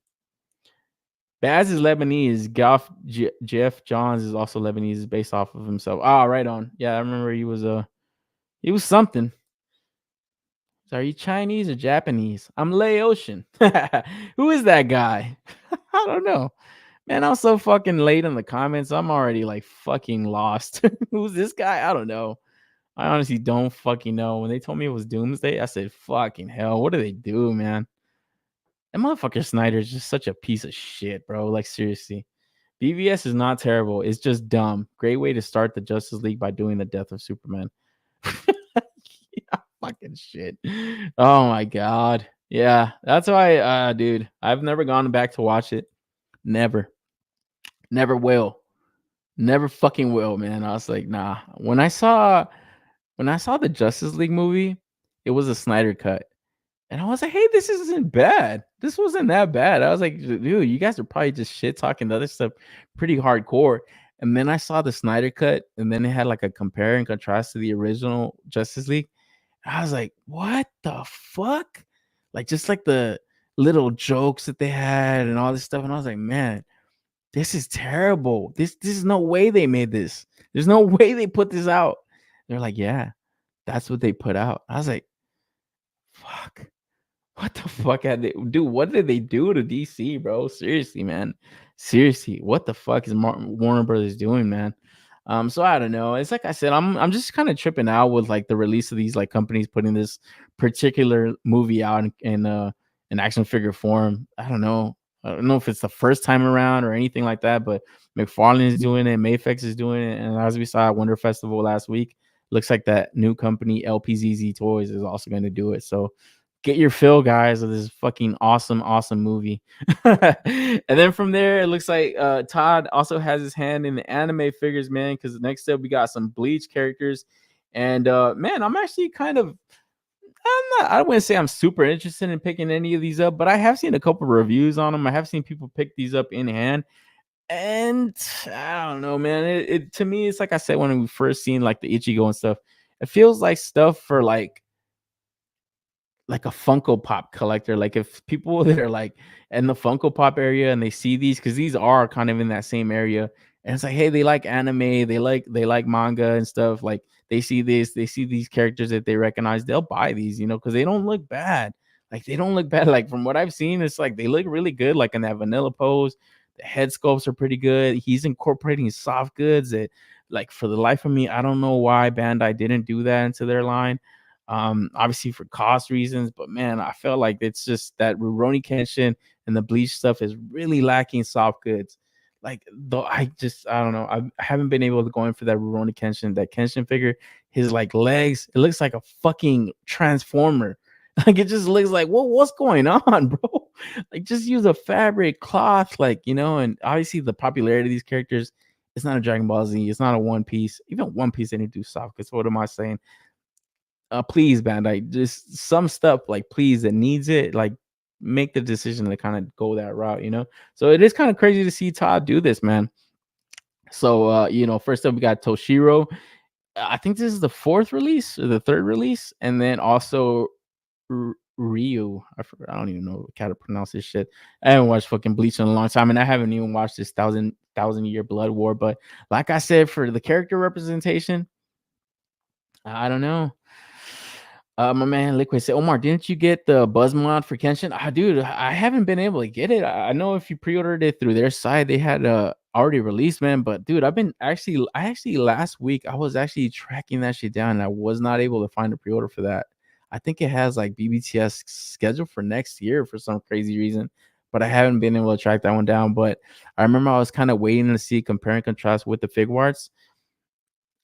Baz is Lebanese. Jeff Johns is also Lebanese, based off of himself. Ah, right on. Yeah, I remember he was something. So are you Chinese or Japanese? I'm Laotian. Who is that guy? I don't know. Man, I'm so fucking late in the comments. I'm already like fucking lost. Who's this guy? I don't know. I honestly don't fucking know. When they told me it was Doomsday, I said, fucking hell, what do they do, man? That motherfucker Snyder is just such a piece of shit, bro. Like, seriously. BVS is not terrible. It's just dumb. Great way to start the Justice League by doing the death of Superman. Yeah, fucking shit. Oh, my God. Yeah, that's why, dude, I've never gone back to watch it. Never. Never will. Never fucking will, man. I was like, nah. When I saw the Justice League movie, it was a Snyder cut. And I was like, hey, this isn't bad. This wasn't that bad. I was like, dude, you guys are probably just shit talking the other stuff pretty hardcore. And then I saw the Snyder cut, and then it had like a compare and contrast to the original Justice League. I was like, what the fuck? Like, just like the little jokes that they had and all this stuff. And I was like, man, this is terrible. This is no way they made this. There's no way they put this out. They're like, yeah, that's what they put out. I was like, fuck. What the fuck had they do? What did they do to DC, bro? Seriously, man. Seriously, what the fuck is Warner Brothers doing, man? So I don't know. It's like I said, I'm just kind of tripping out with like the release of these like companies putting this particular movie out in action figure form. I don't know. I don't know if it's the first time around or anything like that, but McFarlane is doing it, Mayfix is doing it, and as we saw at Wonder Festival last week, looks like that new company LPZZ Toys is also going to do it. So get your fill, guys, of this fucking awesome movie. And then from there, it looks like Todd also has his hand in the anime figures, man, because next up we got some Bleach characters. And man, I'm actually I wouldn't say I'm super interested in picking any of these up, but I have seen a couple reviews on them. I have seen people pick these up in hand. And I don't know, man. It to me, it's like I said when we first seen like the Ichigo and stuff. It feels like stuff for like a Funko Pop collector. Like if people that are like in the Funko Pop area and they see these, because these are kind of in that same area, and it's like, hey, they like anime, they like manga and stuff. Like they see this, they see these characters that they recognize, they'll buy these, because they don't look bad. Like they don't look bad. Like from what I've seen, it's like they look really good. Like in that vanilla pose, the head sculpts are pretty good. He's incorporating soft goods that, like, for the life of me, I don't know why Bandai didn't do that into their line. Obviously for cost reasons, but man, I felt like it's just that Rurouni Kenshin and the Bleach stuff is really lacking soft goods. Like, though, I don't know. I haven't been able to go in for that Rurouni Kenshin, that Kenshin figure. His like legs, it looks like a fucking transformer. Like it just looks like, what's going on, bro? Like just use a fabric cloth, like, and obviously the popularity of these characters, it's not a Dragon Ball Z, it's not a One Piece. Even One Piece, they didn't do soft goods. What am I saying? Please, Bandai, just some stuff, like, please, that needs it, like, make the decision to kind of go that route, So it is kind of crazy to see Todd do this, man. So first up we got Toshiro. I think this is the fourth release or the third release, and then also Ryu. I forgot. I don't even know how to pronounce this shit. I haven't watched fucking Bleach in a long time, and I haven't even watched this thousand year Blood War. But like I said, for the character representation, I don't know. My man Liquid said, Omar, didn't you get the Buzz mod for Kenshin? Dude, I haven't been able to get it. I know if you pre-ordered it through their site, they had already released, man. But dude, I actually last week I was actually tracking that shit down, and I was not able to find a pre-order for that. I think it has like BBTS scheduled for next year for some crazy reason, but I haven't been able to track that one down. But I remember I was kind of waiting to see compare and contrast with the Figuarts.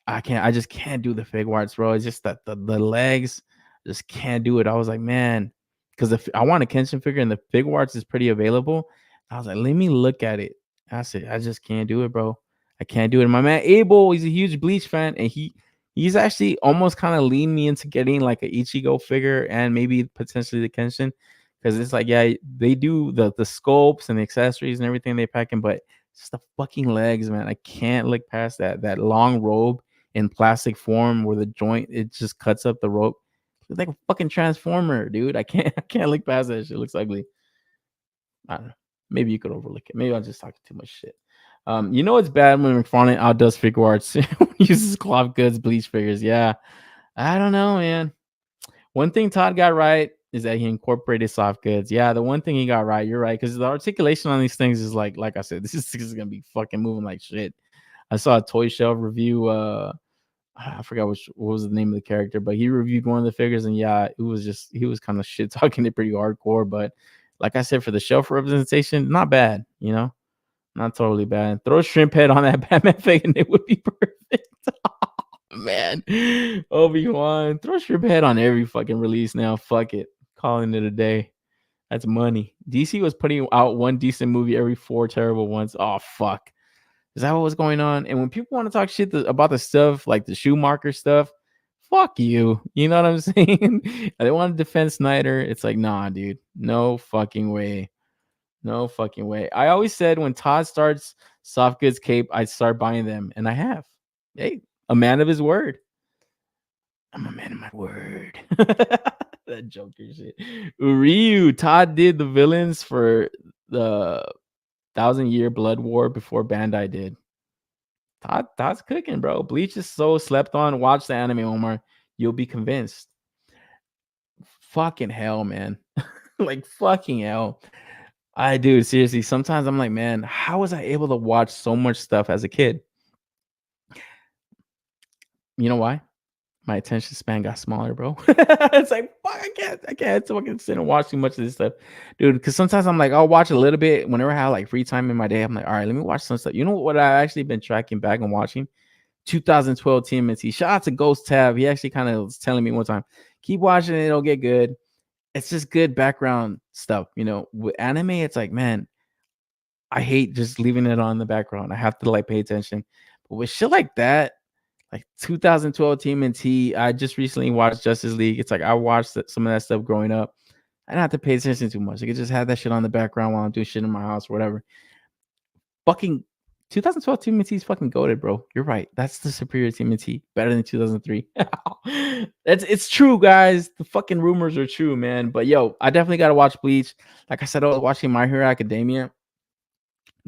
I just can't do the Figuarts, bro. It's just that the legs, just can't do it. I was like, man, because if I want a Kenshin figure and the Figuarts is pretty available, I was like, let me look at it. I said, I just can't do it, bro. I can't do it. And my man Abel, he's a huge Bleach fan, and he's actually almost kind of leaned me into getting like an Ichigo figure and maybe potentially the Kenshin, because it's like, yeah, they do the sculpts and the accessories and everything they pack in, but it's just the fucking legs, man. I can't look past that long robe in plastic form where the joint, it just cuts up the rope. It's like a fucking transformer, dude. I can't look past that shit. It looks ugly. I don't know. Maybe you could overlook it. Maybe I'm just talking too much shit. It's bad when McFarlane outdoes Figuarts, uses cloth goods, Bleach figures. Yeah, I don't know, man. One thing Todd got right is that he incorporated soft goods. Yeah, the one thing he got right, you're right, because the articulation on these things is like I said, this is gonna be fucking moving like shit. I saw a toy shelf review. I forgot what was the name of the character, but he reviewed one of the figures, and yeah, he was kind of shit talking it pretty hardcore. But like I said, for the shelf representation, not bad, not totally bad. Throw a shrimp head on that Batman figure, and it would be perfect. Man, Obi-Wan, throw a shrimp head on every fucking release now. Fuck it, calling it a day. That's money. DC was putting out one decent movie every 4 terrible ones. Oh fuck. Is that what was going on? And when people want to talk shit about the stuff like the Schumacher stuff, fuck you. You know what I'm saying? I want to defend Snyder. It's like, nah, dude. No fucking way. No fucking way. I always said when Todd starts soft goods cape, I'd start buying them. And I have. Hey, a man of his word. I'm a man of my word. That Joker shit. Ryu. Todd did the villains for the 1,000-Year Blood War before Bandai did. Todd's cooking, bro. Bleach is so slept on. Watch the anime, Omar. You'll be convinced. Fucking hell, man. Like fucking hell. I do, seriously. Sometimes I'm like, man, how was I able to watch so much stuff as a kid? You know why? My attention span got smaller, bro. It's like, fuck, I can't fucking sit and watch too much of this stuff, dude. Because sometimes I'm like, I'll watch a little bit whenever I have like free time in my day. I'm like, all right, let me watch some stuff. You know what I actually been tracking back and watching? 2012 TMNT. Shout out to Ghost Tab. He actually kind of was telling me one time, keep watching it, it'll get good. It's just good background stuff, you know. With anime, it's like, man, I hate just leaving it on the background. I have to like pay attention. But with shit like that, like 2012 TMNT, I just recently watched Justice League. It's like I watched some of that stuff growing up. I didn't have to pay attention too much. I could just have that shit on the background while I'm doing shit in my house or whatever. Fucking 2012 TMNT is fucking goated, bro. You're right. That's the superior TMNT. Better than 2003. It's true, guys. The fucking rumors are true, man. But yo, I definitely gotta watch Bleach. Like I said, I was watching My Hero Academia.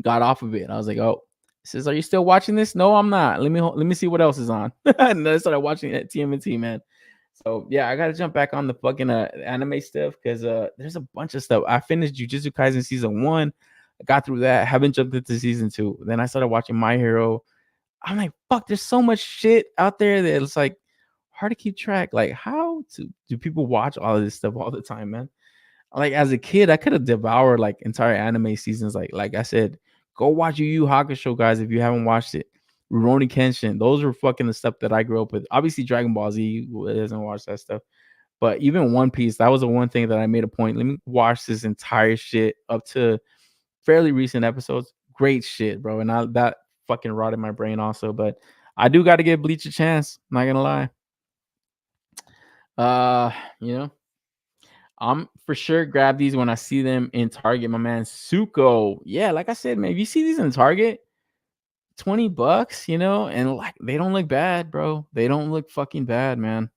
Got off of it. I was like, oh, says, are you still watching this? No, I'm not. Let me see what else is on. And then I started watching TMNT, man. So yeah, I gotta jump back on the fucking anime stuff because there's a bunch of stuff. I finished Jujutsu Kaisen season 1. I got through that. Haven't jumped into season 2. Then I started watching My Hero. I'm like, fuck, there's so much shit out there that it's like hard to keep track. Like, how do people watch all of this stuff all the time, man? Like as a kid, I could have devoured like entire anime seasons. Like I said, go watch Yu Yu Hakusho, guys, if you haven't watched it. Rurouni Kenshin, those were fucking the stuff that I grew up with. Obviously, Dragon Ball Z, who doesn't watch that stuff. But even One Piece, that was the one thing that I made a point. Let me watch this entire shit up to fairly recent episodes. Great shit, bro. And that fucking rotted my brain also. But I do got to give Bleach a chance. I'm not gonna lie. You know, I'm for sure grab these when I see them in Target. My man Suko. Yeah, like I said, man, if you see these in Target, $20, you know, and like they don't look bad, bro. They don't look fucking bad, man.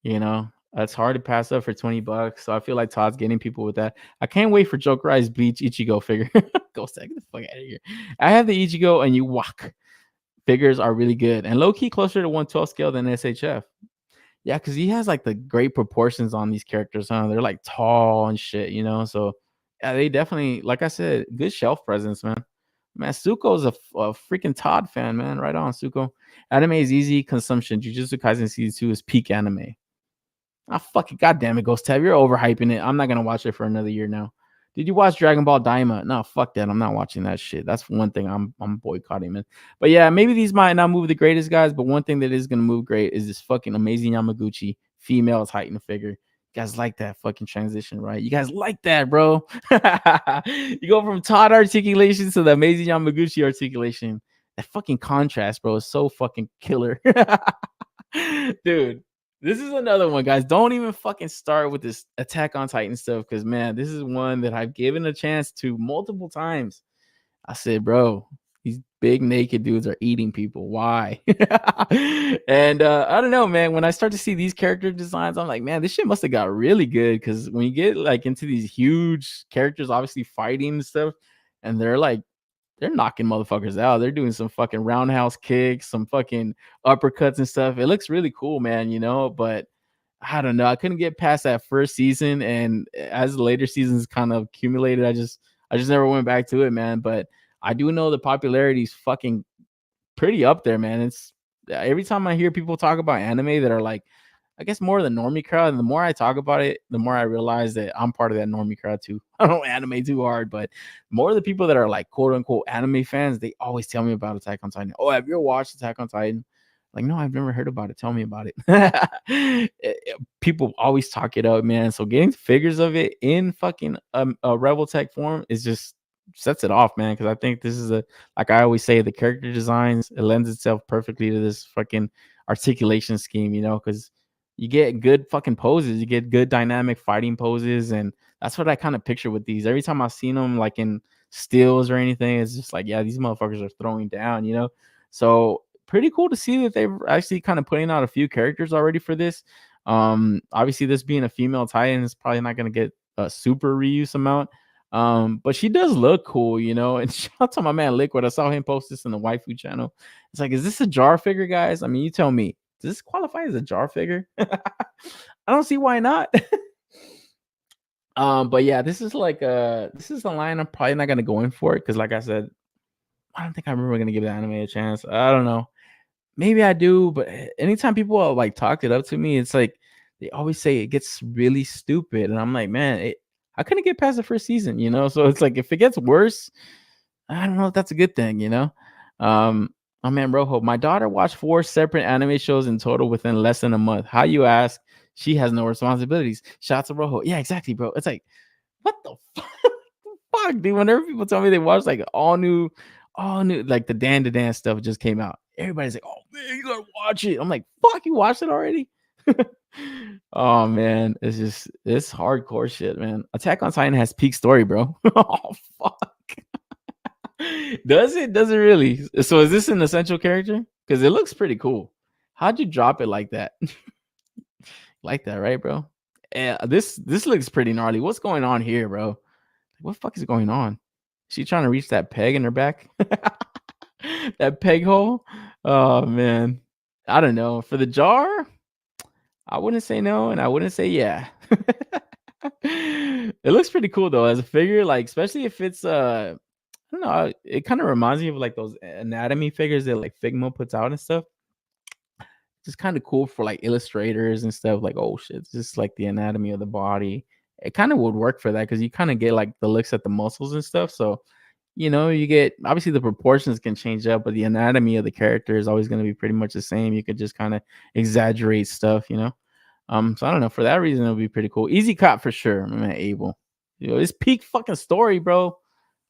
You know, it's hard to pass up for $20. So I feel like Todd's getting people with that. I can't wait for Jokerized Bleach Ichigo figure. Go get the fuck out of here. I have the Ichigo and you walk. Figures are really good and low key closer to 112 scale than SHF. Yeah, because he has like the great proportions on these characters, huh? They're like tall and shit, you know. So yeah, they definitely, like I said, good shelf presence, man. Man, Suko's a freaking Todd fan, man. Right on, Suko. Anime is easy consumption. Jujutsu Kaisen season 2 is peak anime. Ah, fucking goddamn it, Ghost Tab. You're overhyping it. I'm not gonna watch it for another year now. Did you watch Dragon Ball Daima? No, fuck that. I'm not watching that shit. That's one thing I'm boycotting, man. But yeah, maybe these might not move the greatest, guys. But one thing that is gonna move great is this fucking amazing Yamaguchi female Titan figure. You guys like that fucking transition, right? You guys like that, bro. You go from Todd articulation to the amazing Yamaguchi articulation. That fucking contrast, bro, is so fucking killer. Dude. This is another one, guys. Don't even fucking start with this Attack on Titan stuff because, man, this is one that I've given a chance to multiple times. I said, bro, these big naked dudes are eating people. Why? And I don't know, man. When I start to see these character designs, I'm like, man, this shit must have got really good because when you get like into these huge characters, obviously fighting and stuff, and they're knocking motherfuckers out. They're doing some fucking roundhouse kicks, some fucking uppercuts and stuff. It looks really cool, man, you know, but I don't know. I couldn't get past that first season. And as the later seasons kind of accumulated, I just never went back to it, man. But I do know the popularity is fucking pretty up there, man. It's every time I hear people talk about anime that are like, I guess more of the normie crowd. And the more I talk about it, the more I realize that I'm part of that normie crowd too. I don't anime too hard, but more of the people that are like quote unquote anime fans, they always tell me about Attack on Titan. Oh, have you ever watched Attack on Titan? Like, no, I've never heard about it. Tell me about it. People always talk it up, man. So getting figures of it in fucking Rebel Tech form is just sets it off, man. Because I think this is like I always say, the character designs, it lends itself perfectly to this fucking articulation scheme, you know, because you get good fucking poses, you get good dynamic fighting poses, and that's what I kind of picture with these. Every time I've seen them like in stills or anything, it's just like, yeah, these motherfuckers are throwing down, you know. So pretty cool to see that they've actually kind of putting out a few characters already for this. Obviously, this being a female Titan is probably not going to get a super reuse amount. But she does look cool, you know. And shout out to my man Liquid. I saw him post this in the waifu channel. It's like, is this a jar figure, guys? I mean, you tell me. Does this qualify as a jar figure? I don't see why not. But yeah, this is the line I'm probably not gonna go in for it because, like I said, I don't think I'm ever gonna give the anime a chance. I don't know. Maybe I do, but anytime people like talked it up to me, it's like they always say it gets really stupid, and I'm like, man, I couldn't get past the first season, you know. So it's like if it gets worse, I don't know if that's a good thing, you know. My man Rojo, my daughter watched 4 separate anime shows in total within less than a month. How you ask? She has no responsibilities. Shout out to Rojo. Yeah, exactly, bro. It's like, what the fuck, dude? Whenever people tell me they watch like all new, like the Dan to Dan stuff just came out. Everybody's like, oh man, you gotta watch it. I'm like, fuck, you watched it already? Oh man, it's hardcore shit, man. Attack on Titan has peak story, bro. Oh fuck. Does it? Does it really? So is this an essential character? Because it looks pretty cool. How'd you drop it like that? Like that, right, bro? This looks pretty gnarly. What's going on here, bro? What the fuck is going on? Is she trying to reach that peg in her back? That peg hole? Oh man. I don't know. For the jar, I wouldn't say no, and I wouldn't say yeah. It looks pretty cool though as a figure, like especially if it's I don't know. It kind of reminds me of like those anatomy figures that like Figma puts out and stuff. Just kind of cool for like illustrators and stuff. Like, oh shit, it's just like the anatomy of the body. It kind of would work for that because you kind of get like the looks at the muscles and stuff. So, you know, you get obviously the proportions can change up, but the anatomy of the character is always going to be pretty much the same. You could just kind of exaggerate stuff, you know. So I don't know. For that reason, it would be pretty cool. Easy cop for sure. Man, Abel, you know, it's peak fucking story, bro.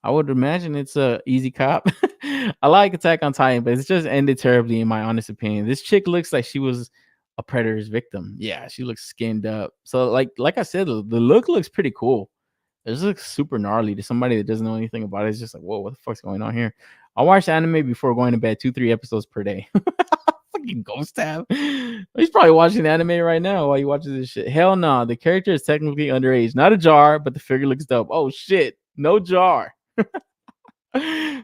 I would imagine it's a easy cop. I like Attack on Titan, but it's just ended terribly in my honest opinion. This chick looks like she was a predator's victim. Yeah, she looks skinned up. So like I said, the look looks pretty cool. It just looks super gnarly to somebody that doesn't know anything about it. It's just like, whoa, what the fuck's going on here? I watch anime before going to bed, 2-3 episodes per day. Fucking ghost tab. He's probably watching anime right now while he watches this shit. Hell no, the character is technically underage. Not a jar, but the figure looks dope. Oh shit, no jar.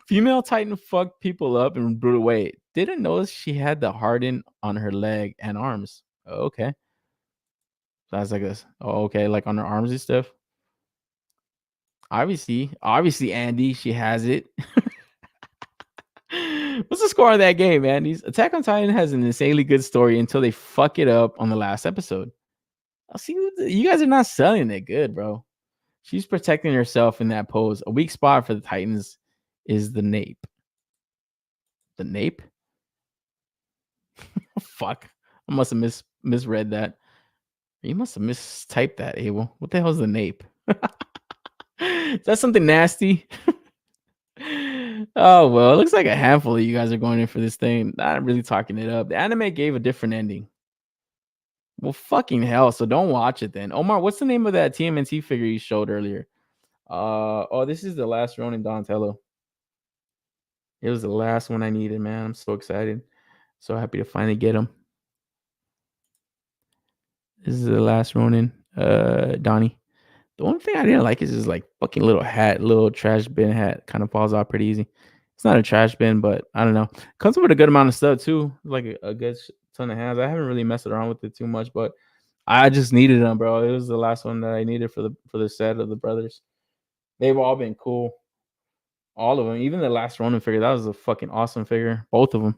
Female Titan fucked people up and blew away. Didn't notice she had the harden on her leg and arms. Oh, okay. That's like this. Oh, okay, like on her arms and stuff. Obviously, Andy, she has it. What's the score of that game, Andy? Attack on Titan has an insanely good story until they fuck it up on the last episode. I'll see you guys are not selling it good, bro. She's protecting herself in that pose. A weak spot for the Titans is the nape. The nape? Fuck. I must have misread that. You must have mistyped that, Abel. What the hell is the nape? Is that something nasty? Oh, well, it looks like a handful of you guys are going in for this thing. Not really talking it up. The anime gave a different ending. Well, fucking hell. So don't watch it then. Omar, what's the name of that TMNT figure you showed earlier? Oh, this is the last Ronin Donatello. It was the last one I needed, man. I'm so excited. So happy to finally get him. This is the last Ronin, Donnie. The only thing I didn't like is his like fucking little hat, little trash bin hat. Kind of falls out pretty easy. It's not a trash bin, but I don't know. Comes with a good amount of stuff too, like a good ton of hands. I haven't really messed around with it too much, but I just needed them, bro. It was the last one that I needed for the set of the brothers. They've all been cool. All of them, even the last Ronin figure, that was a fucking awesome figure. Both of them.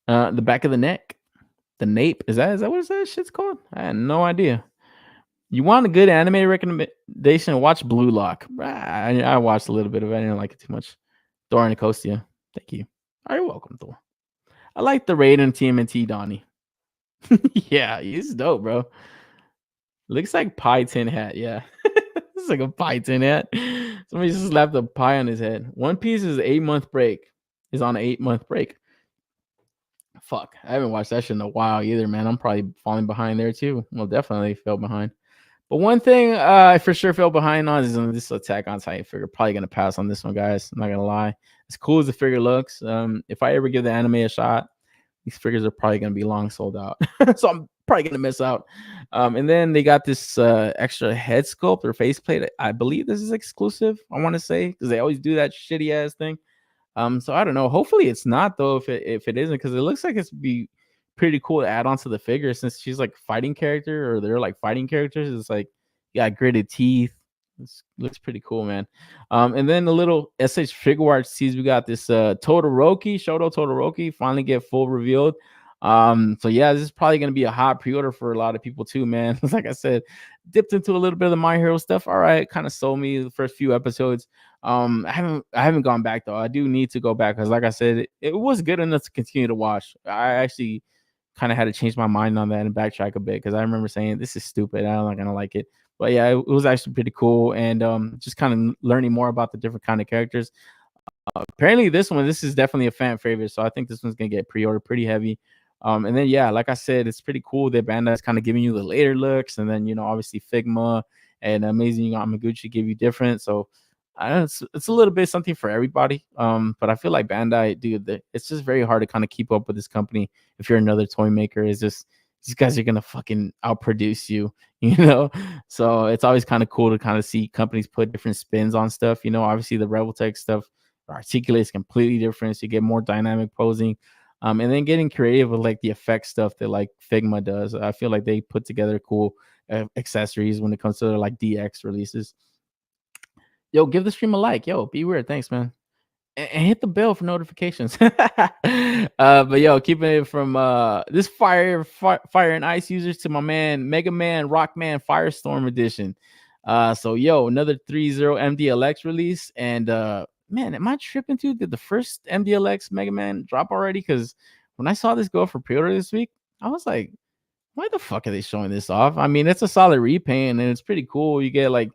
The back of the neck, the nape. Is that what that shit's called? I had no idea. You want a good anime recommendation? Watch Blue Lock. I watched a little bit of it. I didn't like it too much. Thor and Nicosia. Thank you. All right, welcome, Thor. I like the Raiden TMNT Donnie. Yeah, he's dope, bro. Looks like pie tin hat. Yeah. It's like a pie tin hat. Somebody just slapped a pie on his head. One Piece is 8-month break. Is on an 8-month break. Fuck, I haven't watched that shit in a while either, man. I'm probably falling behind there too. Well, definitely fell behind. But one thing I for sure fell behind on is this Attack on Titan figure. Probably gonna pass on this one, guys. I'm not gonna lie. As cool as the figure looks, if I ever give the anime a shot, these figures are probably gonna be long sold out. So I'm probably gonna miss out. And then they got this extra head sculpt or faceplate. I believe this is exclusive. I want to say because they always do that shitty ass thing. So I don't know. Hopefully it's not though. If it isn't, because it looks like it's be pretty cool to add on to the figure since she's like fighting character or they're like fighting characters. It's like gritted teeth. Looks pretty cool, man. And then the little SH figure art sees we got this Todoroki, Shoto Todoroki, finally get full revealed. So yeah, this is probably gonna be a hot pre-order for a lot of people too, man. Like I said, dipped into a little bit of the My Hero stuff. All right, kind of sold me the first few episodes. I haven't gone back though. I do need to go back because, like I said, it was good enough to continue to watch. I actually kind of had to change my mind on that and backtrack a bit because I remember saying this is stupid. I'm not gonna like it. But yeah, it was actually pretty cool, and just kind of learning more about the different kind of characters. Apparently, this is definitely a fan favorite, so I think this one's gonna get pre-ordered pretty heavy. And then yeah, like I said, it's pretty cool that Bandai's kind of giving you the later looks, and then obviously Figma and Amazing Yamaguchi give you different. So I know it's a little bit something for everybody. But I feel like Bandai, dude, it's just very hard to kind of keep up with this company if you're another toy maker. It's just these guys are gonna fucking outproduce you, So it's always kind of cool to kind of see companies put different spins on stuff. Obviously the Rebel Tech stuff articulates completely different, so you get more dynamic posing. And then getting creative with like the effect stuff that like Figma does. I feel like they put together cool accessories when it comes to their like DX releases. Yo, give the stream a like. Yo, be weird. Thanks, man. And hit the bell for notifications. But yo, keeping it from this fire and ice users to my man Mega Man Rockman Firestorm edition. So yo, another 3.0 MDLX release, and man, am I tripping too? Did the first MDLX Mega Man drop already? Because when I saw this go for pre-order this week, I was like, why the fuck are they showing this off? I mean, it's a solid repaint and it's pretty cool. You get like,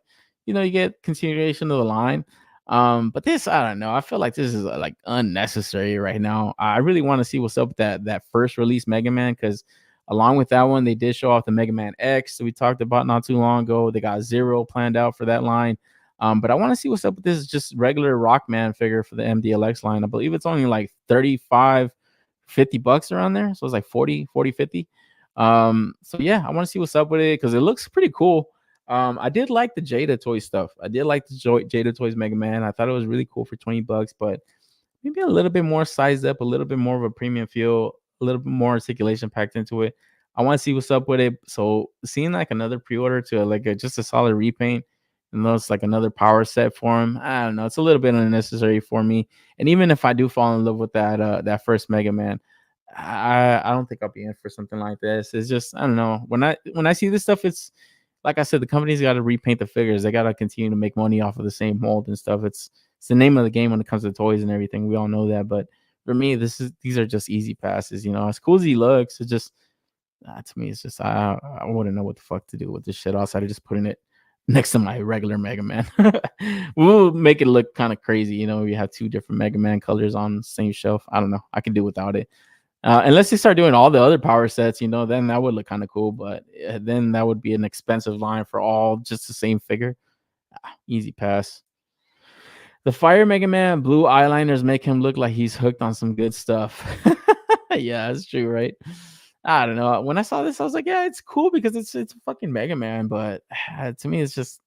you get continuation of the line. But this, I don't know. I feel like this is like unnecessary right now. I really want to see what's up with that first release Mega Man, because along with that one, they did show off the Mega Man X that we talked about not too long ago. They got Zero planned out for that line. But I want to see what's up with this just regular Rockman figure for the MDLX line. I believe it's only like 35, $50 around there. So it's like 40, 50. So yeah, I want to see what's up with it because it looks pretty cool. I did like the Jada Toy stuff. I did like the Jada Toys Mega Man. I thought it was really cool for $20, but maybe a little bit more sized up, a little bit more of a premium feel, a little bit more articulation packed into it. I want to see what's up with it. So seeing like another pre-order to like just a solid repaint, and it's like another power set for him. I don't know. It's a little bit unnecessary for me. And even if I do fall in love with that first Mega Man, I don't think I'll be in for something like this. It's just, I don't know. When I see this stuff, it's like I said, the company's got to repaint the figures. They got to continue to make money off of the same mold and stuff. It's the name of the game when it comes to toys and everything. We all know that. But for me, these are just easy passes. As cool as he looks, it's just to me, it's just I wouldn't know what the fuck to do with this shit outside of just putting it next to my regular Mega Man. We'll make it look kind of crazy. We have two different Mega Man colors on the same shelf. I don't know. I can do without it. Unless they start doing all the other power sets, then that would look kind of cool. But then that would be an expensive line for all just the same figure. Easy pass. The Fire Mega Man blue eyeliners make him look like he's hooked on some good stuff. Yeah, that's true, right? I don't know. When I saw this, I was like, yeah, it's cool because it's a fucking Mega Man. But to me, it's just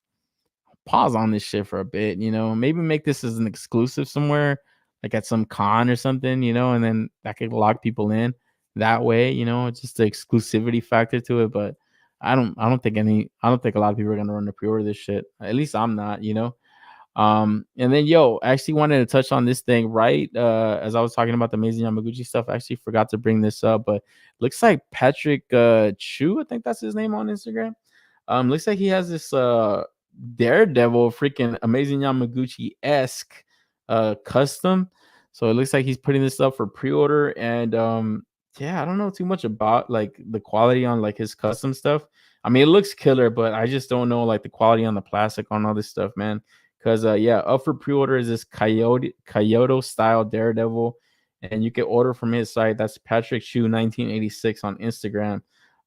pause on this shit for a bit. Maybe make this as an exclusive somewhere, like at some con or something, and then that could lock people in that way, it's just the exclusivity factor to it. But I don't think a lot of people are gonna run to pre-order this shit. At least I'm not, And then I actually wanted to touch on this thing, right? As I was talking about the Amazing Yamaguchi stuff, I actually forgot to bring this up, but looks like Patrick Chu, I think that's his name on Instagram. Looks like he has this Daredevil freaking Amazing Yamaguchi-esque custom. So it looks like he's putting this up for pre-order, and I don't know too much about like the quality on like his custom stuff. I mean, it looks killer, but I just don't know like the quality on the plastic on all this stuff, man. Because up for pre-order is this Kyoto style Daredevil. and you can order from his site. That's Patrick Shu 1986 on Instagram.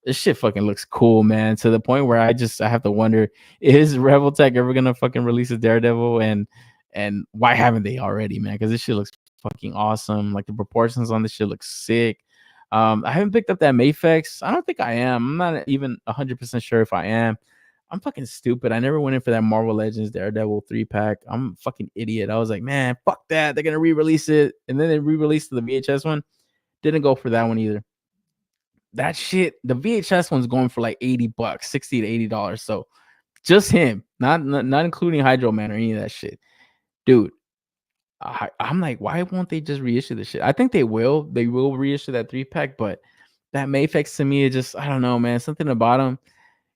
This shit fucking looks cool, man. To the point where I have to wonder, is Rebel Tech ever gonna fucking release a Daredevil, and why haven't they already, man? Because this shit looks fucking awesome. Like the proportions on this shit look sick. I haven't picked up that Mafex. I don't think I am. I'm not even 100% sure if I am. I'm fucking stupid. I never went in for that Marvel Legends Daredevil 3-pack. I'm a fucking idiot. I was like, man, fuck that. They're gonna re-release it, and then they re-released the VHS one. Didn't go for that one either. That shit, the VHS one's going for like $80, $60 to $80. So just him, not including Hydro Man or any of that shit, dude. I'm like, why won't they just reissue this shit? I think they will. They will reissue that 3-pack, but that Mafex to me, it just, I don't know, man. Something about him.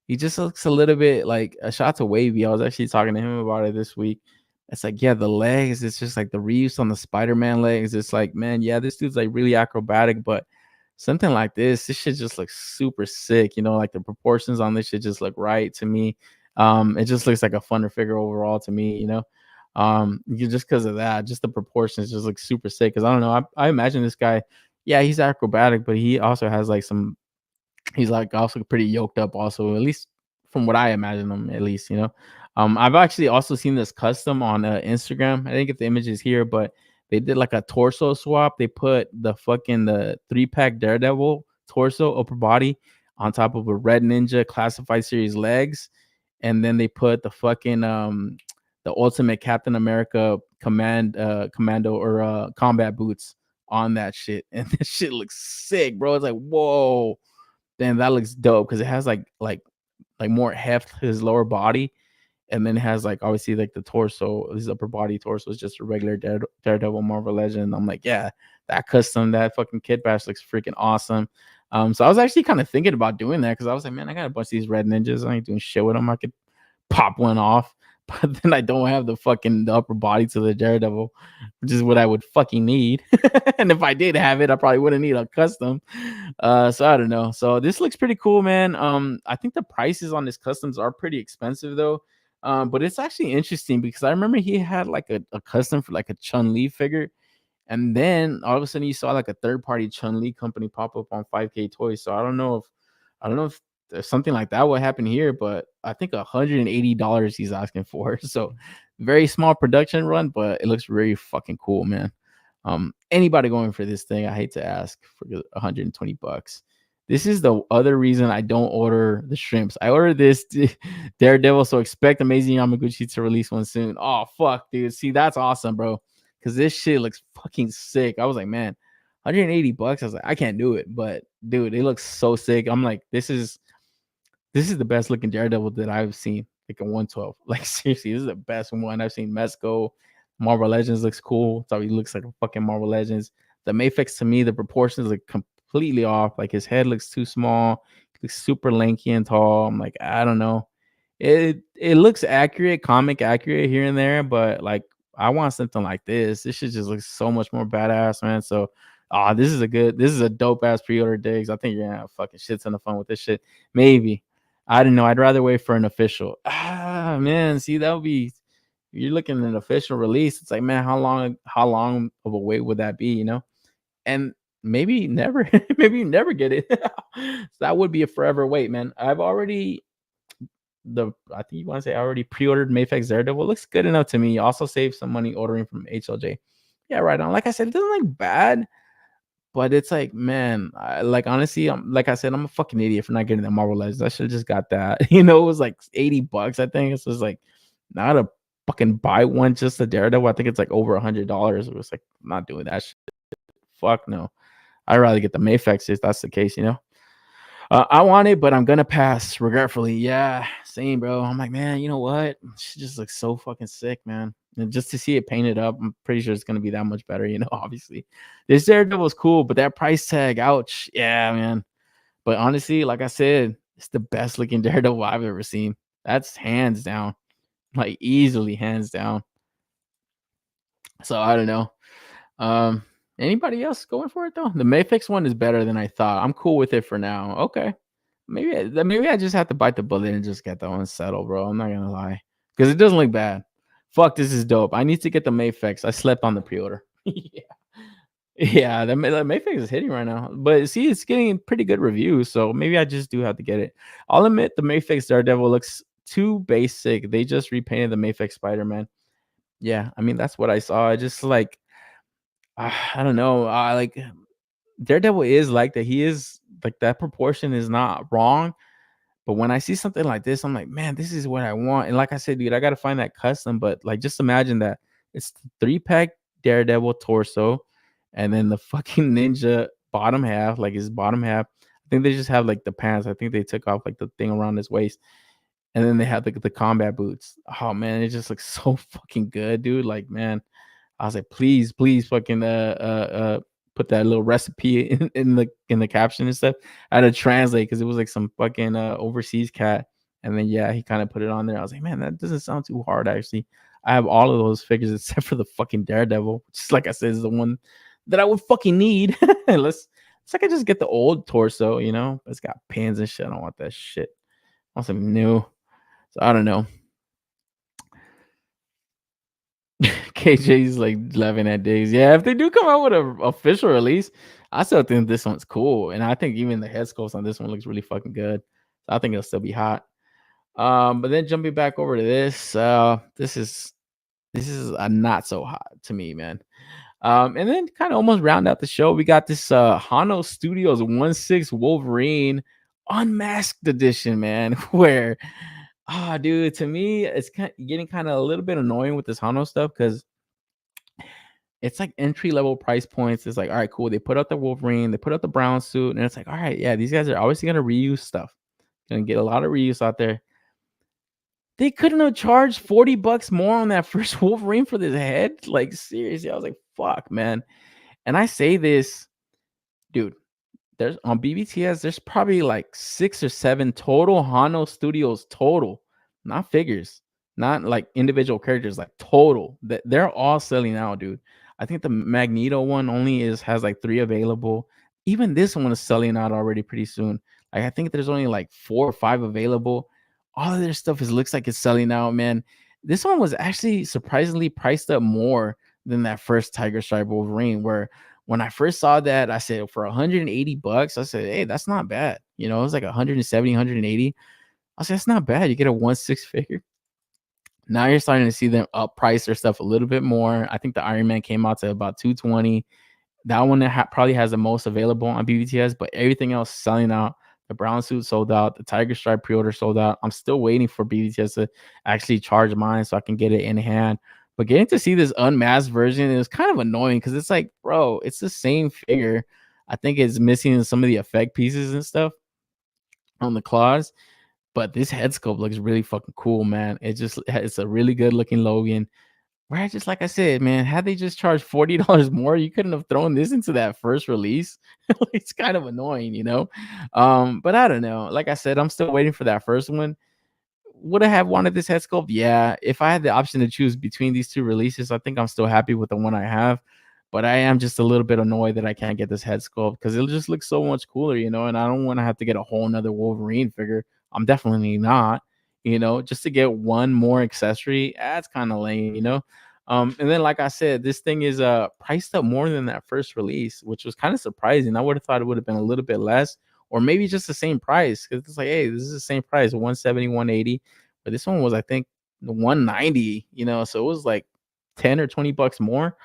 He just looks a little bit like a shot to wavy. I was actually talking to him about it this week. It's like, yeah, the legs, it's just like the reuse on the Spider-Man legs. It's like, man, yeah, this dude's like really acrobatic, but something like this shit just looks super sick. You know, like the proportions on this shit just look right to me. It just looks like a funner figure overall to me, you know. Just because of that, just the proportions just look super sick. Because I don't know, I imagine this guy, yeah, he's acrobatic, but he also has like he's like also pretty yoked up, also, at least from what I imagine him, at least, you know. I've actually also seen this custom on Instagram. I didn't get the images here, but they did like a torso swap. They put the 3-pack Daredevil torso upper body on top of a Red Ninja Classified Series legs, and then they put the the Ultimate Captain America commando or combat boots on that shit, and this shit looks sick, bro. It's like, whoa, damn, that looks dope because it has like more heft to his lower body, and then it has like obviously like the torso, his upper body torso is just a regular Daredevil Marvel Legend. I'm like, yeah, that custom, that fucking kit bash looks freaking awesome. So I was actually kind of thinking about doing that because I was like, man, I got a bunch of these Red Ninjas. I ain't doing shit with them. I could pop one off, but then I don't have the upper body to the Daredevil, which is what I would fucking need. And if I did have it, I probably wouldn't need a custom. So I don't know. So this looks pretty cool, man. I think the prices on his customs are pretty expensive though. But it's actually interesting because I remember he had like a custom for like a Chun-Li figure, and then all of a sudden you saw like a third-party Chun-Li company pop up on 5K Toys. So I don't know if there's something like that would happen here, but I think $180 he's asking for. So very small production run, but it looks very fucking cool, man. Anybody going for this thing, I hate to ask, for $120. This is the other reason I don't order the shrimps. I ordered this Daredevil, so expect Amazing Yamaguchi to release one soon. Oh, fuck, dude. See, that's awesome, bro. Because this shit looks fucking sick. I was like, man, $180. I was like, I can't do it. But, dude, it looks so sick. I'm like, this is the best looking Daredevil that I've seen, like a 112. Like, seriously, this is the best one I've seen. Mezco, Marvel Legends looks cool. So he looks like a fucking Marvel Legends. The Mafex, to me, the proportions are completely off. Like his head looks too small. He looks super lanky and tall. I'm like, I don't know. It looks accurate, comic accurate here and there, but like I want something like this. This shit just looks so much more badass, man. So this is a dope ass pre-order, Diggs. I think you're gonna have fucking shit ton of fun with this shit. Maybe. I don't know. I'd rather wait for an official. Man, see, that would be, you're looking at an official release. It's like, man, how long of a wait would that be, you know? And maybe never, maybe you never get it. So that would be a forever wait, man. I've already I think you want to say I already pre-ordered Mafex Daredevil. It looks good enough to me. You also save some money ordering from HLJ. Yeah, right on. Like I said, it doesn't look bad, but it's like, man, honestly, like I said, I'm a fucking idiot for not getting the Marvel Legends. I should have just got that. You know, it was like $80. I think it's just like not a fucking buy one, just a Daredevil. I think it's like over $100. It was like, I'm not doing that shit. Fuck no. I'd rather get the Mafex if that's the case, you know. I want it, but I'm gonna pass regretfully. Yeah, same, bro. I'm like, man, you know what? She just looks so fucking sick, man. And just to see it painted up, I'm pretty sure it's gonna be that much better, you know. Obviously, this Daredevil is cool, but that price tag, ouch. Yeah, man. But honestly, like I said, it's the best looking Daredevil I've ever seen. That's hands down, like easily hands down. So I don't know. Anybody else going for it though? The Mafex one is better than I thought. I'm cool with it for now. Okay, maybe I just have to bite the bullet and just get that one settled, bro. I'm not gonna lie, because it doesn't look bad. Fuck, this is dope. I need to get the Mafex. I slept on the pre-order. Yeah, Yeah, the Mayfix is hitting right now, but see, it's getting pretty good reviews, so maybe I just do have to get it. I'll admit the Mayfix Daredevil looks too basic. They just repainted the Mayfix Spider-Man. Yeah, I mean that's what I saw. I just like I don't know. I like Daredevil is like that. He is like that proportion is not wrong. But when I see something like this, I'm like, man, this is what I want. And like I said, dude, I gotta find that custom. But like, just imagine that it's the 3-pack Daredevil torso, and then the fucking ninja bottom half, like his bottom half. I think they just have like the pants. I think they took off like the thing around his waist, and then they have the combat boots. Oh man, it just looks so fucking good, dude. Like, man, I was like, please, fucking put that little recipe in the caption and stuff. I had to translate because it was like some fucking overseas cat. And then yeah, he kind of put it on there. I was like, man, that doesn't sound too hard actually. I have all of those figures except for the fucking Daredevil, which like I said is the one that I would fucking need. It's like I just get the old torso, you know. It's got pins and shit. I don't want that shit. I want something new. So I don't know. KJ's like laughing at days. Yeah, if they do come out with a official release, I still think this one's cool. And I think even the head sculpts on this one looks really fucking good. So I think it'll still be hot. But then jumping back over to this, this is a not so hot to me, man. And then kind of almost round out the show, we got this Hano Studios 1/6 Wolverine Unmasked edition, man, where dude, to me, it's getting kind of a little bit annoying with this Hano stuff because it's like entry level price points. It's like, all right, cool. They put out the Wolverine, they put out the brown suit, and it's like, all right, yeah, these guys are obviously gonna reuse stuff. Gonna get a lot of reuse out there. They couldn't have charged $40 more on that first Wolverine for this head. Like, seriously, I was like, fuck, man. And I say this, dude. There's on BBTS, there's probably like 6 or 7 total Hano Studios total, not figures, not like individual characters, like total. That they're all selling out, dude. I think the Magneto one only has like 3 available. Even this one is selling out already pretty soon. Like I think there's only like 4 or 5 available. All of their stuff looks like it's selling out, man. This one was actually surprisingly priced up more than that first Tiger Stripe Wolverine, where when I first saw that, I said for $180, I said, hey, that's not bad. You know, it was like 170, 180. I said, that's not bad. You get a 1/6 figure. Now you're starting to see them up price their stuff a little bit more. I think the Iron Man came out to about 220. That one probably has the most available on BBTS, but everything else selling out. The brown suit sold out. The Tiger Stripe pre-order sold out. I'm still waiting for BBTS to actually charge mine so I can get it in hand. But getting to see this unmasked version is kind of annoying because it's like, bro, it's the same figure. I think it's missing some of the effect pieces and stuff on the claws. But this head sculpt looks really fucking cool, man. It's a really good looking Logan. Where just like I said, man, had they just charged $40 more, you couldn't have thrown this into that first release. It's kind of annoying, you know. But I don't know. Like I said, I'm still waiting for that first one. Would I have wanted this head sculpt? Yeah. If I had the option to choose between these 2 releases, I think I'm still happy with the one I have. But I am just a little bit annoyed that I can't get this head sculpt because it just looks so much cooler, you know. And I don't want to have to get a whole nother Wolverine figure. I'm definitely not, you know, just to get one more accessory. That's kind of lame, you know. And then, like I said, this thing is priced up more than that first release, which was kind of surprising. I would have thought it would have been a little bit less, or maybe just the same price. Because it's like, hey, this is the same price, 170, 180. But this one was, I think, 190, you know, so it was like 10 or $20 more.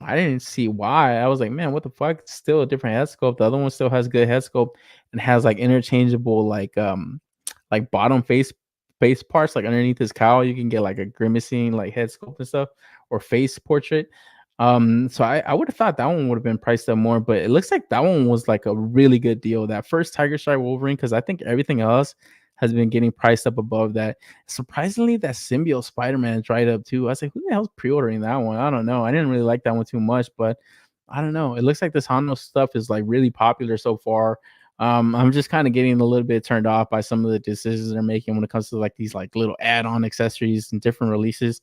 I didn't see why. I was like, man, what the fuck? It's still a different head sculpt. The other one still has good head sculpt and has like interchangeable like bottom face parts, like underneath his cowl. You can get like a grimacing like head sculpt and stuff or face portrait. So I would have thought that one would have been priced up more, but it looks like that one was like a really good deal. That first Tiger Stripe Wolverine, because I think everything else has been getting priced up above that. Surprisingly, that Symbiote Spider-Man dried up too. I was like, who the hell's pre-ordering that one? I don't know. I didn't really like that one too much, but I don't know. It looks like this Hano stuff is like really popular so far. I'm just kind of getting a little bit turned off by some of the decisions they're making when it comes to like these like little add-on accessories and different releases.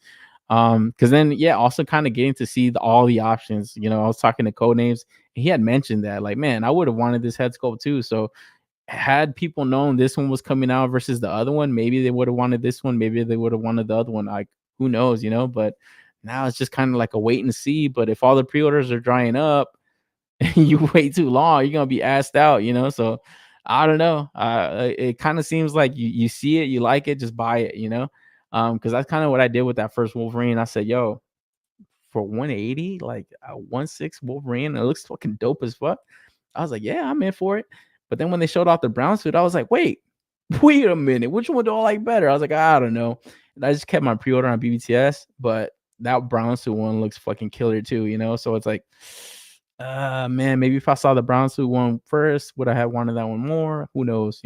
Because then yeah, also kind of getting to see all the options. You know, I was talking to Codenames, and he had mentioned that like, man, I would have wanted this head sculpt too. So had people known this one was coming out versus the other one, maybe they would have wanted this one, maybe they would have wanted the other one. Like, who knows, you know? But now it's just kind of like a wait and see. But if all the pre-orders are drying up, you wait too long, you're gonna be asked out, So I don't know. It kind of seems like you see it, you like it, just buy it, because that's kind of what I did with that first Wolverine. I said, yo, for 180, like a 1/6 Wolverine, it looks fucking dope as fuck. I was like, yeah, I'm in for it. But then when they showed off the brown suit, I was like, wait a minute, which one do I like better? I was like, I don't know. And I just kept my pre-order on BBTS, but that brown suit one looks fucking killer too, So it's like, man, maybe if I saw the brown suit one first, would I have wanted that one more? Who knows,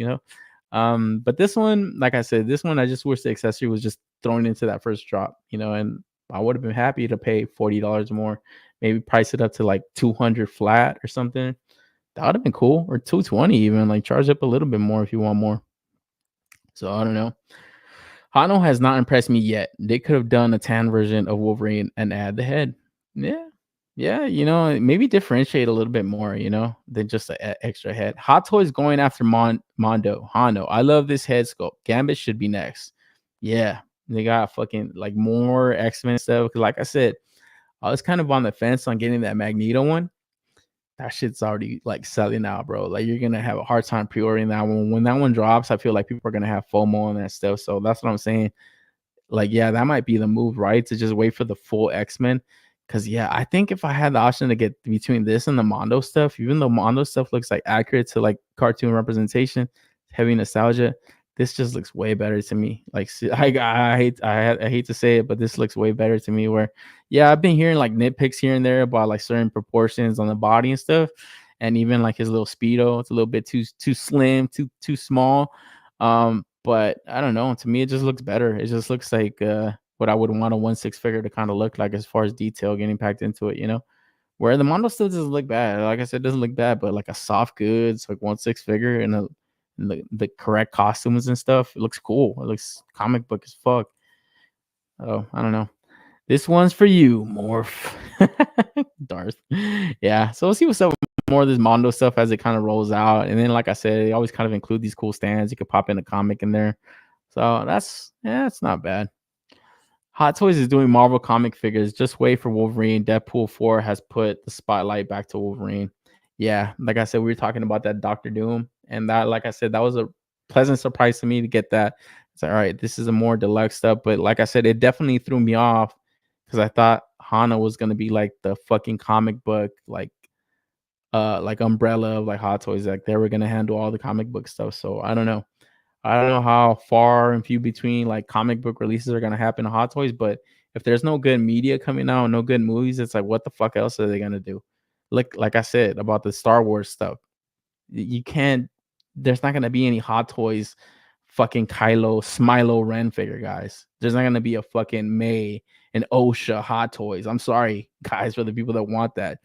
But this one, like I said, this one, I just wish the accessory was just thrown into that first drop, and I would have been happy to pay $40 more, maybe price it up to like 200 flat or something. That would have been cool, or 220 even, like charge up a little bit more if you want more. So I don't know. Hano has not impressed me yet. They could have done a tan version of Wolverine and add the head. Yeah, maybe differentiate a little bit more, than just an extra head. Hot Toys going after Mondo. Hano. I love this head sculpt. Gambit should be next. Yeah, they got fucking like more X-Men stuff. Cause like I said, I was kind of on the fence on getting that Magneto one. That shit's already like selling out, bro. Like you're gonna have a hard time pre-ordering that one. When that one drops, I feel like people are gonna have FOMO and that stuff. So that's what I'm saying. Like, yeah, that might be the move, right? To just wait for the full X-Men. Cause yeah, I think if I had the option to get between this and the Mondo stuff, even though Mondo stuff looks like accurate to like cartoon representation, heavy nostalgia, this just looks way better to me. Like, I hate to say it, but this looks way better to me. Where, yeah, I've been hearing like nitpicks here and there about like certain proportions on the body and stuff, and even like his little speedo, it's a little bit too slim, too small. But I don't know. To me, it just looks better. It just looks like what I would want a 1/6 figure to kind of look like as far as detail getting packed into it. Where the Mondo still doesn't look bad. Like I said, it doesn't look bad, but like a soft goods, like 1/6 figure and the correct costumes and stuff, it looks cool. It looks comic book as fuck. Oh, I don't know. This one's for you, Morph. Darth. Yeah. So we'll see what's up with more of this Mondo stuff as it kind of rolls out. And then, like I said, they always kind of include these cool stands. You could pop in a comic in there. So it's not bad. Hot Toys is doing Marvel comic figures. Just wait for Wolverine. Deadpool 4 has put the spotlight back to Wolverine. Yeah, like I said, we were talking about that Doctor Doom. And that, like I said, that was a pleasant surprise to me to get that. It's like, all right, this is a more deluxe stuff. But like I said, it definitely threw me off because I thought Hana was going to be like the fucking comic book, like umbrella of like Hot Toys. Like they were going to handle all the comic book stuff. So I don't know. I don't know how far and few between like comic book releases are gonna happen to Hot Toys, but if there's no good media coming out, no good movies, it's like what the fuck else are they gonna do? Like I said about the Star Wars stuff, you can't. There's not gonna be any Hot Toys, fucking Kylo Smilo Ren figure, guys. There's not gonna be a fucking May and OSHA Hot Toys. I'm sorry, guys, for the people that want that.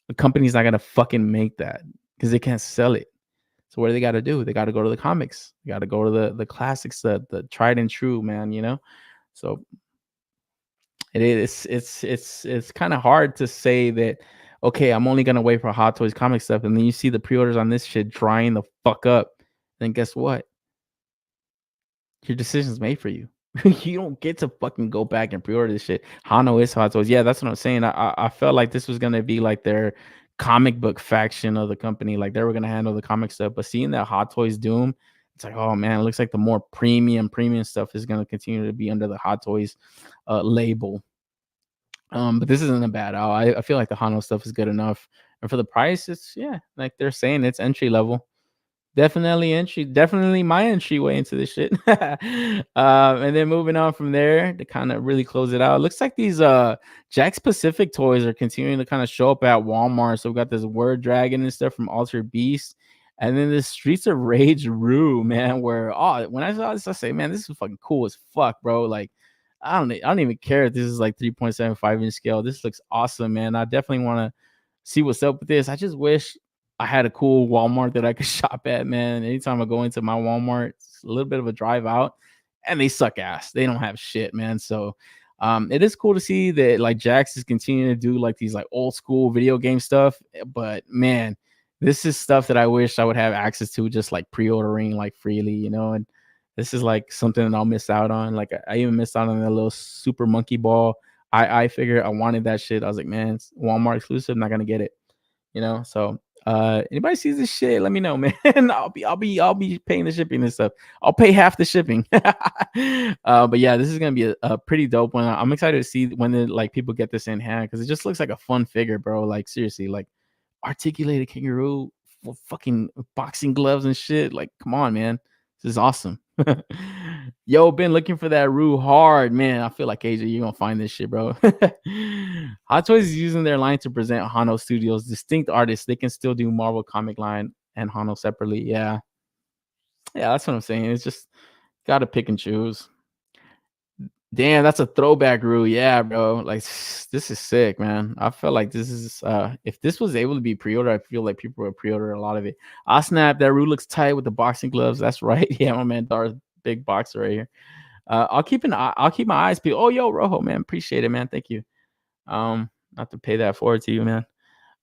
The company's not gonna fucking make that because they can't sell it. So what do they got to do? They got to go to the comics. They got to go to the classics, the tried and true, man. So it's kind of hard to say that. Okay, I'm only gonna wait for Hot Toys comic stuff, and then you see the pre-orders on this shit drying the fuck up. Then guess what? Your decision's made for you. You don't get to fucking go back and pre-order this shit. Hano is Hot Toys. Yeah, that's what I'm saying. I felt like this was gonna be like their comic book faction of the company, like they were gonna handle the comic stuff. But seeing that Hot Toys Doom, it's like, oh man, it looks like the more premium stuff is gonna continue to be under the Hot Toys label. But this isn't a bad out. I feel like the Hano stuff is good enough, and for the price, it's like they're saying it's entry level. Definitely my entryway into this shit. And then moving on from there to kind of really close it out. It looks like these Jack Pacific toys are continuing to kind of show up at Walmart. So we got this Word Dragon and stuff from Altered Beast. And then the Streets of Rage Rue, man, where when I saw this, I say, man, this is fucking cool as fuck, bro. Like, I don't even care if this is like 3.75 inch scale. This looks awesome, man. I definitely want to see what's up with this. I just wish I had a cool Walmart that I could shop at, man. Anytime I go into my Walmart, it's a little bit of a drive out, and they suck ass. They don't have shit, man. So it is cool to see that like Jax is continuing to do like these like old school video game stuff. But man, this is stuff that I wish I would have access to just like pre-ordering like freely, and this is like something that I'll miss out on. Like I even missed out on that little Super Monkey Ball. I figured I wanted that shit. I was like, man, it's Walmart exclusive, not gonna get it. you know. So anybody sees this shit, let me know, man. I'll be paying the shipping and stuff. I'll pay half the shipping. But yeah, this is gonna be a pretty dope one. I'm excited to see when the like people get this in hand because it just looks like a fun figure, bro. Like seriously, like articulated kangaroo, fucking boxing gloves and shit. Like, come on, man, this is awesome. Yo, been looking for that Rue hard, man. I feel like AJ, you're gonna find this shit, bro. Hot Toys is using their line to present Hano Studios distinct artists. They can still do Marvel comic line and Hano separately. Yeah, that's what I'm saying. It's just gotta pick and choose. Damn, that's a throwback Rue. Yeah, bro. Like this is sick, man. I feel like this is if this was able to be pre-ordered, I feel like people would pre-order a lot of it. I snap that Rue looks tight with the boxing gloves. That's right. Yeah, my man Dar's big boxer right here. I'll keep my eyes peeled. Oh, yo, Rojo, man. Appreciate it, man. Thank you. Not to pay that forward to you, man.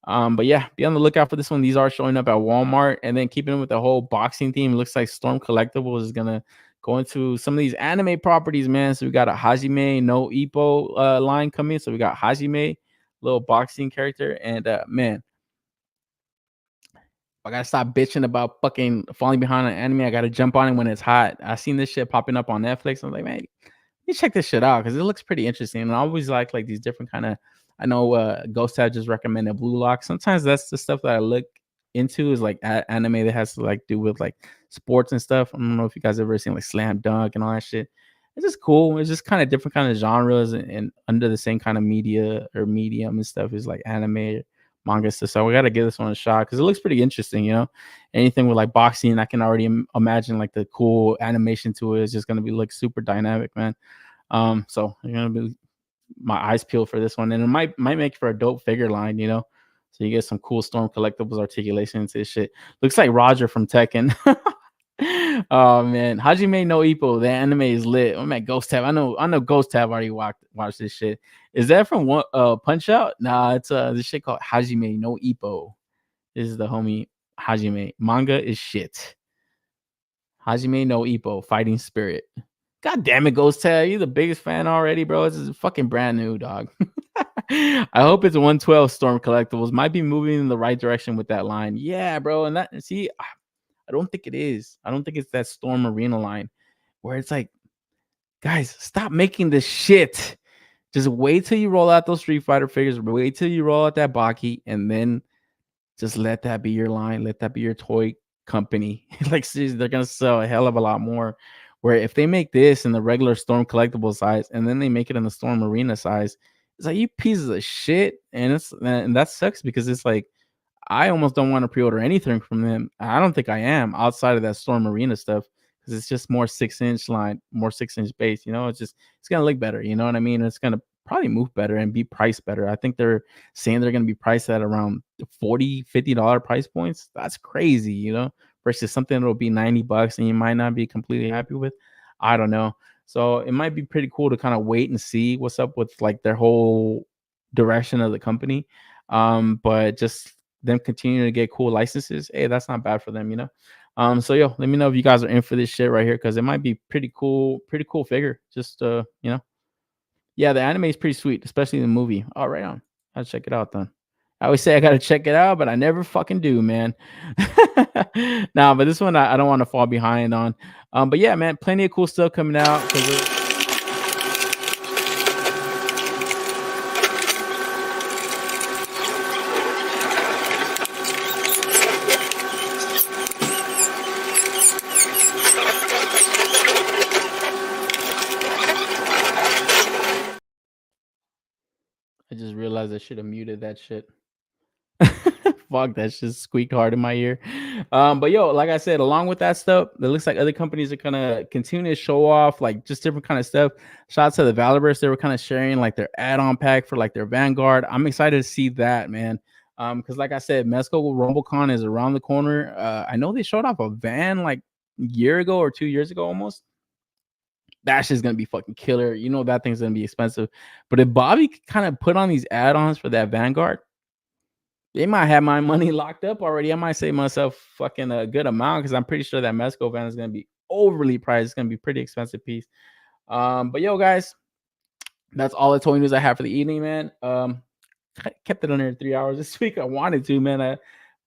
But yeah, be on the lookout for this one. These are showing up at Walmart, and then keeping with the whole boxing theme, it looks like Storm Collectibles is gonna go into some of these anime properties, man. So we got a Hajime no Ippo line coming. So we got Hajime, little boxing character, and man, I gotta stop bitching about fucking falling behind on anime. I gotta jump on it when it's hot. I seen this shit popping up on Netflix. I'm like, man, you check this shit out because it looks pretty interesting. And I always like these different kind of. I know Ghost had just recommended Blue Lock. Sometimes that's the stuff that I look into is like anime that has to like do with like sports and stuff. I don't know if you guys ever seen like Slam Dunk and all that shit. It's just cool. It's just kind of different kind of genres and under the same kind of media or medium and stuff is like anime, manga stuff. So we got to give this one a shot because it looks pretty interesting. You know, anything with like boxing, I can already imagine like the cool animation to it is just gonna be like super dynamic, man. So you're gonna be my eyes peeled for this one, and it might make for a dope figure line, you know. So you get some cool Storm Collectibles articulation to this shit. Looks like Roger from Tekken. Oh man, Hajime no Ippo, the anime is lit. Oh man, Ghost Tab. I know Ghost Tab already watched this shit. Is that from what Punch Out? Nah, it's this shit called Hajime no Ippo. This is the homie Hajime. Manga is shit. Hajime no Ippo, Fighting Spirit. God damn it, Ghost Tab. You're the biggest fan already, bro. This is fucking brand new, dog. I hope it's 112 Storm Collectibles. Might be moving in the right direction with that line. Yeah, bro. And that, see, I don't think it is. I don't think it's that Storm Arena line where it's like, guys, stop making this shit. Just wait till you roll out those Street Fighter figures. Wait till you roll out that Baki, and then just let that be your line. Let that be your toy company. Like, seriously, they're gonna sell a hell of a lot more. Where if they make this in the regular Storm collectible size and then they make it in the Storm Arena size, it's like you pieces of shit. And that sucks because it's like I almost don't want to pre-order anything from them. I don't think I am outside of that Storm Arena stuff because it's just more 6-inch line, more 6-inch base. You know, it's gonna look better. You know what I mean? It's gonna probably move better and be priced better. I think they're saying they're gonna be priced at around $40-$50 price points. That's crazy, you know, versus something that'll be $90 and you might not be completely happy with. I don't know. So it might be pretty cool to kind of wait and see what's up with like their whole direction of the company. But just them continuing to get cool licenses, hey, that's not bad for them, you know. So yo, let me know if you guys are in for this shit right here because it might be pretty cool figure. Just you know, yeah, the anime is pretty sweet, especially the movie. All right, on, I'll check it out then. I always say I gotta check it out, but I never fucking do, man. Nah, but this one I don't want to fall behind on. But yeah, man, plenty of cool stuff coming out. I just realized I should have muted that shit. Fuck, that shit squeaked hard in my ear. But yo, like I said, along with that stuff, it looks like other companies are gonna continue to show off like just different kind of stuff. Shout out to the Valorverse, they were kind of sharing like their add-on pack for like their Vanguard. I'm excited to see that, man. Because like I said, Mezco RumbleCon is around the corner. I know they showed off a van like a year ago or 2 years ago almost. That shit's gonna be fucking killer. You know that thing's gonna be expensive. But if Bobby kind of put on these add-ons for that Vanguard, they might have my money locked up already. I might save myself fucking a good amount because I'm pretty sure that Mezco van is gonna be overly priced. It's gonna be pretty expensive piece. But yo, guys, that's all the toy news I have for the evening, man. kept it under 3 hours this week. I wanted to, man. I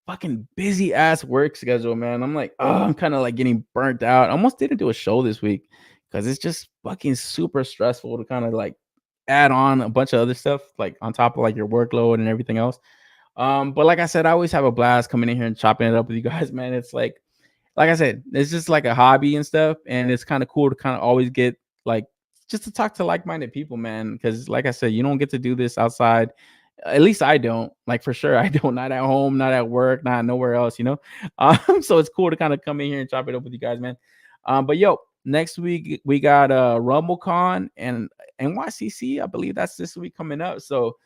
fucking busy ass work schedule, man. I'm like, oh, I'm kind of like getting burnt out. I almost didn't do a show this week because it's just fucking super stressful to kind of like add on a bunch of other stuff like on top of like your workload and everything else. But like I said, I always have a blast coming in here and chopping it up with you guys, man. It's like I said, it's just like a hobby and stuff, and it's kind of cool to kind of always get like just to talk to like-minded people, man. Because like I said, you don't get to do this outside. At least I don't. Like for sure, I don't. Not at home, not at work, not nowhere else. So it's cool to kind of come in here and chop it up with you guys, man. But yo, next week we got RumbleCon and NYCC. I believe that's this week coming up. So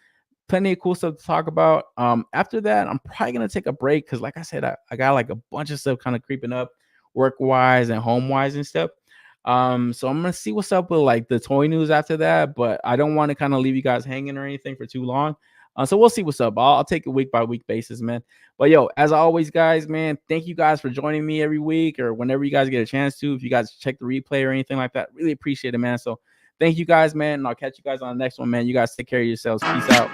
plenty of cool stuff to talk about. After that, I'm probably gonna take a break because, like I said, I got like a bunch of stuff kind of creeping up, work wise and home wise and stuff. So I'm gonna see what's up with like the toy news after that, but I don't want to kind of leave you guys hanging or anything for too long. So we'll see what's up. I'll take a week by week basis, man. But yo, as always, guys, man, thank you guys for joining me every week or whenever you guys get a chance to. If you guys check the replay or anything like that, really appreciate it, man. So thank you guys, man, and I'll catch you guys on the next one, man. You guys take care of yourselves. Peace out.